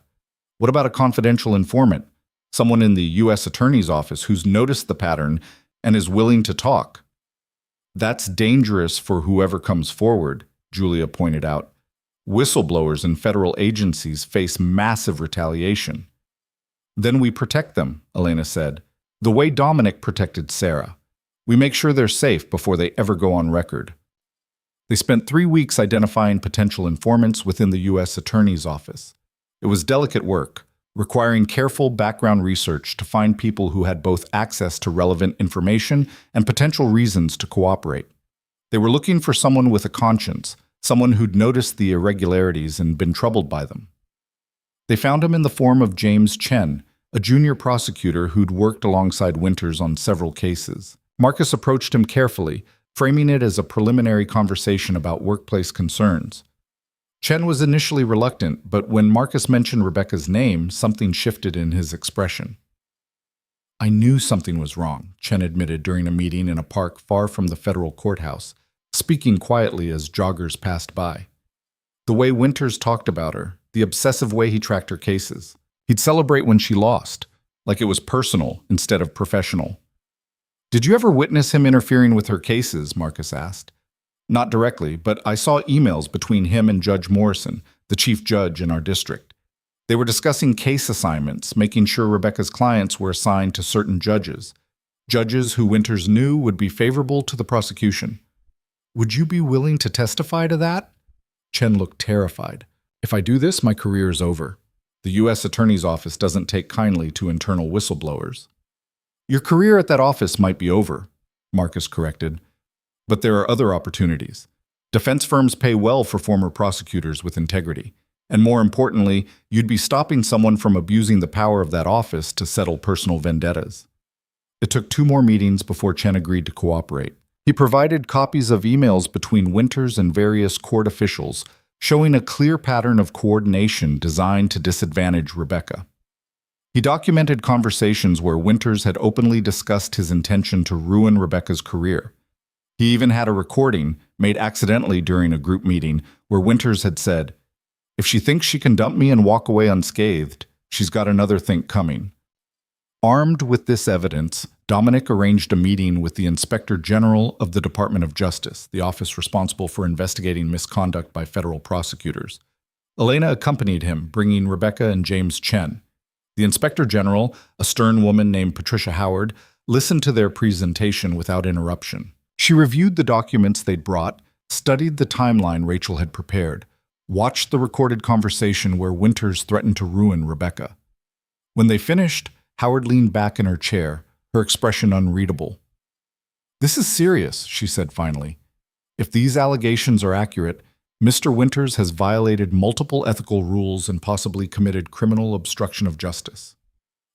What about a confidential informant? Someone in the U.S. Attorney's Office who's noticed the pattern and is willing to talk. That's dangerous for whoever comes forward, Julia pointed out. Whistleblowers in federal agencies face massive retaliation. Then we protect them, Elena said, the way Dominic protected Sarah. We make sure they're safe before they ever go on record. They spent 3 weeks identifying potential informants within the U.S. Attorney's Office. It was delicate work, requiring careful background research to find people who had both access to relevant information and potential reasons to cooperate. They were looking for someone with a conscience, someone who'd noticed the irregularities and been troubled by them. They found him in the form of James Chen, a junior prosecutor who'd worked alongside Winters on several cases. Marcus approached him carefully, framing it as a preliminary conversation about workplace concerns. Chen was initially reluctant, but when Marcus mentioned Rebecca's name, something shifted in his expression. I knew something was wrong, Chen admitted during a meeting in a park far from the federal courthouse, speaking quietly as joggers passed by. The way Winters talked about her, the obsessive way he tracked her cases. He'd celebrate when she lost, like it was personal instead of professional. Did you ever witness him interfering with her cases? Marcus asked. Not directly, but I saw emails between him and Judge Morrison, the chief judge in our district. They were discussing case assignments, making sure Rebecca's clients were assigned to certain judges. Judges who Winters knew would be favorable to the prosecution. Would you be willing to testify to that? Chen looked terrified. If I do this, my career is over. The U.S. Attorney's Office doesn't take kindly to internal whistleblowers. Your career at that office might be over, Marcus corrected, but there are other opportunities. Defense firms pay well for former prosecutors with integrity. And more importantly, you'd be stopping someone from abusing the power of that office to settle personal vendettas. It took 2 more meetings before Chen agreed to cooperate. He provided copies of emails between Winters and various court officials, showing a clear pattern of coordination designed to disadvantage Rebecca. He documented conversations where Winters had openly discussed his intention to ruin Rebecca's career. He even had a recording, made accidentally during a group meeting, where Winters had said, "If she thinks she can dump me and walk away unscathed, she's got another think coming." Armed with this evidence, Dominic arranged a meeting with the Inspector General of the Department of Justice, the office responsible for investigating misconduct by federal prosecutors. Elena accompanied him, bringing Rebecca and James Chen. The Inspector General, a stern woman named Patricia Howard, listened to their presentation without interruption. She reviewed the documents they'd brought, studied the timeline Rachel had prepared, watched the recorded conversation where Winters threatened to ruin Rebecca. When they finished, Howard leaned back in her chair, her expression unreadable. "This is serious," she said finally. "If these allegations are accurate, Mr. Winters has violated multiple ethical rules and possibly committed criminal obstruction of justice."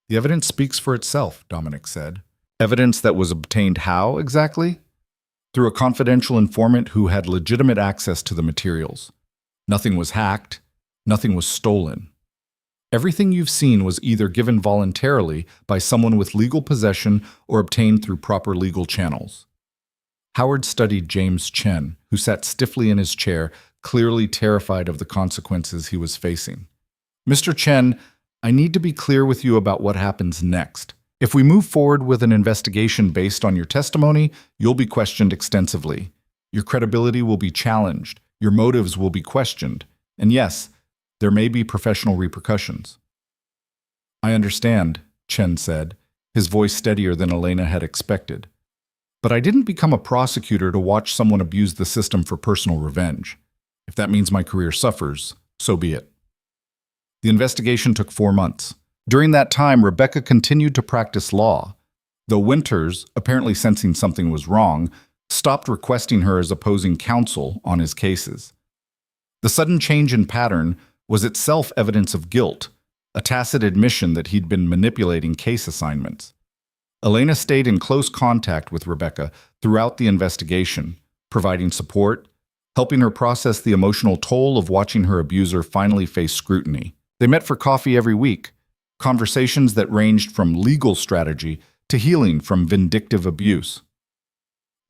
"The evidence speaks for itself," Dominic said. "Evidence that was obtained how, exactly?" "Through a confidential informant who had legitimate access to the materials. Nothing was hacked, nothing was stolen. Everything you've seen was either given voluntarily by someone with legal possession or obtained through proper legal channels." Howard studied James Chen, who sat stiffly in his chair, clearly terrified of the consequences he was facing. "Mr. Chen, I need to be clear with you about what happens next. If we move forward with an investigation based on your testimony, you'll be questioned extensively. Your credibility will be challenged. Your motives will be questioned. And yes, there may be professional repercussions." "I understand," Chen said, his voice steadier than Elena had expected. "But I didn't become a prosecutor to watch someone abuse the system for personal revenge. If that means my career suffers, so be it." The investigation took 4 months. During that time, Rebecca continued to practice law, though Winters, apparently sensing something was wrong, stopped requesting her as opposing counsel on his cases. The sudden change in pattern was itself evidence of guilt, a tacit admission that he'd been manipulating case assignments. Elena stayed in close contact with Rebecca throughout the investigation, providing support, helping her process the emotional toll of watching her abuser finally face scrutiny. They met for coffee every week, conversations that ranged from legal strategy to healing from vindictive abuse.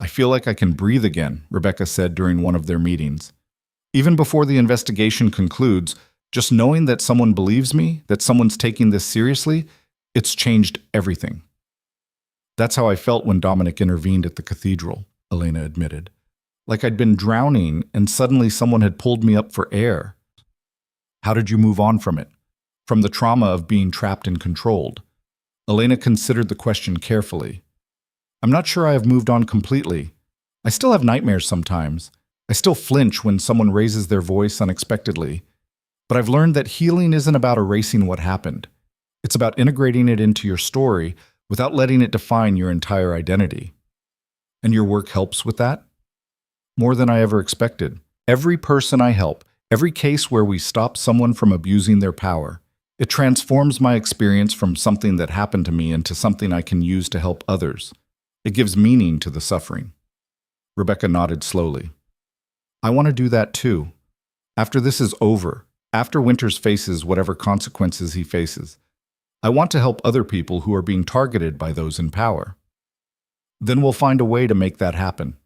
"I feel like I can breathe again," Rebecca said during one of their meetings. "Even before the investigation concludes, just knowing that someone believes me, that someone's taking this seriously, it's changed everything." "That's how I felt when Dominic intervened at the cathedral," Elena admitted. "Like I'd been drowning and suddenly someone had pulled me up for air." "How did you move on from it? From the trauma of being trapped and controlled?" Elena considered the question carefully. "I'm not sure I have moved on completely. I still have nightmares sometimes. I still flinch when someone raises their voice unexpectedly. But I've learned that healing isn't about erasing what happened. It's about integrating it into your story without letting it define your entire identity." "And your work helps with that?" "More than I ever expected. Every person I help, every case where we stop someone from abusing their power, it transforms my experience from something that happened to me into something I can use to help others. It gives meaning to the suffering." Rebecca nodded slowly. "I want to do that too. After this is over, after Winters faces whatever consequences he faces, I want to help other people who are being targeted by those in power. Then we'll find a way to make that happen."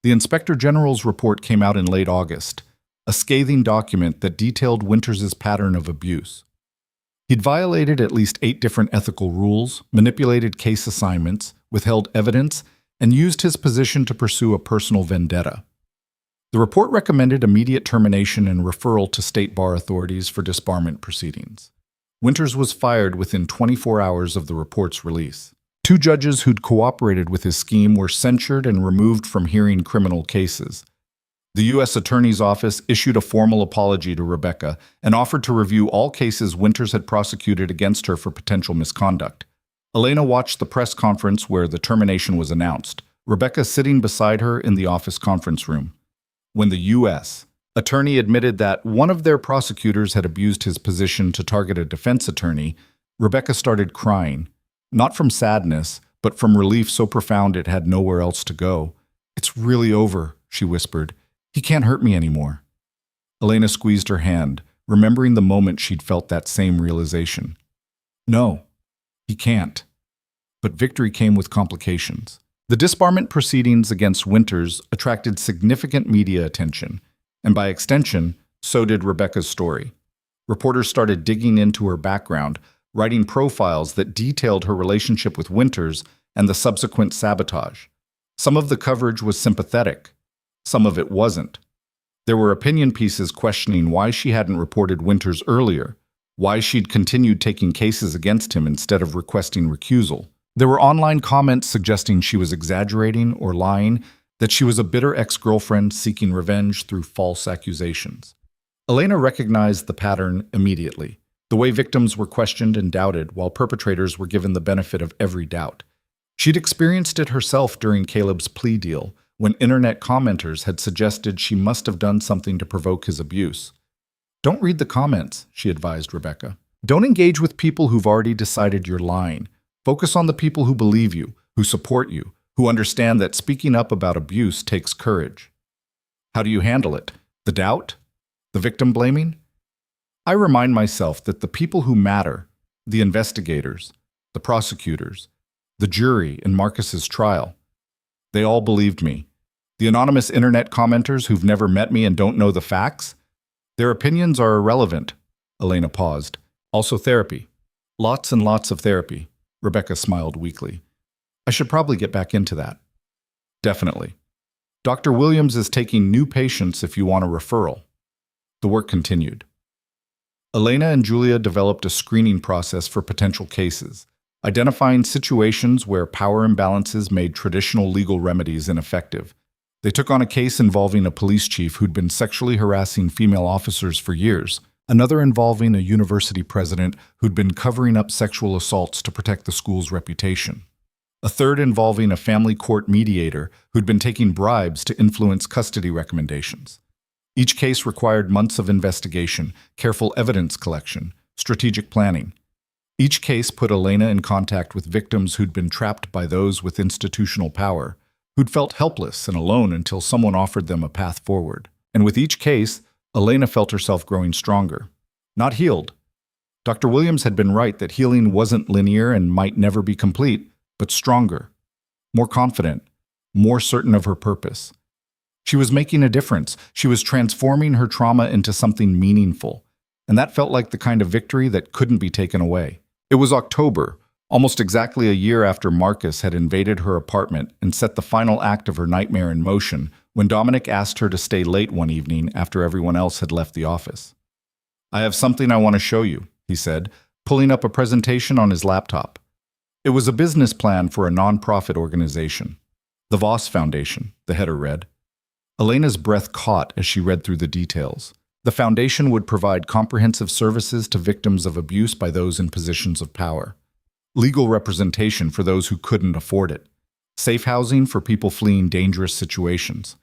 The Inspector General's report came out in late August, a scathing document that detailed Winters' pattern of abuse. He'd violated at least 8 different ethical rules, manipulated case assignments, withheld evidence, and used his position to pursue a personal vendetta. The report recommended immediate termination and referral to state bar authorities for disbarment proceedings. Winters was fired within 24 hours of the report's release. 2 judges who'd cooperated with his scheme were censured and removed from hearing criminal cases. The U.S. Attorney's Office issued a formal apology to Rebecca and offered to review all cases Winters had prosecuted against her for potential misconduct. Elena watched the press conference where the termination was announced, Rebecca sitting beside her in the office conference room. When the U.S. attorney admitted that one of their prosecutors had abused his position to target a defense attorney, Rebecca started crying, not from sadness, but from relief so profound it had nowhere else to go. "It's really over," she whispered. "He can't hurt me anymore." Elena squeezed her hand, remembering the moment she'd felt that same realization. No, he can't. But victory came with complications. The disbarment proceedings against Winters attracted significant media attention, and by extension, so did Rebecca's story. Reporters started digging into her background, writing profiles that detailed her relationship with Winters and the subsequent sabotage. Some of the coverage was sympathetic. Some of it wasn't. There were opinion pieces questioning why she hadn't reported Winters earlier, why she'd continued taking cases against him instead of requesting recusal. There were online comments suggesting she was exaggerating or lying, that she was a bitter ex-girlfriend seeking revenge through false accusations. Elena recognized the pattern immediately, the way victims were questioned and doubted while perpetrators were given the benefit of every doubt. She'd experienced it herself during Caleb's plea deal, when internet commenters had suggested she must have done something to provoke his abuse. "Don't read the comments," she advised Rebecca. "Don't engage with people who've already decided you're lying. Focus on the people who believe you, who support you, who understand that speaking up about abuse takes courage." How do you handle it? The doubt? The victim blaming? I remind myself that the people who matter, the investigators, the prosecutors, the jury in Marcus's trial, they all believed me. The anonymous internet commenters who've never met me and don't know the facts? Their opinions are irrelevant. Elena paused. Also therapy. Lots and lots of therapy. Rebecca smiled weakly. I should probably get back into that. Definitely. Dr. Williams is taking new patients if you want a referral. The work continued. Elena and Julia developed a screening process for potential cases, identifying situations where power imbalances made traditional legal remedies ineffective. They took on a case involving a police chief who'd been sexually harassing female officers for years, another involving a university president who'd been covering up sexual assaults to protect the school's reputation, a third involving a family court mediator who'd been taking bribes to influence custody recommendations. Each case required months of investigation, careful evidence collection, strategic planning. Each case put Elena in contact with victims who'd been trapped by those with institutional power, who'd felt helpless and alone until someone offered them a path forward. And with each case, Elena felt herself growing stronger, not healed. Dr. Williams had been right that healing wasn't linear and might never be complete, but stronger, more confident, more certain of her purpose. She was making a difference. She was transforming her trauma into something meaningful, and that felt like the kind of victory that couldn't be taken away. It was October, almost exactly a year after Marcus had invaded her apartment and set the final act of her nightmare in motion, when Dominic asked her to stay late one evening after everyone else had left the office. "I have something I want to show you," he said, pulling up a presentation on his laptop. It was a business plan for a nonprofit organization, the Voss Foundation, the header read. Elena's breath caught as she read through the details. The foundation would provide comprehensive services to victims of abuse by those in positions of power, legal representation for those who couldn't afford it, safe housing for people fleeing dangerous situations,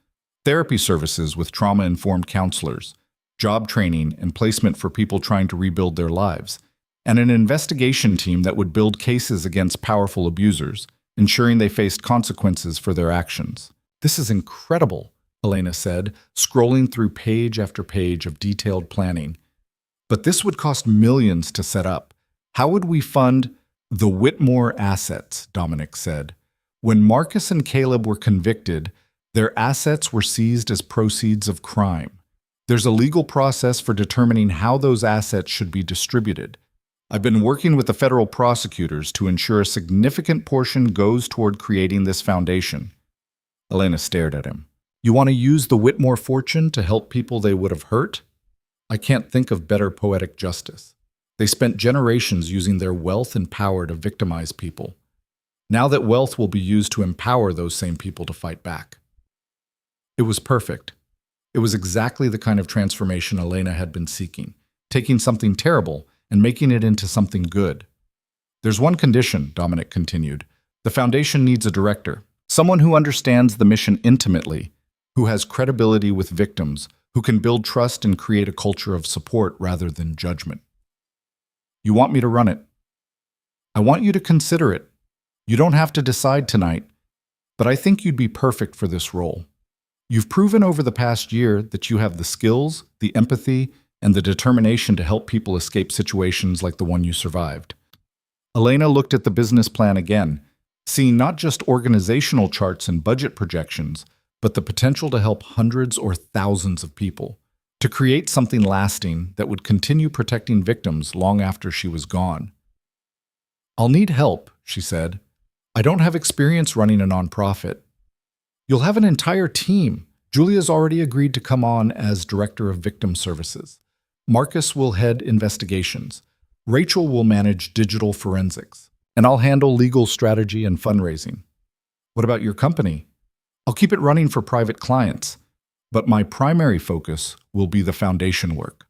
therapy services with trauma-informed counselors, job training and placement for people trying to rebuild their lives, and an investigation team that would build cases against powerful abusers, ensuring they faced consequences for their actions. "This is incredible," Elena said, scrolling through page after page of detailed planning. "But this would cost millions to set up. How would we fund—" "The Whitmore assets," Dominic said. "When Marcus and Caleb were convicted, their assets were seized as proceeds of crime. There's a legal process for determining how those assets should be distributed. I've been working with the federal prosecutors to ensure a significant portion goes toward creating this foundation. Elena stared at him. You want to use the Whitmore fortune to help people they would have hurt? I can't think of better poetic justice. They spent generations using their wealth and power to victimize people. Now that wealth will be used to empower those same people to fight back. It was perfect. It was exactly the kind of transformation Elena had been seeking, taking something terrible and making it into something good. There's one condition, Dominic continued. The foundation needs a director, someone who understands the mission intimately, who has credibility with victims, who can build trust and create a culture of support rather than judgment. You want me to run it? I want you to consider it. You don't have to decide tonight, but I think you'd be perfect for this role. You've proven over the past year that you have the skills, the empathy, and the determination to help people escape situations like the one you survived. Elena looked at the business plan again, seeing not just organizational charts and budget projections, but the potential to help hundreds or thousands of people, to create something lasting that would continue protecting victims long after she was gone. I'll need help, she said. I don't have experience running a nonprofit. You'll have an entire team. Julia's already agreed to come on as Director of Victim Services. Marcus will head investigations. Rachel will manage digital forensics. And I'll handle legal strategy and fundraising. What about your company? I'll keep it running for private clients, but my primary focus will be the foundation work.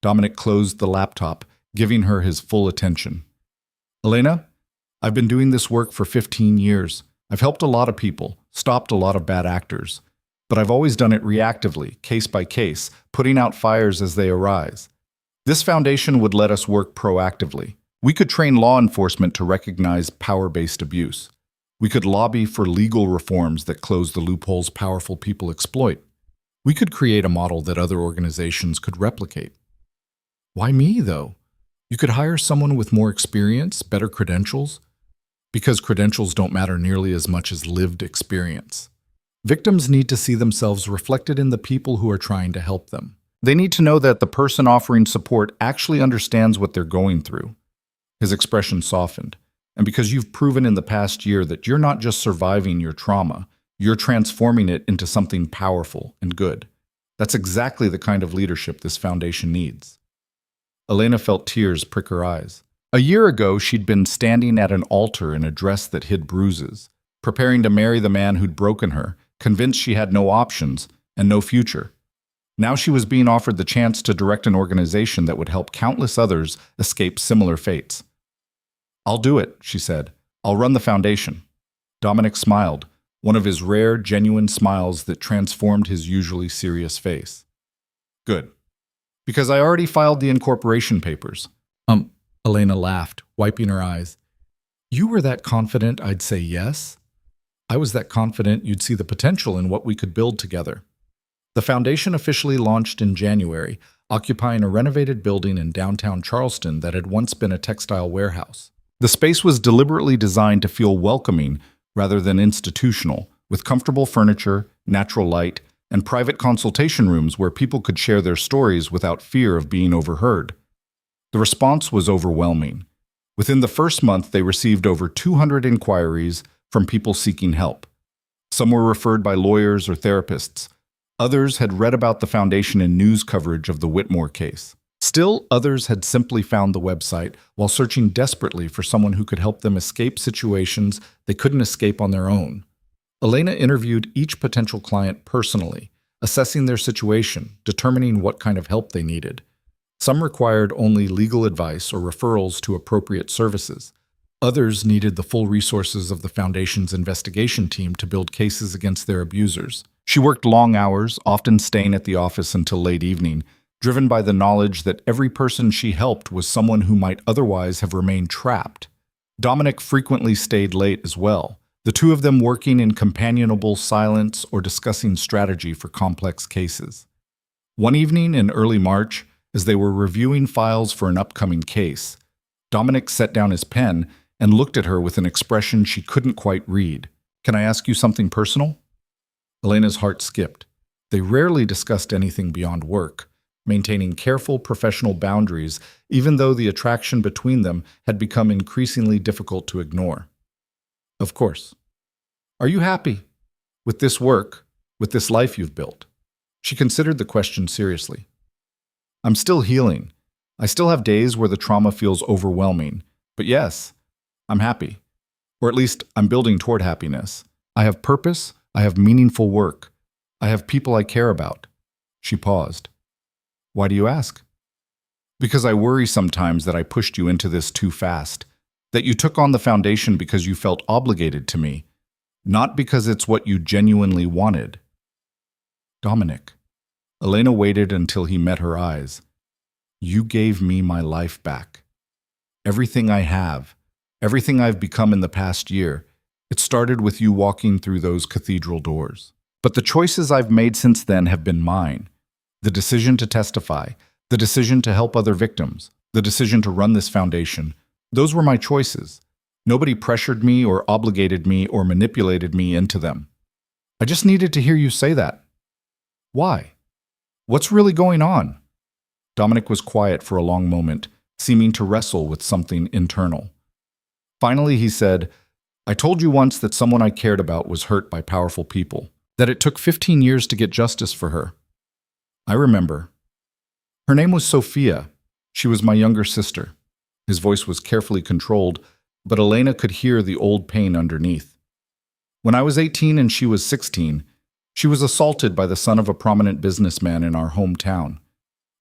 Dominic closed the laptop, giving her his full attention. Elena, I've been doing this work for 15 years. I've helped a lot of people, stopped a lot of bad actors, but I've always done it reactively, case by case, putting out fires as they arise. This foundation would let us work proactively. We could train law enforcement to recognize power-based abuse. We could lobby for legal reforms that close the loopholes powerful people exploit. We could create a model that other organizations could replicate. Why me, though? You could hire someone with more experience, better credentials, because credentials don't matter nearly as much as lived experience. Victims need to see themselves reflected in the people who are trying to help them. They need to know that the person offering support actually understands what they're going through. His expression softened. And because you've proven in the past year that you're not just surviving your trauma, you're transforming it into something powerful and good. That's exactly the kind of leadership this foundation needs. Elena felt tears prick her eyes. A year ago, she'd been standing at an altar in a dress that hid bruises, preparing to marry the man who'd broken her, convinced she had no options and no future. Now she was being offered the chance to direct an organization that would help countless others escape similar fates. I'll do it, she said. I'll run the foundation. Dominic smiled, one of his rare, genuine smiles that transformed his usually serious face. Good. Because I already filed the incorporation papers. Elena laughed, wiping her eyes. You were that confident I'd say yes? I was that confident you'd see the potential in what we could build together. The foundation officially launched in January, occupying a renovated building in downtown Charleston that had once been a textile warehouse. The space was deliberately designed to feel welcoming rather than institutional, with comfortable furniture, natural light, and private consultation rooms where people could share their stories without fear of being overheard. The response was overwhelming. Within the first month, they received over 200 inquiries from people seeking help. Some were referred by lawyers or therapists. Others had read about the foundation in news coverage of the Whitmore case. Still, others had simply found the website while searching desperately for someone who could help them escape situations they couldn't escape on their own. Elena interviewed each potential client personally, assessing their situation, determining what kind of help they needed. Some required only legal advice or referrals to appropriate services. Others needed the full resources of the Foundation's investigation team to build cases against their abusers. She worked long hours, often staying at the office until late evening, driven by the knowledge that every person she helped was someone who might otherwise have remained trapped. Dominic frequently stayed late as well, the two of them working in companionable silence or discussing strategy for complex cases. One evening in early March, as they were reviewing files for an upcoming case, Dominic set down his pen and looked at her with an expression she couldn't quite read. "Can I ask you something personal?" Elena's heart skipped. They rarely discussed anything beyond work, maintaining careful professional boundaries even though the attraction between them had become increasingly difficult to ignore. Of course. Are you happy with this work, with this life you've built? She considered the question seriously. I'm still healing. I still have days where the trauma feels overwhelming. But yes, I'm happy. Or at least I'm building toward happiness. I have purpose. I have meaningful work. I have people I care about. She paused. Why do you ask? Because I worry sometimes that I pushed you into this too fast, that you took on the foundation because you felt obligated to me, not because it's what you genuinely wanted. Dominic. Elena waited until he met her eyes. You gave me my life back. Everything I have, everything I've become in the past year, it started with you walking through those cathedral doors. But the choices I've made since then have been mine. The decision to testify, the decision to help other victims, the decision to run this foundation, those were my choices. Nobody pressured me or obligated me or manipulated me into them. I just needed to hear you say that. Why? What's really going on? Dominic was quiet for a long moment, seeming to wrestle with something internal. Finally, he said, I told you once that someone I cared about was hurt by powerful people, that it took 15 years to get justice for her. I remember. Her name was Sophia. She was my younger sister. His voice was carefully controlled, but Elena could hear the old pain underneath. When I was 18 and she was 16, she was assaulted by the son of a prominent businessman in our hometown.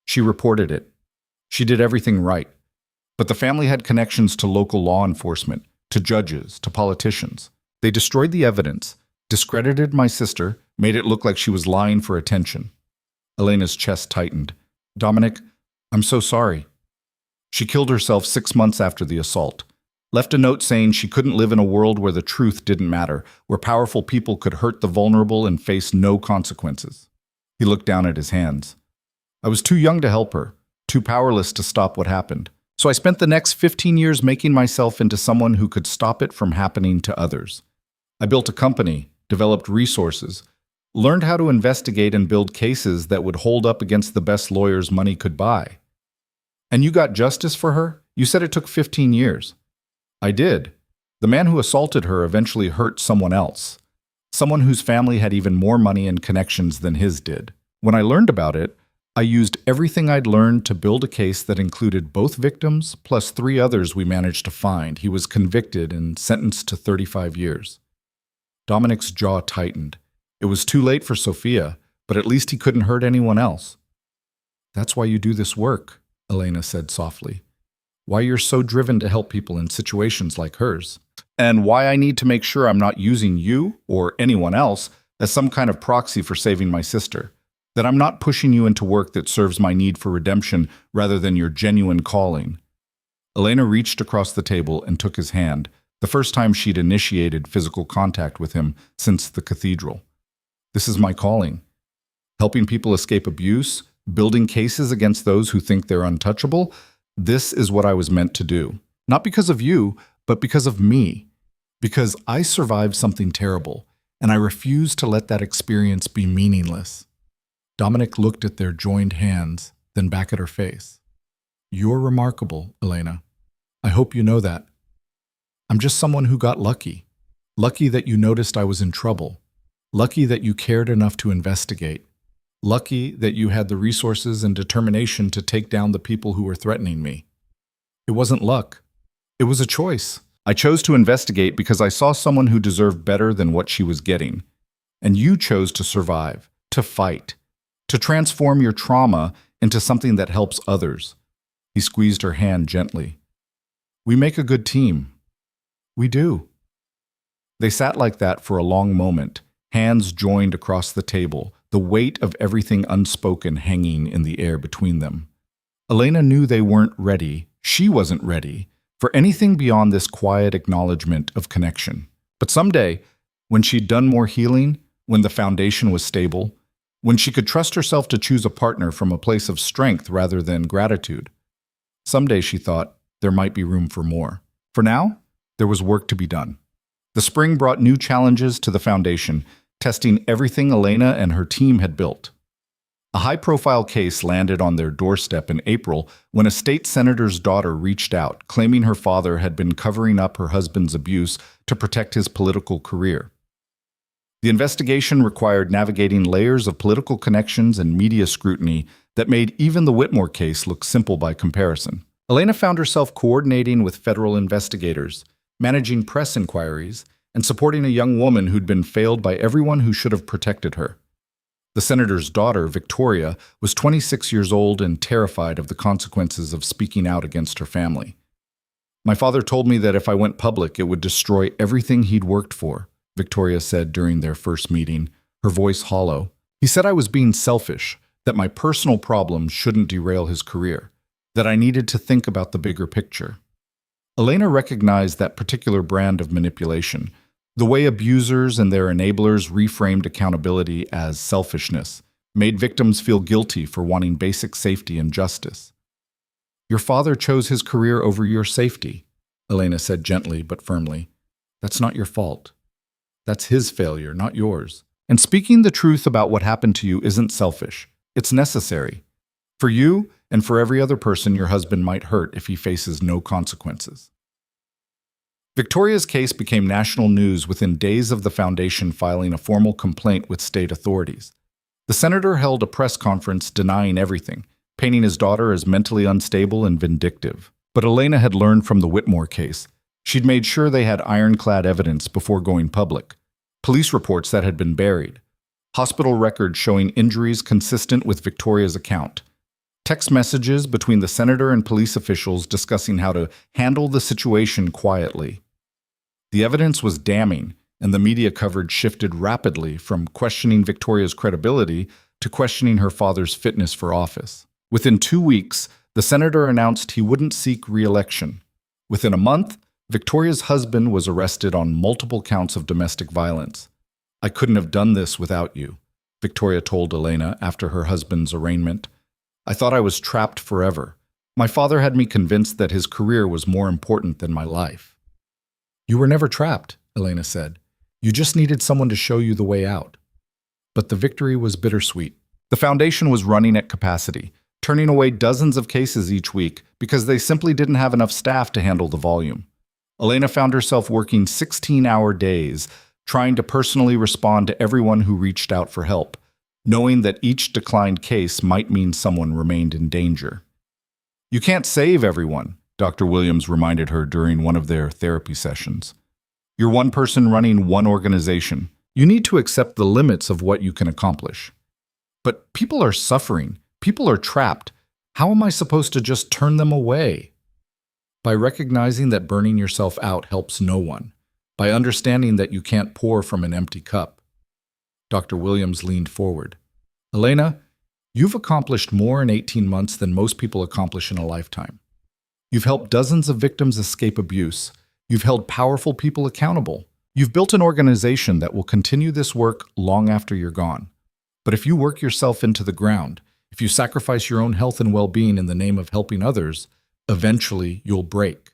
She reported it. She did everything right. But the family had connections to local law enforcement, to judges, to politicians. They destroyed the evidence, discredited my sister, made it look like she was lying for attention. Elena's chest tightened. Dominic, I'm so sorry. She killed herself 6 months after the assault. Left a note saying she couldn't live in a world where the truth didn't matter, where powerful people could hurt the vulnerable and face no consequences. He looked down at his hands. I was too young to help her, too powerless to stop what happened. So I spent the next 15 years making myself into someone who could stop it from happening to others. I built a company, developed resources, learned how to investigate and build cases that would hold up against the best lawyers money could buy. And you got justice for her? You said it took 15 years. I did. The man who assaulted her eventually hurt someone else, someone whose family had even more money and connections than his did. When I learned about it, I used everything I'd learned to build a case that included both victims plus 3 others we managed to find. He was convicted and sentenced to 35 years. Dominic's jaw tightened. It was too late for Sophia, but at least he couldn't hurt anyone else. That's why you do this work, Elena said softly. Why you're so driven to help people in situations like hers. And why I need to make sure I'm not using you or anyone else as some kind of proxy for saving my sister. That I'm not pushing you into work that serves my need for redemption rather than your genuine calling. Elena reached across the table and took his hand, the first time she'd initiated physical contact with him since the cathedral. This is my calling. Helping people escape abuse, building cases against those who think they're untouchable. This is what I was meant to do. Not because of you, but because of me. Because I survived something terrible, and I refuse to let that experience be meaningless. Dominic looked at their joined hands, then back at her face. You're remarkable, Elena. I hope you know that. I'm just someone who got lucky. Lucky that you noticed I was in trouble. Lucky that you cared enough to investigate. Lucky that you had the resources and determination to take down the people who were threatening me. It wasn't luck. It was a choice. I chose to investigate because I saw someone who deserved better than what she was getting. And you chose to survive, to fight, to transform your trauma into something that helps others. He squeezed her hand gently. We make a good team. We do. They sat like that for a long moment, hands joined across the table, the weight of everything unspoken hanging in the air between them. Elena knew they weren't ready, she wasn't ready, for anything beyond this quiet acknowledgement of connection. But someday, when she'd done more healing, when the foundation was stable, when she could trust herself to choose a partner from a place of strength rather than gratitude, someday, she thought, there might be room for more. For now, there was work to be done. The spring brought new challenges to the foundation, testing everything Elena and her team had built. A high-profile case landed on their doorstep in April when a state senator's daughter reached out, claiming her father had been covering up her husband's abuse to protect his political career. The investigation required navigating layers of political connections and media scrutiny that made even the Whitmore case look simple by comparison. Elena found herself coordinating with federal investigators, managing press inquiries, and supporting a young woman who'd been failed by everyone who should have protected her. The senator's daughter, Victoria, was 26 years old and terrified of the consequences of speaking out against her family. "My father told me that if I went public, it would destroy everything he'd worked for," Victoria said during their first meeting, her voice hollow. "He said I was being selfish, that my personal problems shouldn't derail his career, that I needed to think about the bigger picture." Elena recognized that particular brand of manipulation, the way abusers and their enablers reframed accountability as selfishness, made victims feel guilty for wanting basic safety and justice. "Your father chose his career over your safety," Elena said gently but firmly. "That's not your fault. That's his failure, not yours. And speaking the truth about what happened to you isn't selfish. It's necessary. For you and for every other person your husband might hurt if he faces no consequences." Victoria's case became national news within days of the foundation filing a formal complaint with state authorities. The senator held a press conference denying everything, painting his daughter as mentally unstable and vindictive. But Elena had learned from the Whitmore case. She'd made sure they had ironclad evidence before going public. Police reports that had been buried. Hospital records showing injuries consistent with Victoria's account. Text messages between the senator and police officials discussing how to handle the situation quietly. The evidence was damning, and the media coverage shifted rapidly from questioning Victoria's credibility to questioning her father's fitness for office. Within 2 weeks, the senator announced he wouldn't seek re-election. Within a month, Victoria's husband was arrested on multiple counts of domestic violence. "I couldn't have done this without you," Victoria told Elena after her husband's arraignment. "I thought I was trapped forever. My father had me convinced that his career was more important than my life." "You were never trapped," Elena said. "You just needed someone to show you the way out." But the victory was bittersweet. The foundation was running at capacity, turning away dozens of cases each week because they simply didn't have enough staff to handle the volume. Elena found herself working 16-hour days, trying to personally respond to everyone who reached out for help, knowing that each declined case might mean someone remained in danger. "You can't save everyone," Dr. Williams reminded her during one of their therapy sessions. "You're one person running one organization. You need to accept the limits of what you can accomplish." "But people are suffering. People are trapped. How am I supposed to just turn them away?" "By recognizing that burning yourself out helps no one. By understanding that you can't pour from an empty cup." Dr. Williams leaned forward. "Elena, you've accomplished more in 18 months than most people accomplish in a lifetime. You've helped dozens of victims escape abuse. You've held powerful people accountable. You've built an organization that will continue this work long after you're gone. But if you work yourself into the ground, if you sacrifice your own health and well-being in the name of helping others, eventually you'll break,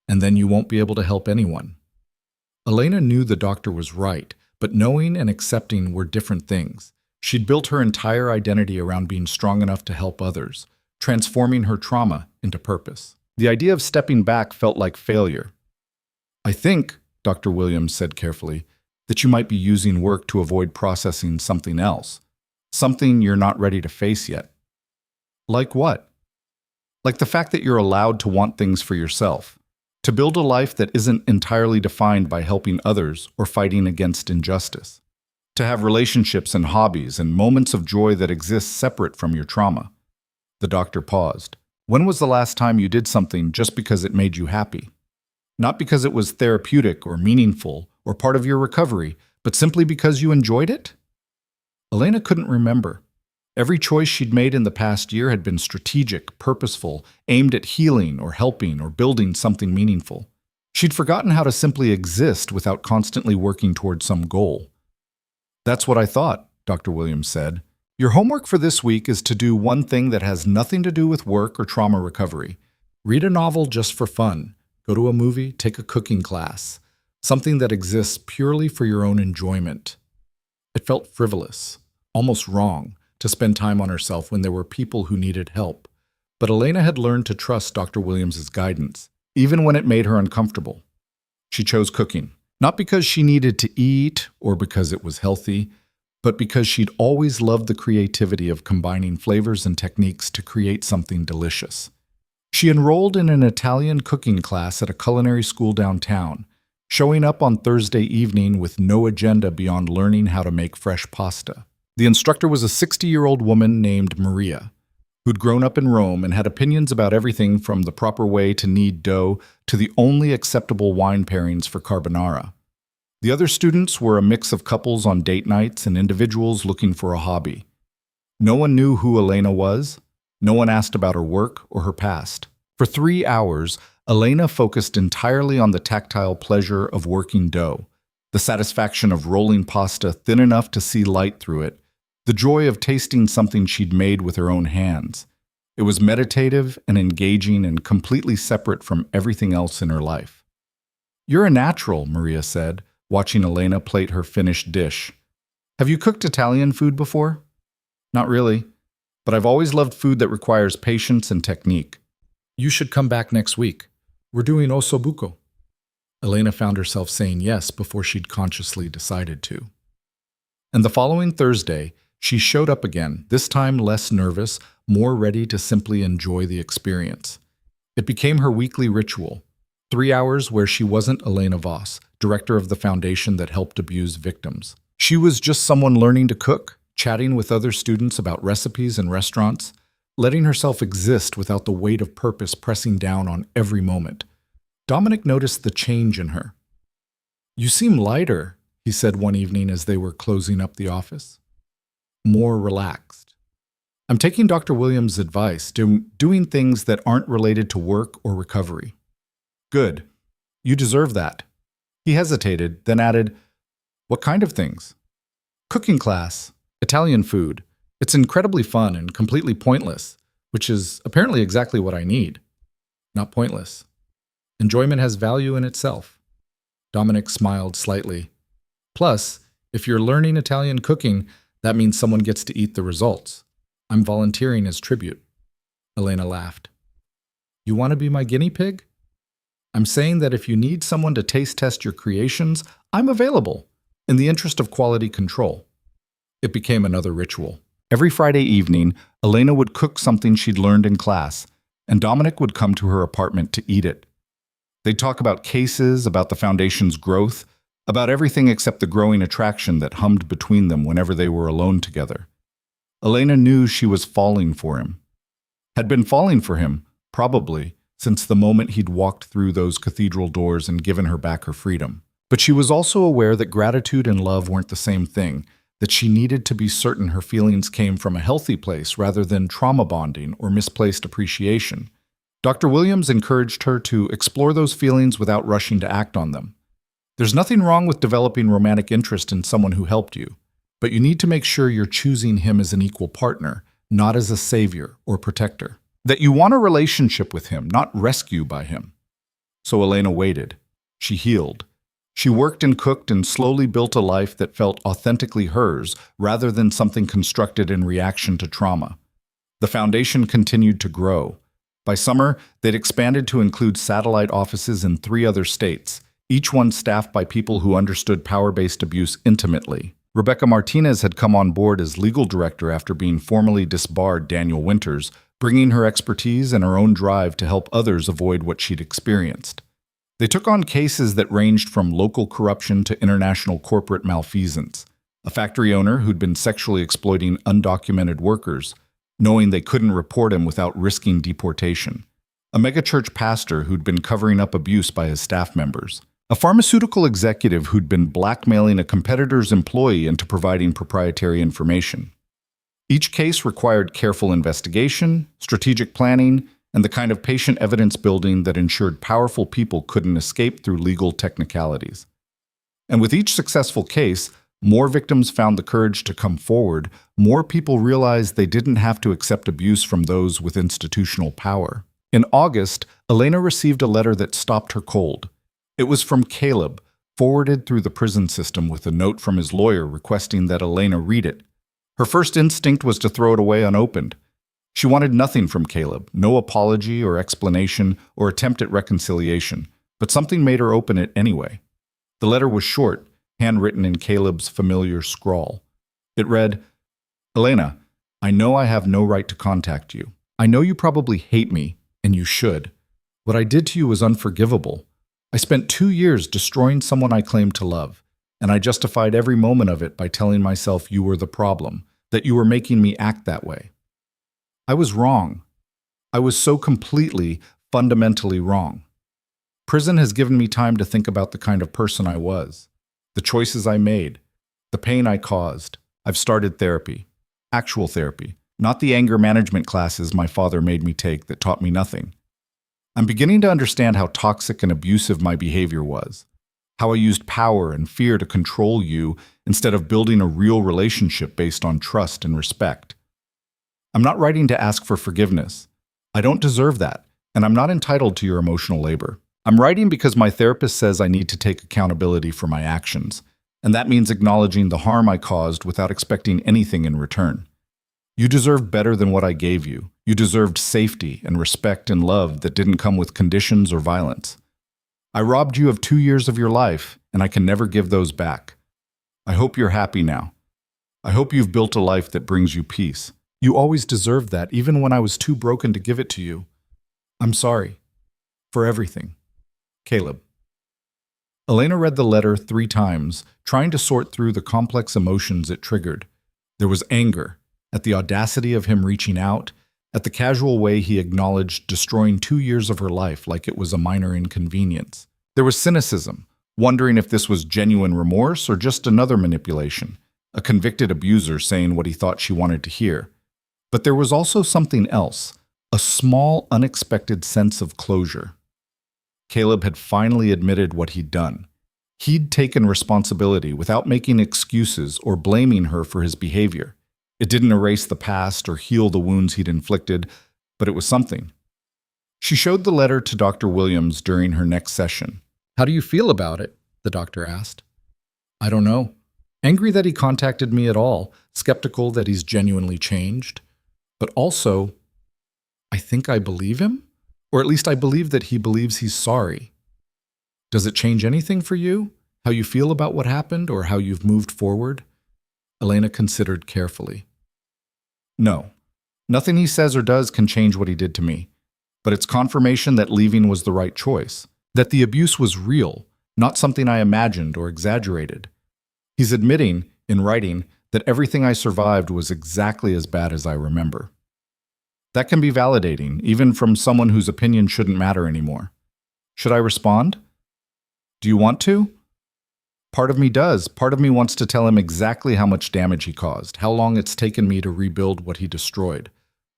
and then you won't be able to help anyone." Elena knew the doctor was right, but knowing and accepting were different things. She'd built her entire identity around being strong enough to help others, transforming her trauma into purpose. The idea of stepping back felt like failure. "I think," Dr. Williams said carefully, "that you might be using work to avoid processing something else, something you're not ready to face yet." "Like what?" "Like the fact that you're allowed to want things for yourself, to build a life that isn't entirely defined by helping others or fighting against injustice, to have relationships and hobbies and moments of joy that exist separate from your trauma." The doctor paused. "When was the last time you did something just because it made you happy? Not because it was therapeutic or meaningful or part of your recovery, but simply because you enjoyed it?" Elena couldn't remember. Every choice she'd made in the past year had been strategic, purposeful, aimed at healing or helping or building something meaningful. She'd forgotten how to simply exist without constantly working toward some goal. "That's what I thought," Dr. Williams said. "Your homework for this week is to do one thing that has nothing to do with work or trauma recovery. Read a novel just for fun. Go to a movie, take a cooking class. Something that exists purely for your own enjoyment." It felt frivolous, almost wrong, to spend time on herself when there were people who needed help. But Elena had learned to trust Dr. Williams's guidance, even when it made her uncomfortable. She chose cooking, not because she needed to eat or because it was healthy, but because she'd always loved the creativity of combining flavors and techniques to create something delicious. She enrolled in an Italian cooking class at a culinary school downtown, showing up on Thursday evening with no agenda beyond learning how to make fresh pasta. The instructor was a 60-year-old woman named Maria, who'd grown up in Rome and had opinions about everything from the proper way to knead dough to the only acceptable wine pairings for carbonara. The other students were a mix of couples on date nights and individuals looking for a hobby. No one knew who Elena was. No one asked about her work or her past. For 3 hours, Elena focused entirely on the tactile pleasure of working dough, the satisfaction of rolling pasta thin enough to see light through it, the joy of tasting something she'd made with her own hands. It was meditative and engaging and completely separate from everything else in her life. "You're a natural," Maria said, watching Elena plate her finished dish. "Have you cooked Italian food before?" "Not really, but I've always loved food that requires patience and technique. You should come back next week. We're doing ossobuco." Elena found herself saying yes before she'd consciously decided to. And the following Thursday, she showed up again, this time less nervous, more ready to simply enjoy the experience. It became her weekly ritual, 3 hours where she wasn't Elena Voss, director of the foundation that helped abuse victims. She was just someone learning to cook, chatting with other students about recipes and restaurants, letting herself exist without the weight of purpose pressing down on every moment. Dominic noticed the change in her. "You seem lighter," he said one evening as they were closing up the office. "More relaxed. I'm taking Dr. Williams' advice, doing things that aren't related to work or recovery." "Good. You deserve that." He hesitated, then added, "What kind of things?" "Cooking class. Italian food. It's incredibly fun and completely pointless, which is apparently exactly what I need." "Not pointless. Enjoyment has value in itself." Dominic smiled slightly. "Plus, if you're learning Italian cooking, that means someone gets to eat the results. I'm volunteering as tribute." Elena laughed. "You want to be my guinea pig?" "I'm saying that if you need someone to taste test your creations, I'm available, in the interest of quality control." It became another ritual. Every Friday evening, Elena would cook something she'd learned in class, and Dominic would come to her apartment to eat it. They'd talk about cases, about the foundation's growth, about everything except the growing attraction that hummed between them whenever they were alone together. Elena knew she was falling for him. Had been falling for him, probably, since the moment he'd walked through those cathedral doors and given her back her freedom. But she was also aware that gratitude and love weren't the same thing, that she needed to be certain her feelings came from a healthy place rather than trauma bonding or misplaced appreciation. Dr. Williams encouraged her to explore those feelings without rushing to act on them. "There's nothing wrong with developing romantic interest in someone who helped you, but you need to make sure you're choosing him as an equal partner, not as a savior or protector. That you want a relationship with him, not rescue by him." So Elena waited. She healed. She worked and cooked and slowly built a life that felt authentically hers rather than something constructed in reaction to trauma. The foundation continued to grow. By summer, they'd expanded to include satellite offices in 3 other states, each one staffed by people who understood power-based abuse intimately. Rebecca Martinez had come on board as legal director after being formally disbarred Daniel Winters, bringing her expertise and her own drive to help others avoid what she'd experienced. They took on cases that ranged from local corruption to international corporate malfeasance. A factory owner who'd been sexually exploiting undocumented workers, knowing they couldn't report him without risking deportation. A megachurch pastor who'd been covering up abuse by his staff members. A pharmaceutical executive who'd been blackmailing a competitor's employee into providing proprietary information. Each case required careful investigation, strategic planning, and the kind of patient evidence building that ensured powerful people couldn't escape through legal technicalities. And with each successful case, more victims found the courage to come forward, more people realized they didn't have to accept abuse from those with institutional power. In August, Elena received a letter that stopped her cold. It was from Caleb, forwarded through the prison system with a note from his lawyer requesting that Elena read it. Her first instinct was to throw it away unopened. She wanted nothing from Caleb, no apology or explanation or attempt at reconciliation, but something made her open it anyway. The letter was short, handwritten in Caleb's familiar scrawl. It read, "Elena, I know I have no right to contact you. I know you probably hate me, and you should. What I did to you was unforgivable. I spent 2 years destroying someone I claimed to love, and I justified every moment of it by telling myself you were the problem, that you were making me act that way. I was wrong. I was so completely, fundamentally wrong. Prison has given me time to think about the kind of person I was, the choices I made, the pain I caused. I've started therapy, actual therapy, not the anger management classes my father made me take that taught me nothing. I'm beginning to understand how toxic and abusive my behavior was, how I used power and fear to control you instead of building a real relationship based on trust and respect. I'm not writing to ask for forgiveness. I don't deserve that, and I'm not entitled to your emotional labor. I'm writing because my therapist says I need to take accountability for my actions, and that means acknowledging the harm I caused without expecting anything in return. You deserved better than what I gave you. You deserved safety and respect and love that didn't come with conditions or violence. I robbed you of 2 years of your life, and I can never give those back. I hope you're happy now. I hope you've built a life that brings you peace. You always deserved that, even when I was too broken to give it to you. I'm sorry. For everything. Caleb." Elena read the letter 3 times, trying to sort through the complex emotions it triggered. There was anger, at the audacity of him reaching out, at the casual way he acknowledged destroying 2 years of her life like it was a minor inconvenience. There was cynicism, wondering if this was genuine remorse or just another manipulation, a convicted abuser saying what he thought she wanted to hear. But there was also something else, a small, unexpected sense of closure. Caleb had finally admitted what he'd done. He'd taken responsibility without making excuses or blaming her for his behavior. It didn't erase the past or heal the wounds he'd inflicted, but it was something. She showed the letter to Dr. Williams during her next session. "How do you feel about it?" the doctor asked. "I don't know. Angry that he contacted me at all, skeptical that he's genuinely changed. But also, I think I believe him? Or at least I believe that he believes he's sorry. Does it change anything for you? How you feel about what happened or how you've moved forward?" Elena considered carefully. "No. Nothing he says or does can change what he did to me. But it's confirmation that leaving was the right choice. That the abuse was real, not something I imagined or exaggerated. He's admitting, in writing, that everything I survived was exactly as bad as I remember. That can be validating, even from someone whose opinion shouldn't matter anymore. Should I respond? Do you want to?" Part of me does. Part of me wants to tell him exactly how much damage he caused, how long it's taken me to rebuild what he destroyed.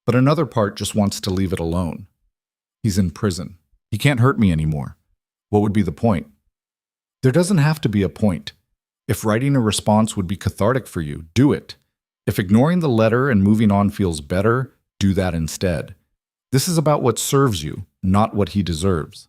But another part just wants to leave it alone. He's in prison. He can't hurt me anymore. What would be the point? There doesn't have to be a point. If writing a response would be cathartic for you, do it. If ignoring the letter and moving on feels better, do that instead. This is about what serves you, not what he deserves.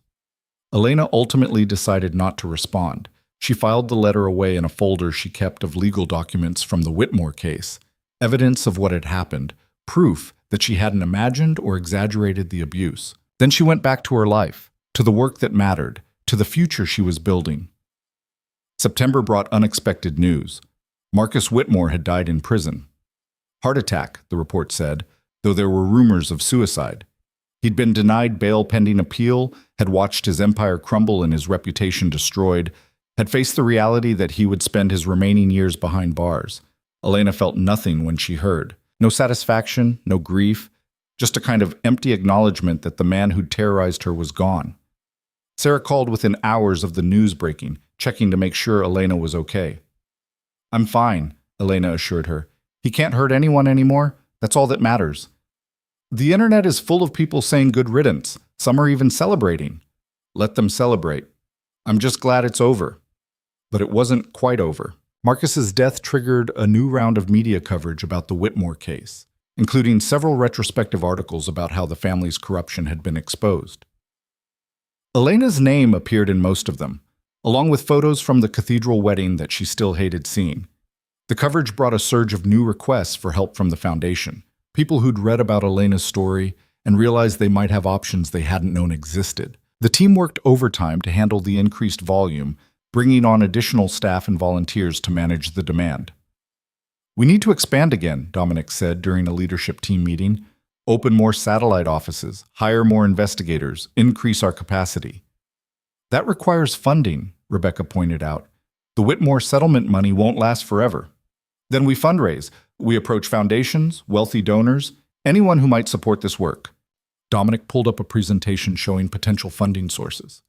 Elena ultimately decided not to respond. She filed the letter away in a folder she kept of legal documents from the Whitmore case, evidence of what had happened, proof that she hadn't imagined or exaggerated the abuse. Then she went back to her life, to the work that mattered, to the future she was building. September brought unexpected news. Marcus Whitmore had died in prison. Heart attack, the report said, though there were rumors of suicide. He'd been denied bail pending appeal, had watched his empire crumble and his reputation destroyed, had faced the reality that he would spend his remaining years behind bars. Elena felt nothing when she heard. No satisfaction, no grief, just a kind of empty acknowledgement that the man who'd terrorized her was gone. Sarah called within hours of the news breaking, checking to make sure Elena was okay. "I'm fine," Elena assured her. "He can't hurt anyone anymore. That's all that matters." "The internet is full of people saying good riddance. Some are even celebrating." "Let them celebrate. I'm just glad it's over." But it wasn't quite over. Marcus's death triggered a new round of media coverage about the Whitmore case, including several retrospective articles about how the family's corruption had been exposed. Elena's name appeared in most of them, along with photos from the cathedral wedding that she still hated seeing. The coverage brought a surge of new requests for help from the foundation, people who'd read about Elena's story and realized they might have options they hadn't known existed. The team worked overtime to handle the increased volume, bringing on additional staff and volunteers to manage the demand. "We need to expand again," Dominic said during a leadership team meeting. "Open more satellite offices, hire more investigators, increase our capacity." "That requires funding," Rebecca pointed out. "The Whitmore settlement money won't last forever." "Then we fundraise. We approach foundations, wealthy donors, anyone who might support this work." Dominic pulled up a presentation showing potential funding sources.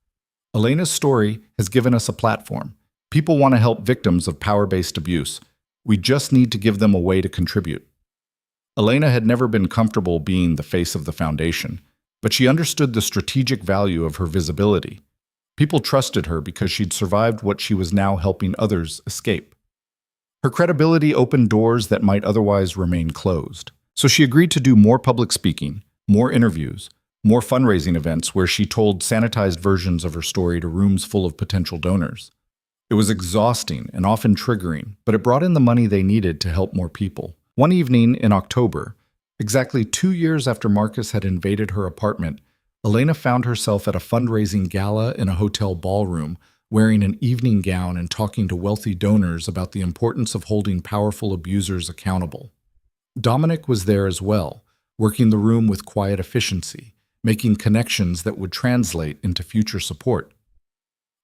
"Elena's story has given us a platform. People want to help victims of power-based abuse. We just need to give them a way to contribute." Elena had never been comfortable being the face of the foundation, but she understood the strategic value of her visibility. People trusted her because she'd survived what she was now helping others escape. Her credibility opened doors that might otherwise remain closed. So she agreed to do more public speaking, more interviews, more fundraising events where she told sanitized versions of her story to rooms full of potential donors. It was exhausting and often triggering, but it brought in the money they needed to help more people. One evening in October, exactly 2 years after Marcus had invaded her apartment, Elena found herself at a fundraising gala in a hotel ballroom, wearing an evening gown and talking to wealthy donors about the importance of holding powerful abusers accountable. Dominic was there as well, working the room with quiet efficiency, making connections that would translate into future support.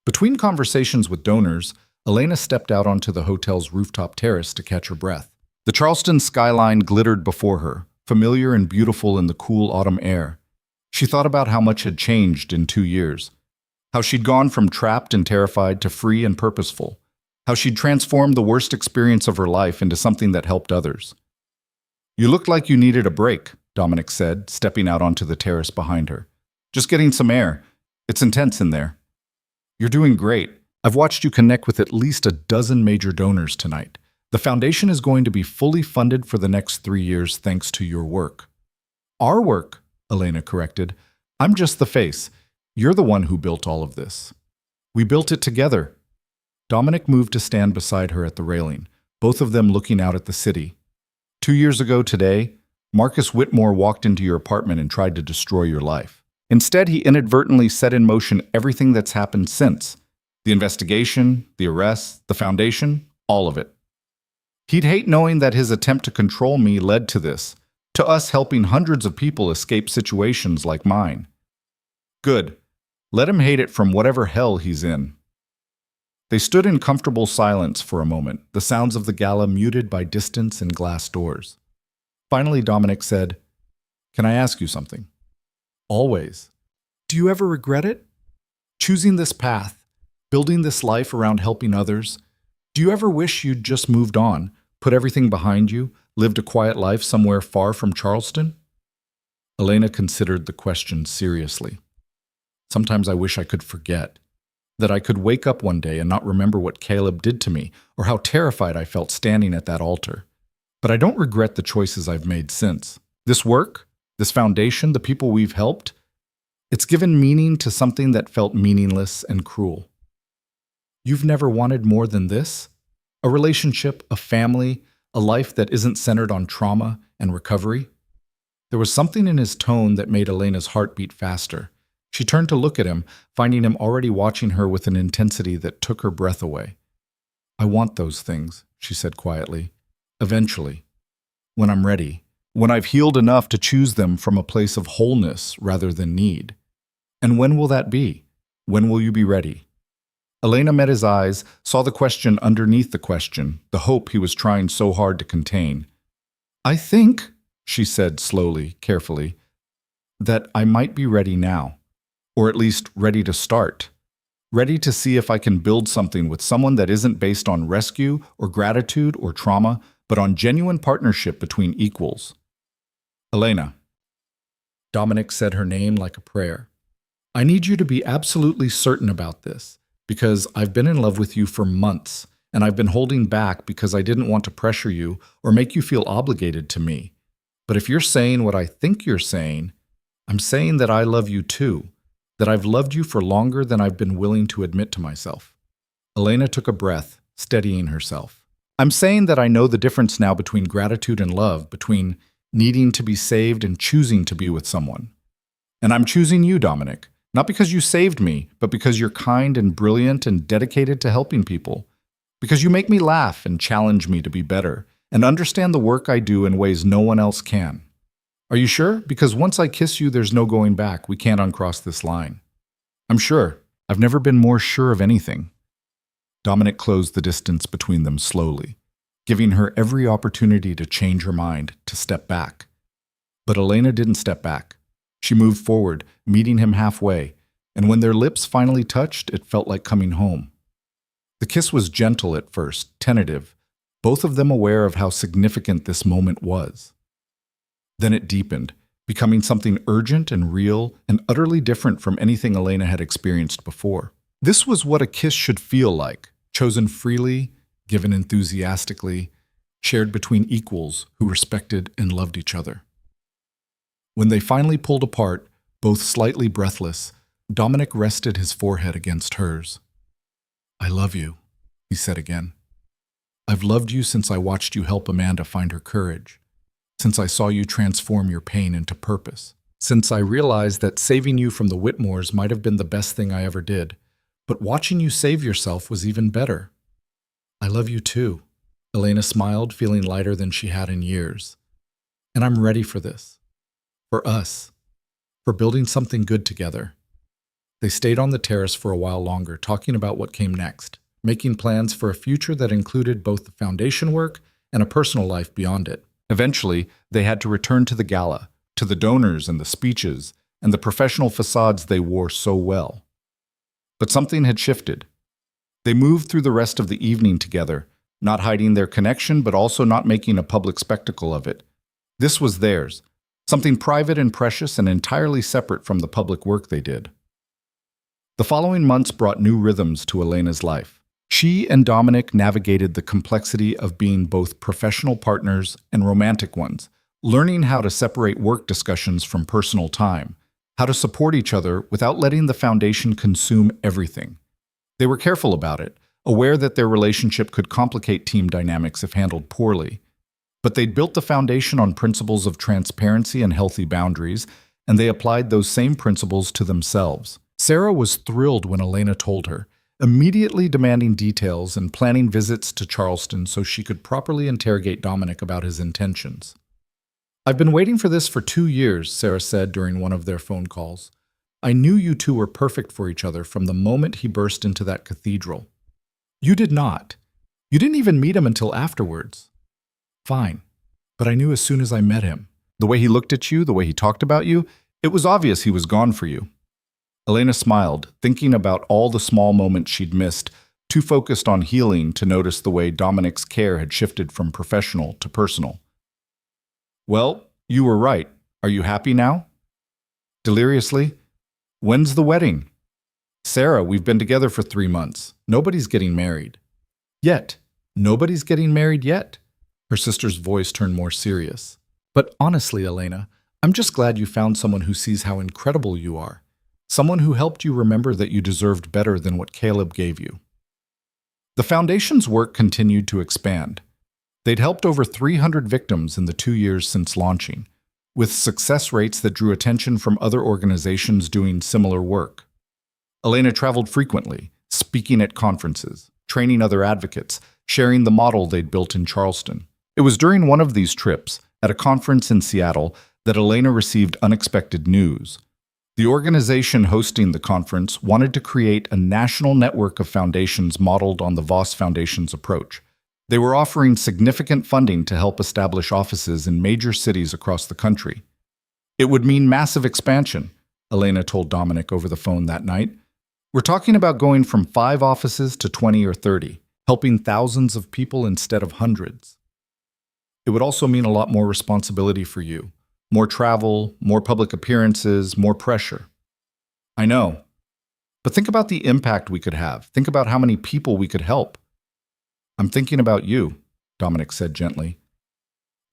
Between conversations with donors, Elena stepped out onto the hotel's rooftop terrace to catch her breath. The Charleston skyline glittered before her, familiar and beautiful in the cool autumn air. She thought about how much had changed in 2 years, how she'd gone from trapped and terrified to free and purposeful, how she'd transformed the worst experience of her life into something that helped others. "You looked like you needed a break," Dominic said, stepping out onto the terrace behind her. "Just getting some air. It's intense in there." "You're doing great. I've watched you connect with at least a dozen major donors tonight. The foundation is going to be fully funded for the next 3 years thanks to your work." "Our work," Elena corrected. "I'm just the face. You're the one who built all of this." "We built it together." Dominic moved to stand beside her at the railing, both of them looking out at the city. 2 years ago today, Marcus Whitmore walked into your apartment and tried to destroy your life. Instead, he inadvertently set in motion everything that's happened since. The investigation, the arrests, the foundation, all of it. He'd hate knowing that his attempt to control me led to this, to us helping hundreds of people escape situations like mine. Good. Let him hate it from whatever hell he's in. They stood in comfortable silence for a moment, the sounds of the gala muted by distance and glass doors. Finally, Dominic said, "Can I ask you something?" "Always." "Do you ever regret it? Choosing this path, building this life around helping others, do you ever wish you'd just moved on, put everything behind you, lived a quiet life somewhere far from Charleston?" Elena considered the question seriously. "Sometimes I wish I could forget. That I could wake up one day and not remember what Caleb did to me or how terrified I felt standing at that altar. But I don't regret the choices I've made since. This work, this foundation, the people we've helped, it's given meaning to something that felt meaningless and cruel." "You've never wanted more than this? A relationship, a family, a life that isn't centered on trauma and recovery?" There was something in his tone that made Elena's heart beat faster. She turned to look at him, finding him already watching her with an intensity that took her breath away. "I want those things," she said quietly. "Eventually. When I'm ready. When I've healed enough to choose them from a place of wholeness rather than need. And when will that be? When will you be ready?" Elena met his eyes, saw the question underneath the question, the hope he was trying so hard to contain. "I think," she said slowly, carefully, "that I might be ready now. Or at least ready to start. Ready to see if I can build something with someone that isn't based on rescue or gratitude or trauma, but on genuine partnership between equals." "Elena." Dominic said her name like a prayer. "I need you to be absolutely certain about this, because I've been in love with you for months, and I've been holding back because I didn't want to pressure you or make you feel obligated to me. But if you're saying what I think you're saying, I'm saying that I love you too. That I've loved you for longer than I've been willing to admit to myself." Elena took a breath, steadying herself. I'm saying that I know the difference now between gratitude and love, between needing to be saved and choosing to be with someone. And I'm choosing you, Dominic, not because you saved me, but because you're kind and brilliant and dedicated to helping people. Because you make me laugh and challenge me to be better and understand the work I do in ways no one else can. Are you sure? Because once I kiss you, there's no going back. We can't uncross this line. I'm sure. I've never been more sure of anything. Dominic closed the distance between them slowly, giving her every opportunity to change her mind, to step back. But Elena didn't step back. She moved forward, meeting him halfway, and when their lips finally touched, it felt like coming home. The kiss was gentle at first, tentative, both of them aware of how significant this moment was. Then it deepened, becoming something urgent and real and utterly different from anything Elena had experienced before. This was what a kiss should feel like, chosen freely, given enthusiastically, shared between equals who respected and loved each other. When they finally pulled apart, both slightly breathless, Dominic rested his forehead against hers. "I love you," he said again. "I've loved you since I watched you help Amanda find her courage, since I saw you transform your pain into purpose, since I realized that saving you from the Whitmores might have been the best thing I ever did, but watching you save yourself was even better. I love you too." Elena smiled, feeling lighter than she had in years. "And I'm ready for this. For us. For building something good together." They stayed on the terrace for a while longer, talking about what came next, making plans for a future that included both the foundation work and a personal life beyond it. Eventually, they had to return to the gala, to the donors and the speeches, and the professional facades they wore so well. But something had shifted. They moved through the rest of the evening together, not hiding their connection, but also not making a public spectacle of it. This was theirs, something private and precious and entirely separate from the public work they did. The following months brought new rhythms to Elena's life. She and Dominic navigated the complexity of being both professional partners and romantic ones, learning how to separate work discussions from personal time, how to support each other without letting the foundation consume everything. They were careful about it, aware that their relationship could complicate team dynamics if handled poorly. But they'd built the foundation on principles of transparency and healthy boundaries, and they applied those same principles to themselves. Sarah was thrilled when Elena told her, immediately demanding details and planning visits to Charleston so she could properly interrogate Dominic about his intentions. "I've been waiting for this for 2 years," Sarah said during one of their phone calls. "I knew you two were perfect for each other from the moment he burst into that cathedral." "You did not. You didn't even meet him until afterwards." "Fine. But I knew as soon as I met him. The way he looked at you, the way he talked about you, it was obvious he was gone for you." Elena smiled, thinking about all the small moments she'd missed, too focused on healing to notice the way Dominic's care had shifted from professional to personal. "Well, you were right. Are you happy now?" Deliriously, "When's the wedding?" "Sarah, we've been together for 3 months. Nobody's getting married." "Yet. Nobody's getting married yet?" Her sister's voice turned more serious. "But honestly, Elena, I'm just glad you found someone who sees how incredible you are. Someone who helped you remember that you deserved better than what Caleb gave you." The foundation's work continued to expand. They'd helped over 300 victims in the 2 years since launching, with success rates that drew attention from other organizations doing similar work. Elena traveled frequently, speaking at conferences, training other advocates, sharing the model they'd built in Charleston. It was during one of these trips, at a conference in Seattle, that Elena received unexpected news. The organization hosting the conference wanted to create a national network of foundations modeled on the Voss Foundation's approach. They were offering significant funding to help establish offices in major cities across the country. "It would mean massive expansion," Elena told Dominic over the phone that night. "We're talking about going from 5 offices to 20 or 30, helping thousands of people instead of hundreds. It would also mean a lot more responsibility for you. More travel, more public appearances, more pressure." "I know. But think about the impact we could have. Think about how many people we could help." "I'm thinking about you," Dominic said gently.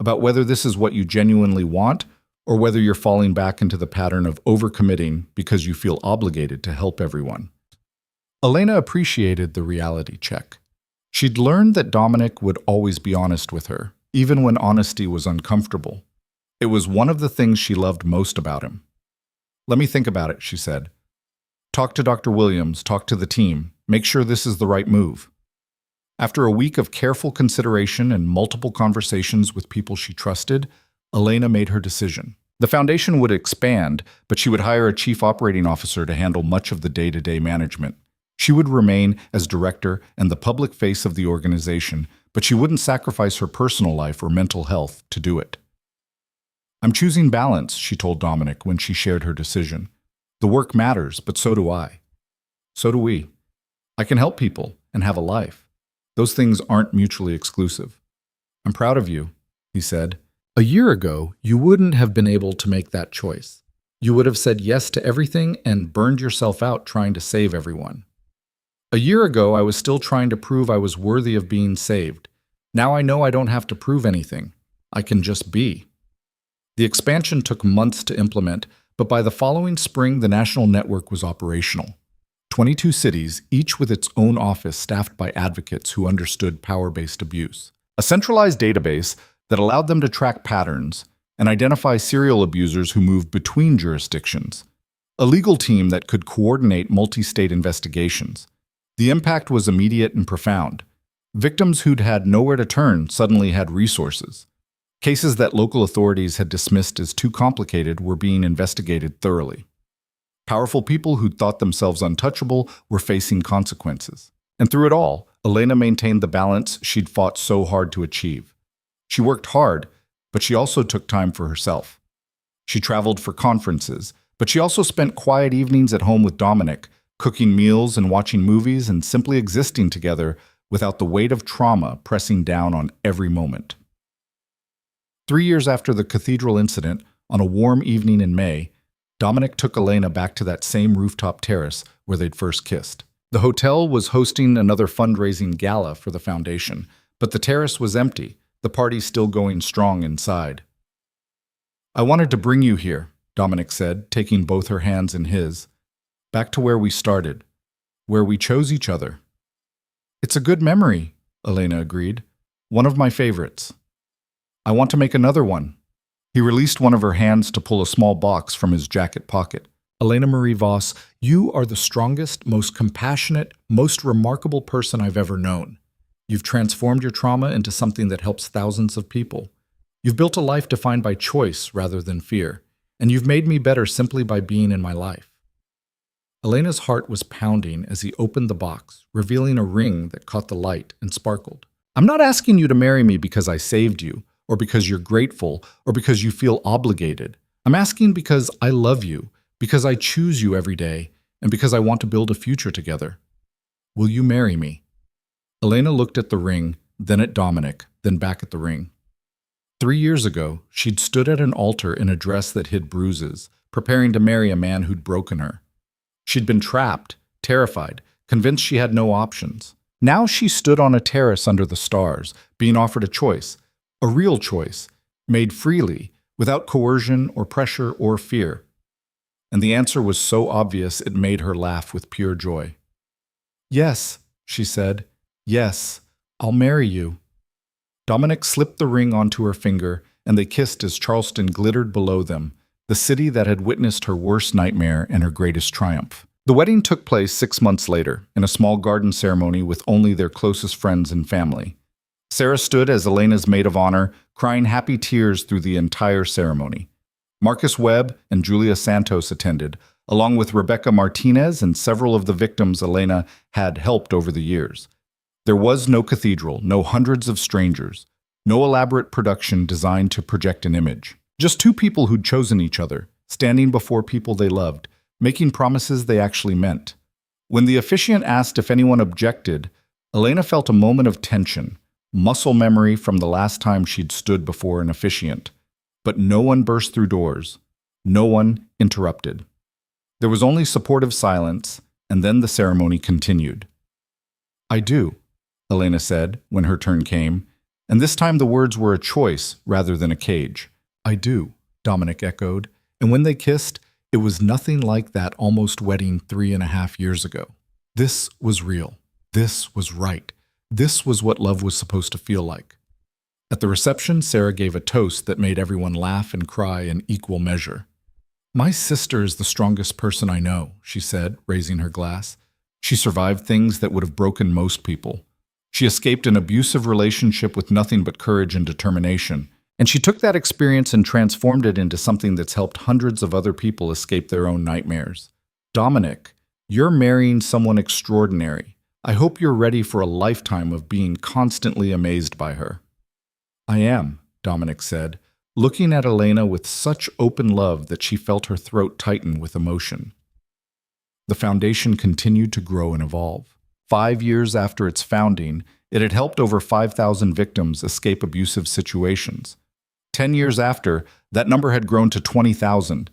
"About whether this is what you genuinely want, or whether you're falling back into the pattern of overcommitting because you feel obligated to help everyone." Elena appreciated the reality check. She'd learned that Dominic would always be honest with her, even when honesty was uncomfortable. It was one of the things she loved most about him. "Let me think about it," she said. "Talk to Dr. Williams, talk to the team, make sure this is the right move." After a week of careful consideration and multiple conversations with people she trusted, Elena made her decision. The foundation would expand, but she would hire a chief operating officer to handle much of the day-to-day management. She would remain as director and the public face of the organization, but she wouldn't sacrifice her personal life or mental health to do it. "I'm choosing balance," she told Dominic when she shared her decision. "The work matters, but so do I. So do we. I can help people and have a life. Those things aren't mutually exclusive." "I'm proud of you," he said. "A year ago, you wouldn't have been able to make that choice. You would have said yes to everything and burned yourself out trying to save everyone. A year ago, I was still trying to prove I was worthy of being saved. Now I know I don't have to prove anything. I can just be." The expansion took months to implement, but by the following spring, the national network was operational. 22 cities, each with its own office staffed by advocates who understood power-based abuse. A centralized database that allowed them to track patterns and identify serial abusers who moved between jurisdictions. A legal team that could coordinate multi-state investigations. The impact was immediate and profound. Victims who'd had nowhere to turn suddenly had resources. Cases that local authorities had dismissed as too complicated were being investigated thoroughly. Powerful people who'd thought themselves untouchable were facing consequences. And through it all, Elena maintained the balance she'd fought so hard to achieve. She worked hard, but she also took time for herself. She traveled for conferences, but she also spent quiet evenings at home with Dominic, cooking meals and watching movies and simply existing together without the weight of trauma pressing down on every moment. 3 years after the cathedral incident, on a warm evening in May, Dominic took Elena back to that same rooftop terrace where they'd first kissed. The hotel was hosting another fundraising gala for the foundation, but the terrace was empty, the party still going strong inside. "I wanted to bring you here," Dominic said, taking both her hands in his. "Back to where we started, where we chose each other." "It's a good memory," Elena agreed. "One of my favorites." "I want to make another one." He released one of her hands to pull a small box from his jacket pocket. "Elena Marie Voss, you are the strongest, most compassionate, most remarkable person I've ever known. You've transformed your trauma into something that helps thousands of people. You've built a life defined by choice rather than fear, and you've made me better simply by being in my life." Elena's heart was pounding as he opened the box, revealing a ring that caught the light and sparkled. "I'm not asking you to marry me because I saved you, or because you're grateful, or because you feel obligated. I'm asking because I love you, because I choose you every day, and because I want to build a future together. Will you marry me?" Elena looked at the ring, then at Dominic, then back at the ring. 3 years ago, she'd stood at an altar in a dress that hid bruises, preparing to marry a man who'd broken her. She'd been trapped, terrified, convinced she had no options. Now she stood on a terrace under the stars, being offered a choice, a real choice, made freely, without coercion or pressure or fear. And the answer was so obvious it made her laugh with pure joy. "Yes," she said. "Yes, I'll marry you." Dominic slipped the ring onto her finger, and they kissed as Charleston glittered below them, the city that had witnessed her worst nightmare and her greatest triumph. The wedding took place 6 months later, in a small garden ceremony with only their closest friends and family. Sarah stood as Elena's maid of honor, crying happy tears through the entire ceremony. Marcus Webb and Julia Santos attended, along with Rebecca Martinez and several of the victims Elena had helped over the years. There was no cathedral, no hundreds of strangers, no elaborate production designed to project an image. Just two people who'd chosen each other, standing before people they loved, making promises they actually meant. When the officiant asked if anyone objected, Elena felt a moment of tension, muscle memory from the last time she'd stood before an officiant. But no one burst through doors. No one interrupted. There was only supportive silence, and then the ceremony continued. "I do," Elena said when her turn came, and this time the words were a choice rather than a cage. "I do," Dominic echoed, and when they kissed, it was nothing like that almost wedding 3.5 years ago. This was real. This was right. This was what love was supposed to feel like. At the reception, Sarah gave a toast that made everyone laugh and cry in equal measure. "My sister is the strongest person I know," she said, raising her glass. "She survived things that would have broken most people. She escaped an abusive relationship with nothing but courage and determination. And she took that experience and transformed it into something that's helped hundreds of other people escape their own nightmares. Dominic, you're marrying someone extraordinary. I hope you're ready for a lifetime of being constantly amazed by her." "I am," Dominic said, looking at Elena with such open love that she felt her throat tighten with emotion. The foundation continued to grow and evolve. 5 years after its founding, it had helped over 5,000 victims escape abusive situations. 10 years after, that number had grown to 20,000.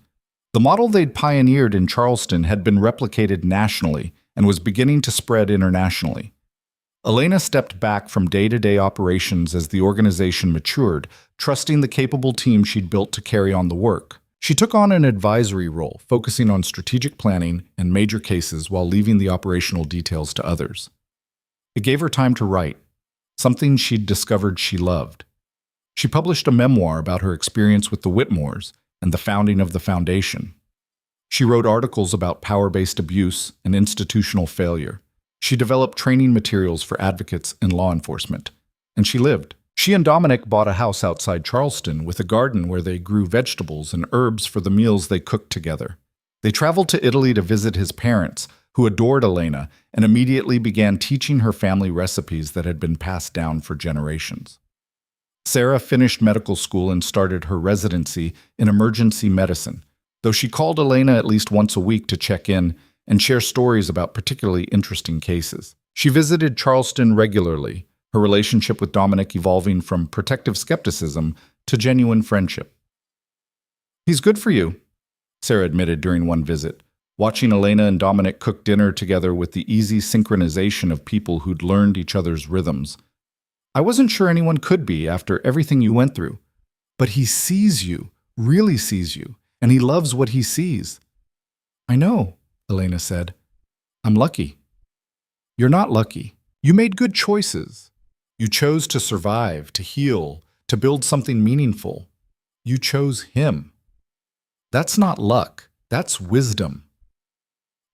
The model they'd pioneered in Charleston had been replicated nationally and was beginning to spread internationally. Elena stepped back from day-to-day operations as the organization matured, trusting the capable team she'd built to carry on the work. She took on an advisory role, focusing on strategic planning and major cases while leaving the operational details to others. It gave her time to write, something she'd discovered she loved. She published a memoir about her experience with the Whitmores and the founding of the foundation. She wrote articles about power-based abuse and institutional failure. She developed training materials for advocates and law enforcement. And she lived. She and Dominic bought a house outside Charleston with a garden where they grew vegetables and herbs for the meals they cooked together. They traveled to Italy to visit his parents, who adored Elena, and immediately began teaching her family recipes that had been passed down for generations. Sarah finished medical school and started her residency in emergency medicine, though she called Elena at least once a week to check in and share stories about particularly interesting cases. She visited Charleston regularly, her relationship with Dominic evolving from protective skepticism to genuine friendship. "He's good for you," Sarah admitted during one visit, watching Elena and Dominic cook dinner together with the easy synchronization of people who'd learned each other's rhythms. "I wasn't sure anyone could be after everything you went through. But he sees you, really sees you, and he loves what he sees." "I know," Elena said. "I'm lucky." "You're not lucky. You made good choices. You chose to survive, to heal, to build something meaningful. You chose him. That's not luck. That's wisdom."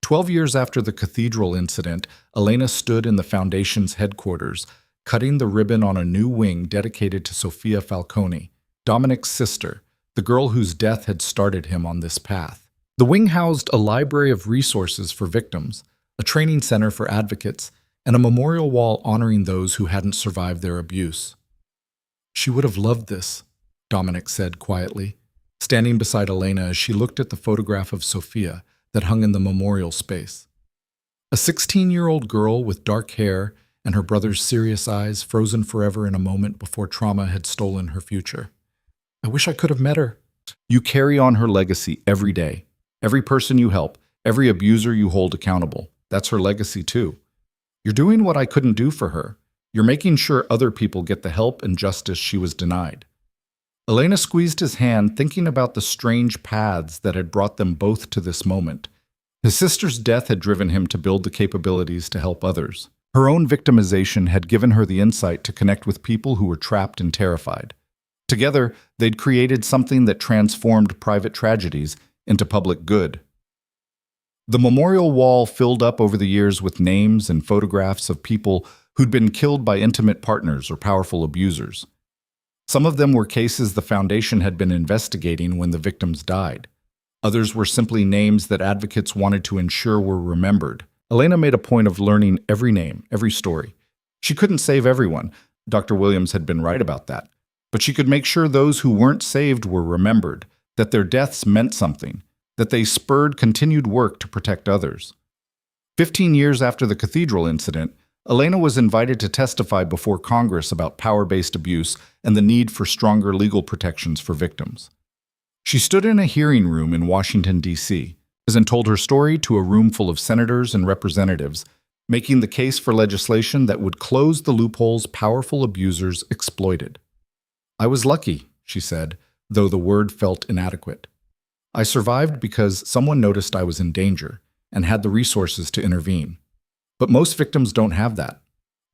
12 years after the cathedral incident, Elena stood in the foundation's headquarters, cutting the ribbon on a new wing dedicated to Sofia Falcone, Dominic's sister, the girl whose death had started him on this path. The wing housed a library of resources for victims, a training center for advocates, and a memorial wall honoring those who hadn't survived their abuse. "She would have loved this," Dominic said quietly, standing beside Elena as she looked at the photograph of Sofia that hung in the memorial space. A 16-year-old girl with dark hair and her brother's serious eyes frozen forever in a moment before trauma had stolen her future. "I wish I could have met her." You carry on her legacy every day. Every person you help, every abuser you hold accountable. That's her legacy too. You're doing what I couldn't do for her. You're making sure other people get the help and justice she was denied. Elena squeezed his hand, thinking about the strange paths that had brought them both to this moment. His sister's death had driven him to build the capabilities to help others. Her own victimization had given her the insight to connect with people who were trapped and terrified. Together, they'd created something that transformed private tragedies into public good. The memorial wall filled up over the years with names and photographs of people who'd been killed by intimate partners or powerful abusers. Some of them were cases the foundation had been investigating when the victims died. Others were simply names that advocates wanted to ensure were remembered. Elena made a point of learning every name, every story. She couldn't save everyone. Dr. Williams had been right about that. But she could make sure those who weren't saved were remembered, that their deaths meant something, that they spurred continued work to protect others. 15 years after the cathedral incident, Elena was invited to testify before Congress about power-based abuse and the need for stronger legal protections for victims. She stood in a hearing room in Washington, D.C., and told her story to a room full of senators and representatives, making the case for legislation that would close the loopholes powerful abusers exploited. "I was lucky," she said, though the word felt inadequate. "I survived because someone noticed I was in danger and had the resources to intervene. But most victims don't have that.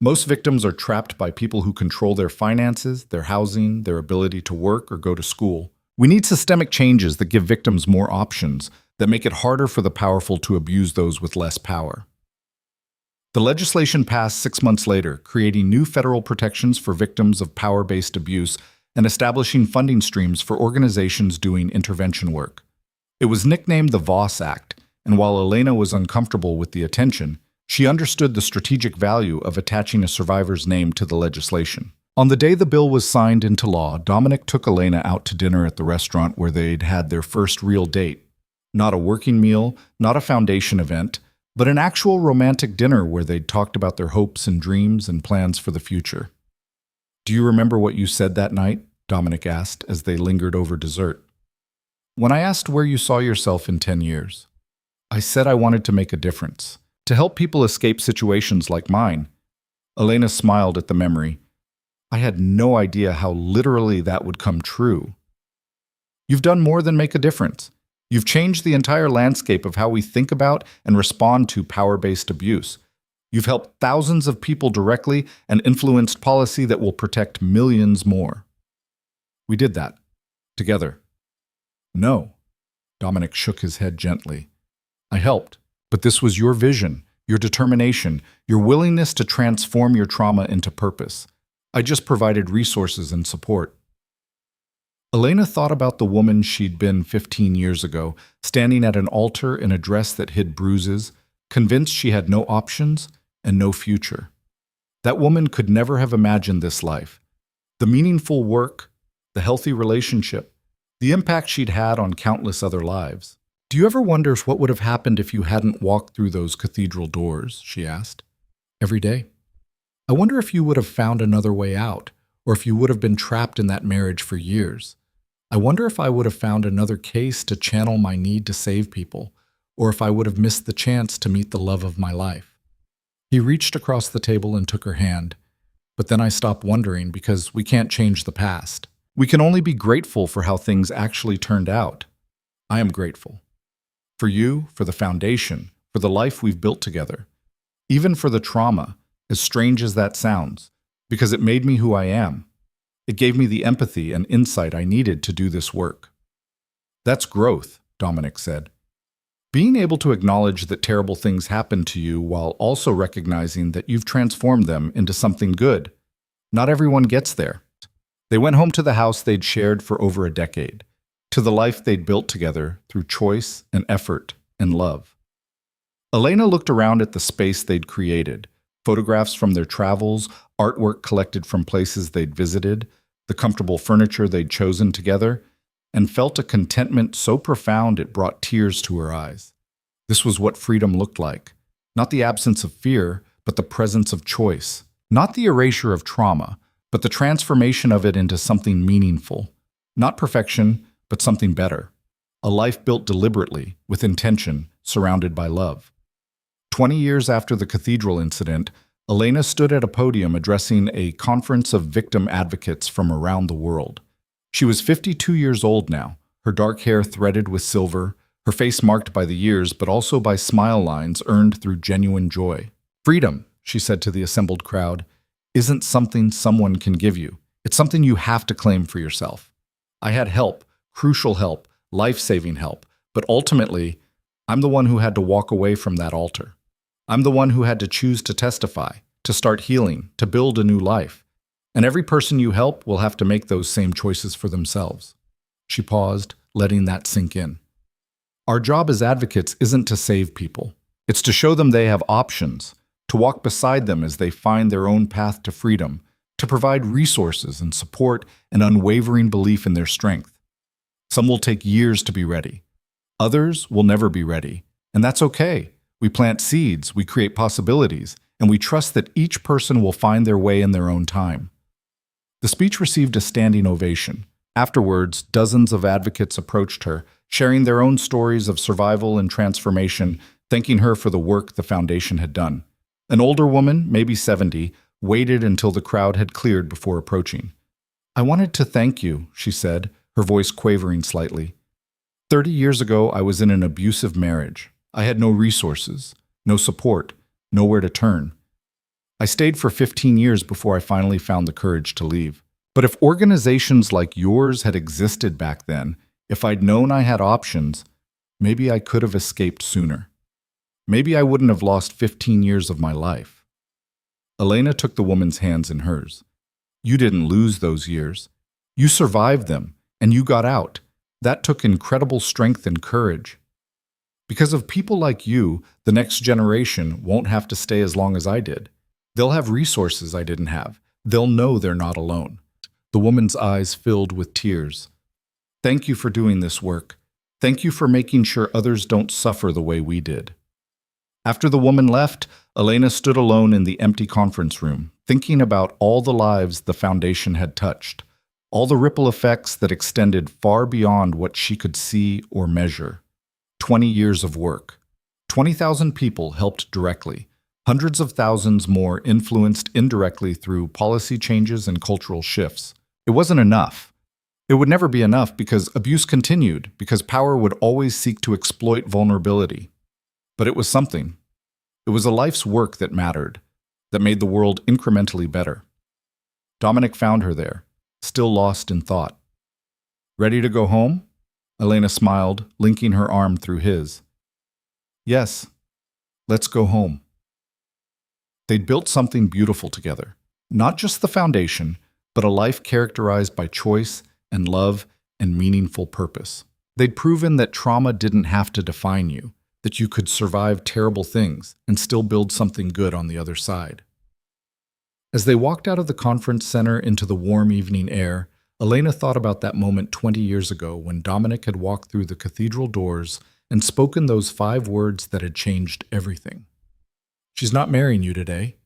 Most victims are trapped by people who control their finances, their housing, their ability to work or go to school. We need systemic changes that give victims more options, that make it harder for the powerful to abuse those with less power. The legislation passed 6 months later, creating new federal protections for victims of power-based abuse and establishing funding streams for organizations doing intervention work. It was nicknamed the Voss Act, and while Elena was uncomfortable with the attention, she understood the strategic value of attaching a survivor's name to the legislation. On the day the bill was signed into law, Dominic took Elena out to dinner at the restaurant where they'd had their first real date. Not a working meal, not a foundation event, but an actual romantic dinner where they'd talked about their hopes and dreams and plans for the future. "Do you remember what you said that night?" Dominic asked as they lingered over dessert. "When I asked where you saw yourself in 10 years, I said I wanted to make a difference, to help people escape situations like mine." Elena smiled at the memory. "I had no idea how literally that would come true." "You've done more than make a difference. You've changed the entire landscape of how we think about and respond to power-based abuse. You've helped thousands of people directly and influenced policy that will protect millions more." "We did that. Together." "No." Dominic shook his head gently. "I helped, but this was your vision, your determination, your willingness to transform your trauma into purpose. I just provided resources and support." Elena thought about the woman she'd been 15 years ago, standing at an altar in a dress that hid bruises, convinced she had no options and no future. That woman could never have imagined this life. The meaningful work, the healthy relationship, the impact she'd had on countless other lives. "Do you ever wonder what would have happened if you hadn't walked through those cathedral doors?" she asked. "Every day. I wonder if you would have found another way out, or if you would have been trapped in that marriage for years. I wonder if I would have found another case to channel my need to save people, or if I would have missed the chance to meet the love of my life." He reached across the table and took her hand. "But then I stopped wondering, because we can't change the past. We can only be grateful for how things actually turned out. I am grateful. For you, for the foundation, for the life we've built together. Even for the trauma, as strange as that sounds, because it made me who I am. It gave me the empathy and insight I needed to do this work." "That's growth," Dominic said. "Being able to acknowledge that terrible things happened to you while also recognizing that you've transformed them into something good. Not everyone gets there." They went home to the house they'd shared for over a decade, to the life they'd built together through choice and effort and love. Elena looked around at the space they'd created, photographs from their travels, artwork collected from places they'd visited, the comfortable furniture they'd chosen together, and felt a contentment so profound it brought tears to her eyes. This was what freedom looked like. Not the absence of fear, but the presence of choice. Not the erasure of trauma, but the transformation of it into something meaningful. Not perfection, but something better. A life built deliberately, with intention, surrounded by love. 20 years after the cathedral incident, Elena stood at a podium addressing a conference of victim advocates from around the world. She was 52 years old now, her dark hair threaded with silver, her face marked by the years but also by smile lines earned through genuine joy. "Freedom," she said to the assembled crowd, "isn't something someone can give you. It's something you have to claim for yourself. I had help, crucial help, life-saving help, but ultimately, I'm the one who had to walk away from that altar. I'm the one who had to choose to testify, to start healing, to build a new life. And every person you help will have to make those same choices for themselves." She paused, letting that sink in. Our job as advocates isn't to save people. It's to show them they have options, to walk beside them as they find their own path to freedom, to provide resources and support and unwavering belief in their strength. Some will take years to be ready. Others will never be ready, and that's okay. We plant seeds, we create possibilities, and we trust that each person will find their way in their own time. The speech received a standing ovation. Afterwards, dozens of advocates approached her, sharing their own stories of survival and transformation, thanking her for the work the foundation had done. An older woman, maybe 70, waited until the crowd had cleared before approaching. "I wanted to thank you," she said, her voice quavering slightly. 30 years ago, I was in an abusive marriage. I had no resources, no support, nowhere to turn. I stayed for 15 years before I finally found the courage to leave. But if organizations like yours had existed back then, if I'd known I had options, maybe I could have escaped sooner. Maybe I wouldn't have lost 15 years of my life. Elena took the woman's hands in hers. You didn't lose those years. You survived them, and you got out. That took incredible strength and courage. Because of people like you, the next generation won't have to stay as long as I did. They'll have resources I didn't have. They'll know they're not alone. The woman's eyes filled with tears. Thank you for doing this work. Thank you for making sure others don't suffer the way we did. After the woman left, Elena stood alone in the empty conference room, thinking about all the lives the foundation had touched, all the ripple effects that extended far beyond what she could see or measure. 20 years of work. 20,000 people helped directly. Hundreds of thousands more influenced indirectly through policy changes and cultural shifts. It wasn't enough. It would never be enough because abuse continued, because power would always seek to exploit vulnerability. But it was something. It was a life's work that mattered, that made the world incrementally better. Dominic found her there, still lost in thought. Ready to go home? Elena smiled, linking her arm through his. Yes, let's go home. They'd built something beautiful together. Not just the foundation, but a life characterized by choice and love and meaningful purpose. They'd proven that trauma didn't have to define you, that you could survive terrible things and still build something good on the other side. As they walked out of the conference center into the warm evening air, Elena thought about that moment 20 years ago when Dominic had walked through the cathedral doors and spoken those 5 words that had changed everything. She's not marrying you today.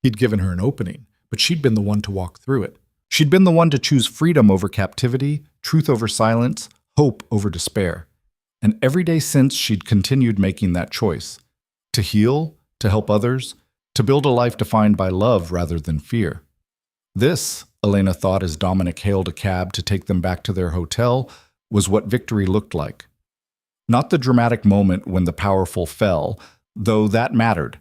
He'd given her an opening, but she'd been the one to walk through it. She'd been the one to choose freedom over captivity, truth over silence, hope over despair. And every day since, she'd continued making that choice. To heal, to help others, to build a life defined by love rather than fear. This, Elena thought as Dominic hailed a cab to take them back to their hotel, was what victory looked like. Not the dramatic moment when the powerful fell, though that mattered.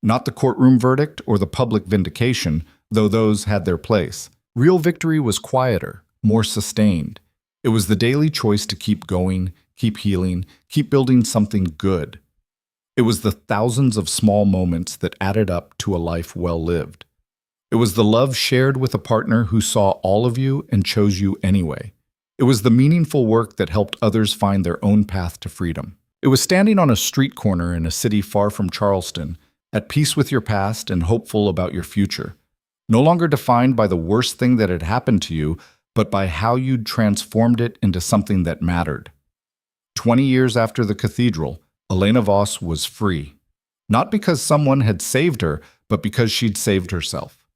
Not the courtroom verdict or the public vindication, though those had their place. Real victory was quieter, more sustained. It was the daily choice to keep going, keep healing, keep building something good. It was the thousands of small moments that added up to a life well lived. It was the love shared with a partner who saw all of you and chose you anyway. It was the meaningful work that helped others find their own path to freedom. It was standing on a street corner in a city far from Charleston, at peace with your past and hopeful about your future. No longer defined by the worst thing that had happened to you, but by how you'd transformed it into something that mattered. 20 years after the cathedral, Elena Voss was free. Not because someone had saved her, but because she'd saved herself.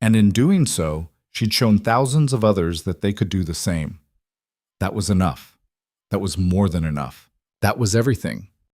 And in doing so, she'd shown thousands of others that they could do the same. That was enough. That was more than enough. That was everything.